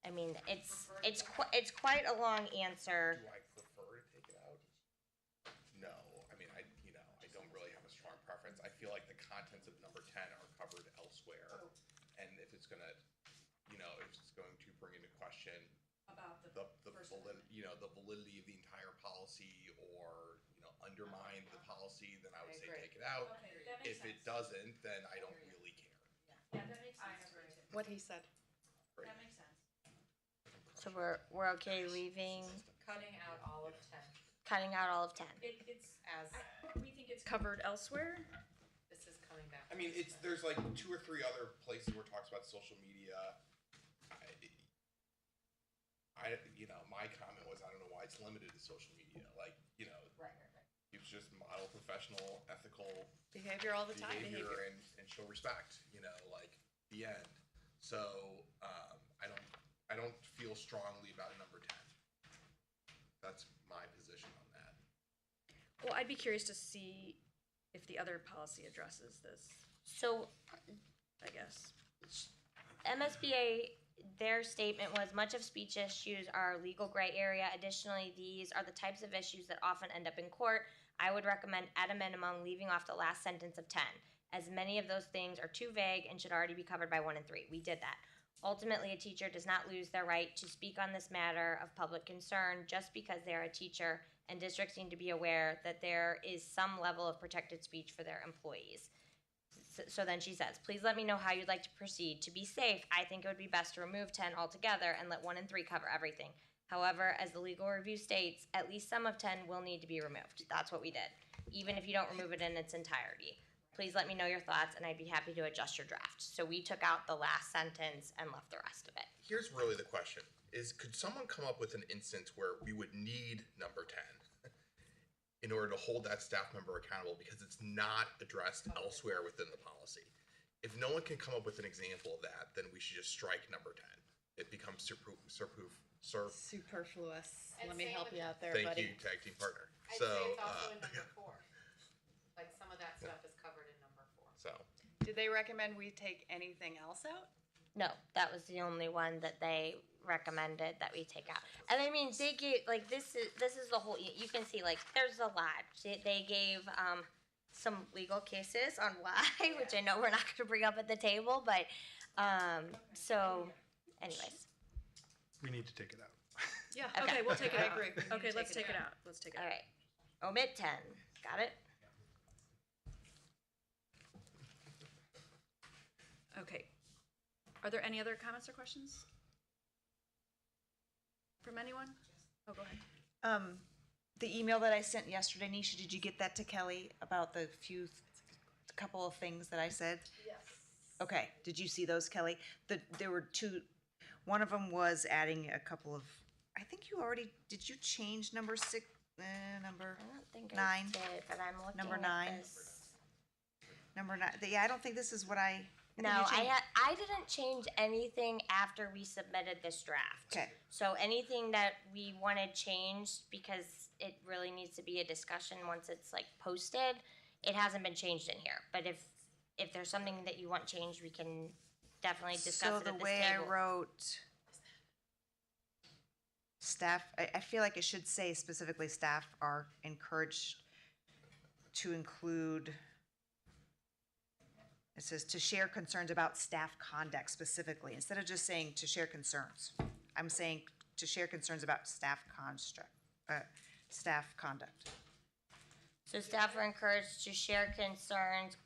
I mean, it's quite a long answer. Do I prefer to take it out? No, I mean, I don't really have a strong preference. I feel like the contents of number 10 are covered elsewhere. And if it's gonna, if it's going to bring into question About the validity of the entire policy or, undermine the policy, then I would say agree. take it out. Okay, that makes If it sense. doesn't, then I don't really care. Yeah, that makes sense. What he said. That makes sense. So we're okay leaving, Cutting out all of 10. cutting out all of 10. It's, As we think it's covered elsewhere. this is coming back. I mean, there's like 2 or 3 other places where it talks about social media. My comment was, I don't know why it's limited to social media. Like, Right. you just model professional, ethical Behavior all the time. behavior and show respect. Like the end. So I don't feel strongly about number 10. That's my position on that. Well, I'd be curious to see if the other policy addresses this. So, I guess. MSBA, their statement was much of speech issues are legal gray area. Additionally, these are the types of issues that often end up in court. I would recommend at a minimum leaving off the last sentence of 10, as many of those things are too vague and should already be covered by 1 and 3. We did that. Ultimately, a teacher does not lose their right to speak on this matter of public concern just because they're a teacher, and districts need to be aware that there is some level of protected speech for their employees. So then she says, please let me know how you'd like to proceed. To be safe, I think it would be best to remove 10 altogether and let 1 and 3 cover everything. However, as the legal review states, at least some of 10 will need to be removed. That's what we did, even if you don't remove it in its entirety. Please let me know your thoughts, and I'd be happy to adjust your draft. So we took out the last sentence and left the rest of it. Here's really the question: could someone come up with an instance where we would need number 10 in order to hold that staff member accountable because it's not addressed elsewhere within the policy? If no one can come up with an example of that, then we should just strike number 10. It becomes Superfluous. Let me help you out there, Thank buddy. you, tag team partner. I'd So, say it's also in number 4. Like some of that stuff is covered in number 4. so Did they recommend we take anything else out? No, that was the only one that they recommended that we take out. And I mean, they gave, like, this is the whole, you can see, like, there's a lot. They gave some legal cases on why, which I know we're not gonna bring up at the table, but, so, anyways. We need to take it out. Yeah, Okay. okay, we'll take it I out. agree. We need to Okay, take let's it take it down. out. Let's take it All out. right. Omit 10. Got it? Okay. Are there any other comments or questions? From anyone? Oh, go ahead. The email that I sent yesterday, Nisha, did you get that to Kelly about the couple of things that I said? Yes. Okay, did you see those, Kelly? There were 2, one of them was adding a couple of, I think you already, did you change number 6, number I don't think 9? I did, but I'm looking Number at 9? this. Number 9, yeah, I don't think this is what I think No, you changed. I didn't change anything after we submitted this draft. Okay. So anything that we wanted changed, because it really needs to be a discussion once it's like posted, it hasn't been changed in here. But if there's something that you want changed, we can definitely discuss So it the at this way table. I wrote staff, I feel like it should say specifically staff are encouraged to include, it says to share concerns about staff conduct specifically, instead of just saying to share concerns. I'm saying to share concerns about staff conduct. So staff are encouraged to share concerns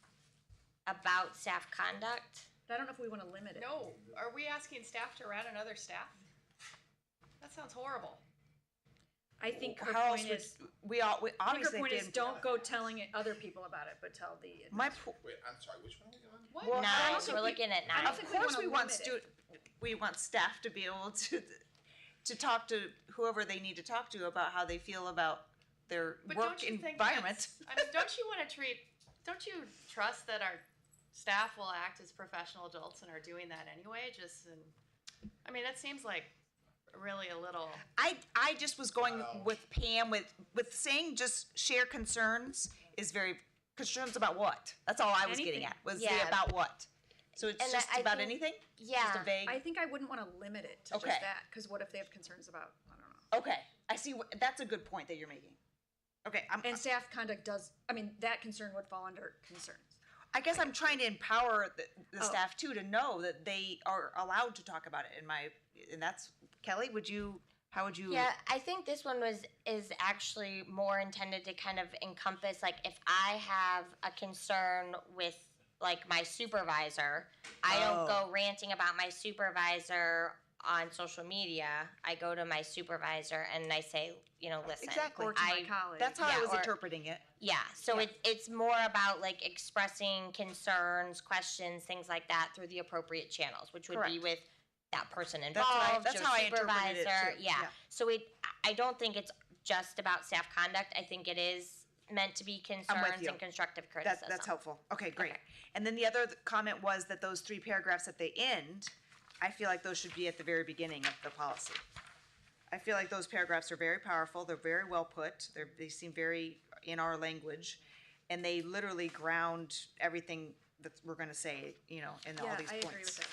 about staff conduct. But I don't know if we want to limit it. No. Are we asking staff to rat on other staff? That sounds horrible. I think her How else point would- is, we I think her obviously point is didn't- don't go telling other people about it, but tell the. My wait, I'm sorry, which one are we on? What? Well, I Nine, don't think we're we- looking at I don't nine. Of think we course, wanna we want limit we want staff to be able to talk to whoever they need to talk to about how they feel about their But work don't you think environment. I mean, don't you want to don't you trust that our staff will act as professional adults and are doing that anyway? I mean, it seems like really a little. I just was going with Pam with saying just share concerns is very concerns about what? That's all I was getting Anything. at. Was Yeah. the about what? So it's And just I about think- anything? Yeah. Just a vague. I think I wouldn't want to limit it to Okay. just that, because what if they have concerns about, I don't know. Okay, I see. That's a good point that you're making. Okay, And staff conduct does, I mean, that concern would fall under concerns. I guess I'm trying to empower the Oh. staff too to know that they are allowed to talk about it. And that's Kelly. How would you? Yeah, I think this one is actually more intended to kind of encompass, like, if I have a concern with like my supervisor, I don't go ranting about my supervisor on social media. I go to my supervisor and I say, listen. Exactly. Or to my colleague. That's how I Yeah, was or- interpreting it. Yeah, so Yeah. it's more about like expressing concerns, questions, things like that through the appropriate channels, which would be Correct. with that person That's what I- involved, that's your how I interpreted it, supervisor. too. Yeah. Yeah. So I don't think it's just about staff conduct. I think it is meant to be concerns you. and constructive criticism. That's helpful. Okay, great. Okay. And then the other comment was that those 3 paragraphs at the end, I feel like those should be at the very beginning of the policy. I feel like those paragraphs are very powerful. They're very well put. They seem very in our language, and they literally ground everything we're gonna say, you know, in all Yeah, these I points. agree with that.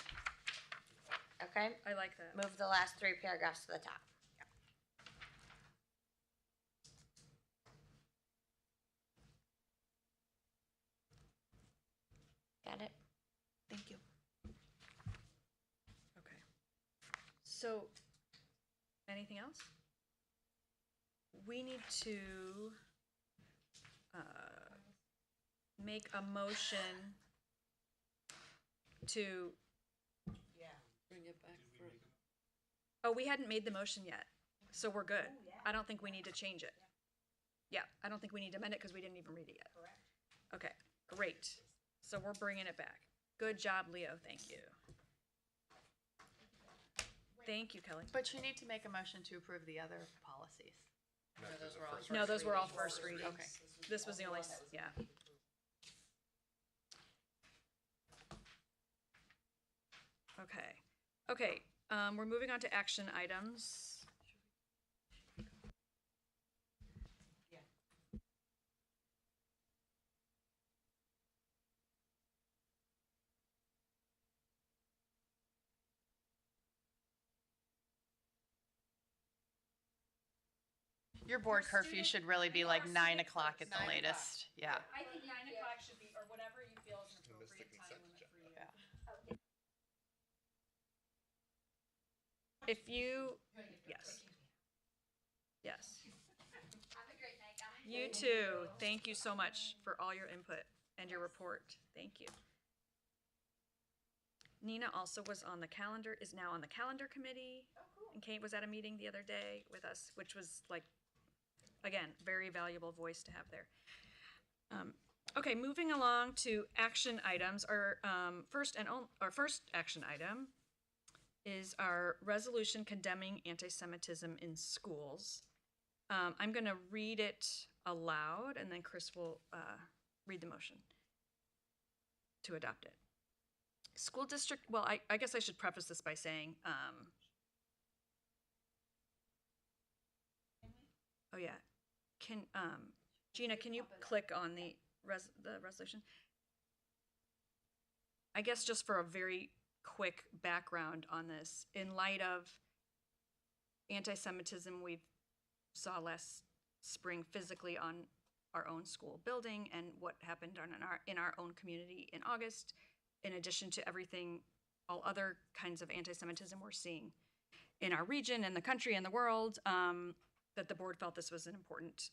Okay? I like that. Move the last 3 paragraphs to the top. Got it? Thank you. Okay. So, anything else? We need to make a motion to, Bring it back for. oh, we hadn't made the motion yet, so we're good. I don't think we need to change it. Yeah, I don't think we need to amend it because we didn't even read it yet. Correct. Okay, great. So we're bringing it back. Good job, Leo, thank you. Thank you, Kelly. But you need to make a motion to approve the other policies. No, those were all first readings. Okay. This was the only, yeah. Okay, okay, we're moving on to action items. Your board curfew should really be like 9 o'clock at the latest. Yeah. I think 9 o'clock should be, or whatever you feel is an appropriate time limit for you. If you, yes. Yes. Have a great night, guys. You too. Thank you so much for all your input and your report. Thank you. Nina also was on the calendar, is now on the calendar committee. And Kate was at a meeting the other day with us, which was like, again, very valuable voice to have there. Okay, moving along to action items. Our first action item is our resolution condemning anti-Semitism in schools. I'm going to read it aloud, and then Chris will read the motion to adopt it. School district, well, I guess I should preface this by saying, oh yeah, Gina, can you click on the resolution? I guess just for a very quick background on this, in light of anti-Semitism we saw last spring physically on our own school building and what happened in our own community in August, in addition to everything, all other kinds of anti-Semitism we're seeing in our region and the country and the world, that the board felt this was an important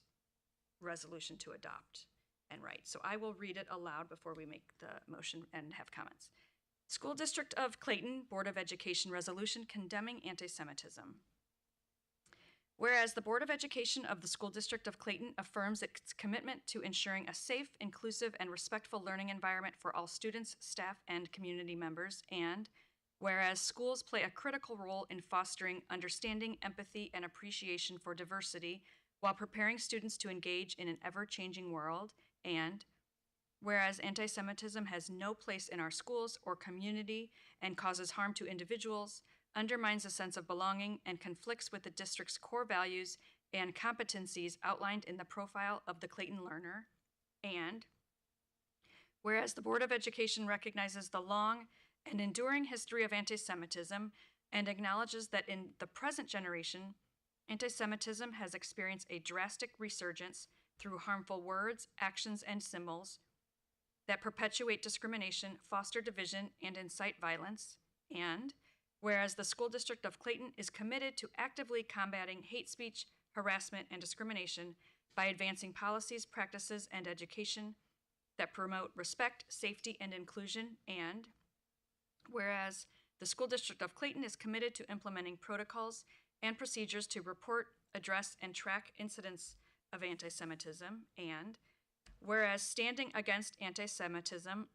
resolution to adopt and write. So I will read it aloud before we make the motion and have comments. School District of Clayton Board of Education resolution condemning anti-Semitism. Whereas the Board of Education of the School District of Clayton affirms its commitment to ensuring a safe, inclusive, and respectful learning environment for all students, staff, and community members, and whereas schools play a critical role in fostering understanding, empathy, and appreciation for diversity while preparing students to engage in an ever-changing world, and whereas anti-Semitism has no place in our schools or community and causes harm to individuals, undermines a sense of belonging, and conflicts with the district's core values and competencies outlined in the profile of the Clayton learner, and whereas the Board of Education recognizes the long and enduring history of anti-Semitism and acknowledges that in the present generation, anti-Semitism has experienced a drastic resurgence through harmful words, actions, and symbols that perpetuate discrimination, foster division, and incite violence, and whereas the School District of Clayton is committed to actively combating hate speech, harassment, and discrimination by advancing policies, practices, and education that promote respect, safety, and inclusion, and whereas the School District of Clayton is committed to implementing protocols and procedures to report, address, and track incidents of anti-Semitism, and whereas standing against anti-Semitism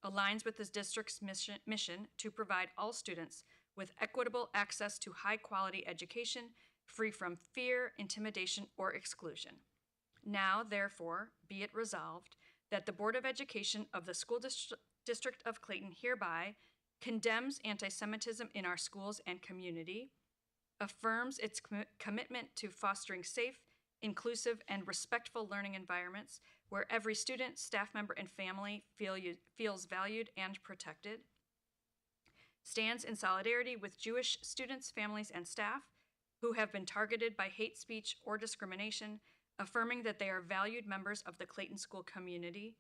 aligns with the district's mission to provide all students with equitable access to high-quality education, free from fear, intimidation, or exclusion. Now, therefore, be it resolved that the Board of Education of the School District of Clayton hereby condemns anti-Semitism in our schools and community, affirms its commitment to fostering safe, inclusive, and respectful learning environments where every student, staff member, and family feels valued and protected. Stands in solidarity with Jewish students, families, and staff who have been targeted by hate speech or discrimination, affirming that they are valued members of the Clayton School community.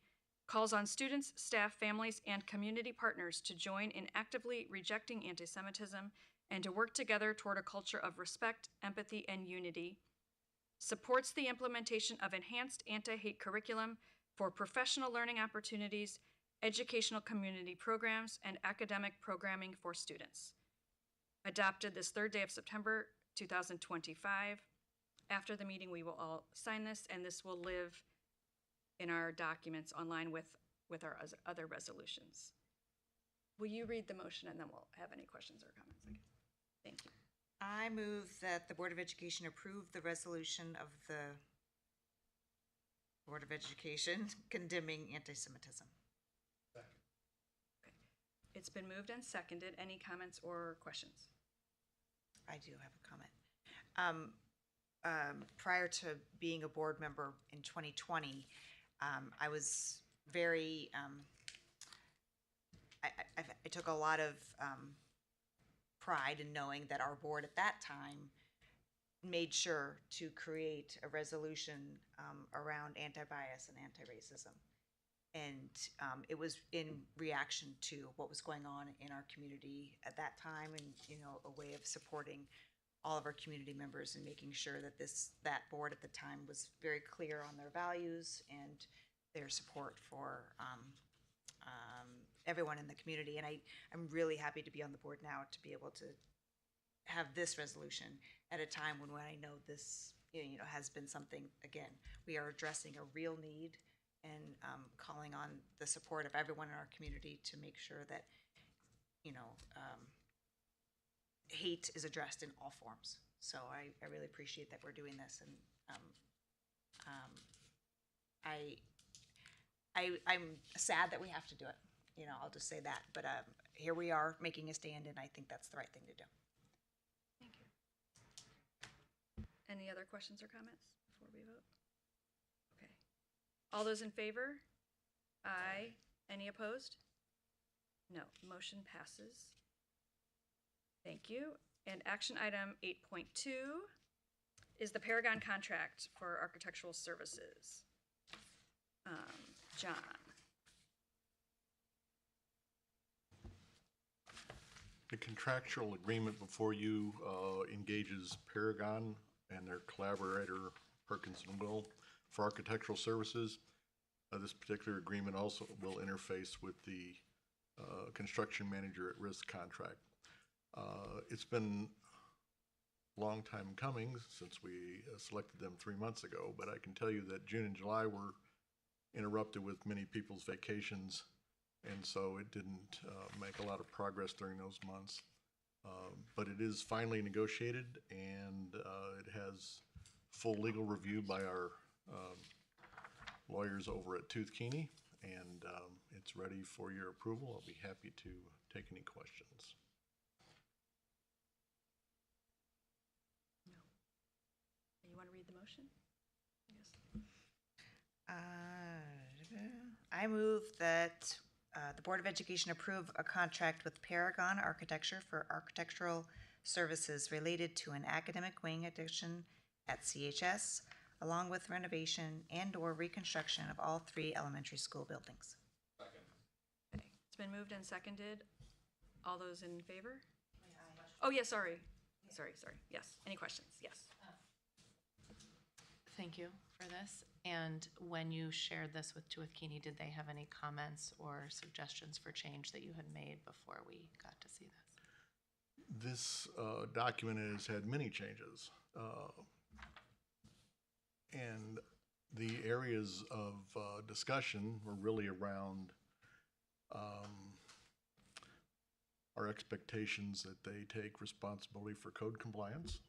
Calls on students, staff, families, and community partners to join in actively rejecting anti-Semitism and to work together toward a culture of respect, empathy, and unity. Supports the implementation of enhanced anti-hate curriculum for professional learning opportunities, educational community programs, and academic programming for students. Adopted this third day of September 2025. After the meeting, we will all sign this, and this will live in our documents online with our other resolutions. Will you read the motion, and then we'll have any questions or comments? Okay. Thank you. I move that the Board of Education approve the resolution of the Board of Education condemning anti-Semitism. It's been moved and seconded. Any comments or questions? I do have a comment. Prior to being a board member in 2020, I was very, I took a lot of pride in knowing that our board at that time made sure to create a resolution around anti-bias and anti-racism. And it was in reaction to what was going on in our community at that time, and a way of supporting all of our community members and making sure that that board at the time was very clear on their values and their support for everyone in the community. And I'm really happy to be on the board now to be able to have this resolution at a time when I know this has been something, again, we are addressing a real need and calling on the support of everyone in our community to make sure that hate is addressed in all forms. So I really appreciate that we're doing this, and I'm sad that we have to do it. I'll just say that. But here we are making a stand, and I think that's the right thing to do. Thank you. Any other questions or comments before we vote? Okay. All those in favor? Aye. Any opposed? No. Motion passes. Thank you. And action item 8.2 is the Paragon contract for architectural services. John. The contractual agreement before you engages Paragon and their collaborator Perkins and Will for architectural services. This particular agreement also will interface with the construction manager at risk contract. It's been a long time coming since we selected them 3 months ago, but I can tell you that June and July were interrupted with many people's vacations, and so it didn't make a lot of progress during those months. But it is finally negotiated, and it has full legal review by our lawyers over at Tooth Keeney, and it's ready for your approval. I'll be happy to take any questions. You want to read the motion? Yes. I move that the Board of Education approve a contract with Paragon Architecture for architectural services related to an academic wing addition at CHS, along with renovation and/or reconstruction of all 3 elementary school buildings. Okay. It's been moved and seconded. All those in favor? Oh, yes, sorry. Sorry. Yes. Any questions? Yes. Thank you for this. And when you shared this with Tooth Keeney, did they have any comments or suggestions for change that you had made before we got to see this? This document has had many changes. And the areas of discussion were really around our expectations that they take responsibility for code compliance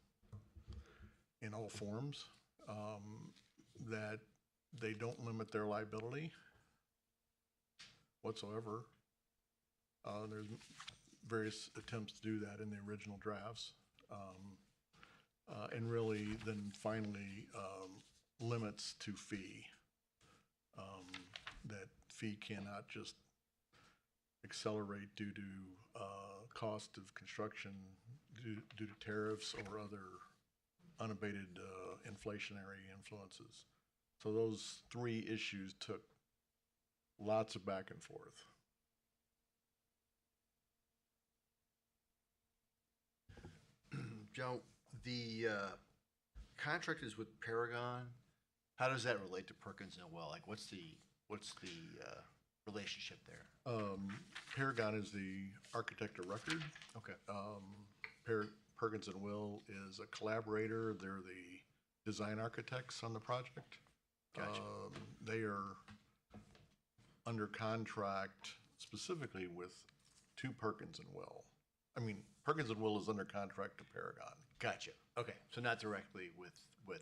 in all forms, that they don't limit their liability whatsoever. There's various attempts to do that in the original drafts. And really then finally limits to fee. that fee cannot just accelerate due to cost of construction due to tariffs or other unabated inflationary influences. So those three issues took lots of back and forth. Joe, the contract is with Paragon. How does that relate to Perkins and Will? Like, what's the relationship there? Paragon is the architect of record. Okay. Perkins and Will is a collaborator. They're the design architects on the project. Gotcha. They are under contract specifically to Perkins and Will. I mean, Perkins and Will is under contract to Paragon. Gotcha. Okay, so not directly with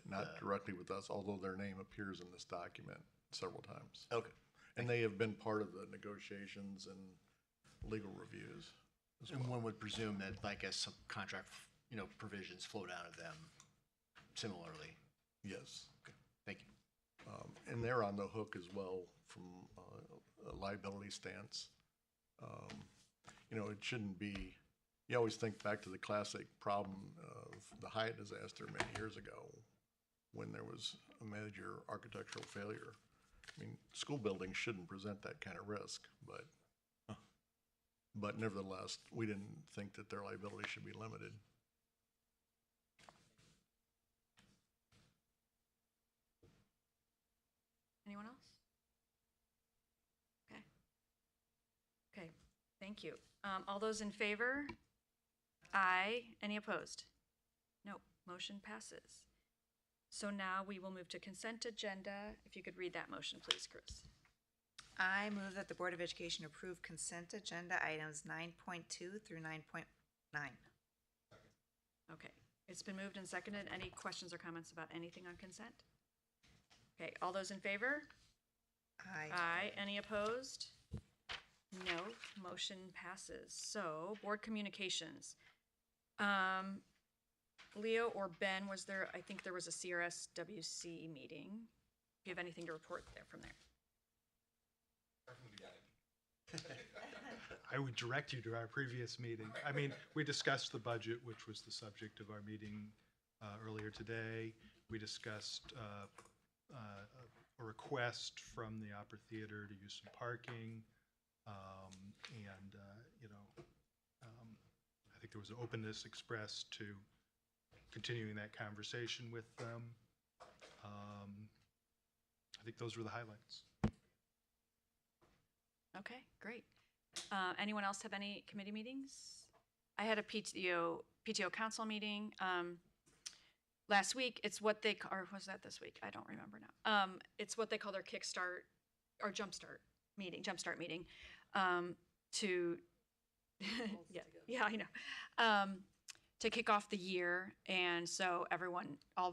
Not directly with us, although their name appears in this document several times. Okay. And they have been part of the negotiations and legal reviews as And well. one would presume that, like, as some contract, provisions flow down to them similarly. Yes. Okay, thank you. And they're on the hook as well from a liability stance. It shouldn't be, you always think back to the classic problem of the Hyatt disaster many years ago when there was a major architectural failure. I mean, school buildings shouldn't present that kind of risk, but nevertheless, we didn't think that their liability should be limited. Anyone else? Okay. Okay, thank you. All those in favor? Aye. Any opposed? No, motion passes. So now we will move to consent agenda. If you could read that motion, please, Chris. I move that the Board of Education approve consent agenda items 9.2 through 9.9. Okay, it's been moved and seconded. Any questions or comments about anything on consent? Okay, all those in favor? Aye. Aye. Any opposed? No, motion passes. So, board communications. Leo or Ben, I think there was a CRSWC meeting. Do you have anything to report there from there? I would direct you to our previous meeting. I mean, we discussed the budget, which was the subject of our meeting earlier today. We discussed a request from the Opera Theater to use some parking. I think there was an openness expressed to continuing that conversation with them. I think those were the highlights. Okay, great. Anyone else have any committee meetings? I had a PTO council meeting last week. It's what they, or was that this week? I don't remember now. It's what they call their kickstart or jumpstart meeting, to, yeah, I know, to kick off the year. And so everyone, a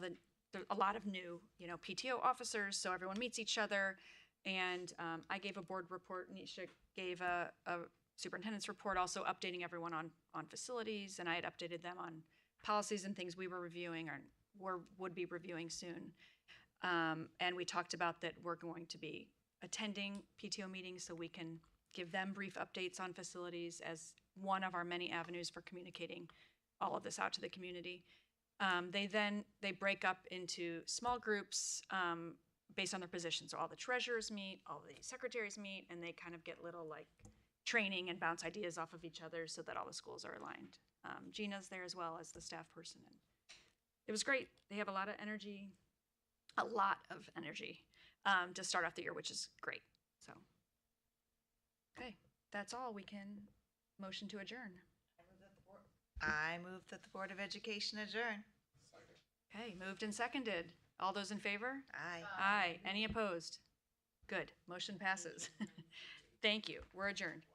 lot of new, PTO officers, so everyone meets each other. And I gave a board report, Nisha gave a superintendent's report, also updating everyone on facilities, and I had updated them on policies and things we were reviewing or would be reviewing soon. And we talked about that we're going to be attending PTO meetings so we can give them brief updates on facilities as one of our many avenues for communicating all of this out to the community. They break up into small groups based on their position. So all the treasurers meet, all the secretaries meet, and they kind of get little training and bounce ideas off of each other so that all the schools are aligned. Gina's there as well as the staff person. And it was great. They have a lot of energy to start off the year, which is great. So, okay, that's all. We can motion to adjourn. I move that the Board of Education adjourn. Okay, moved and seconded. All those in favor? Aye. Aye. Any opposed? Good. Motion passes. Thank you. We're adjourned.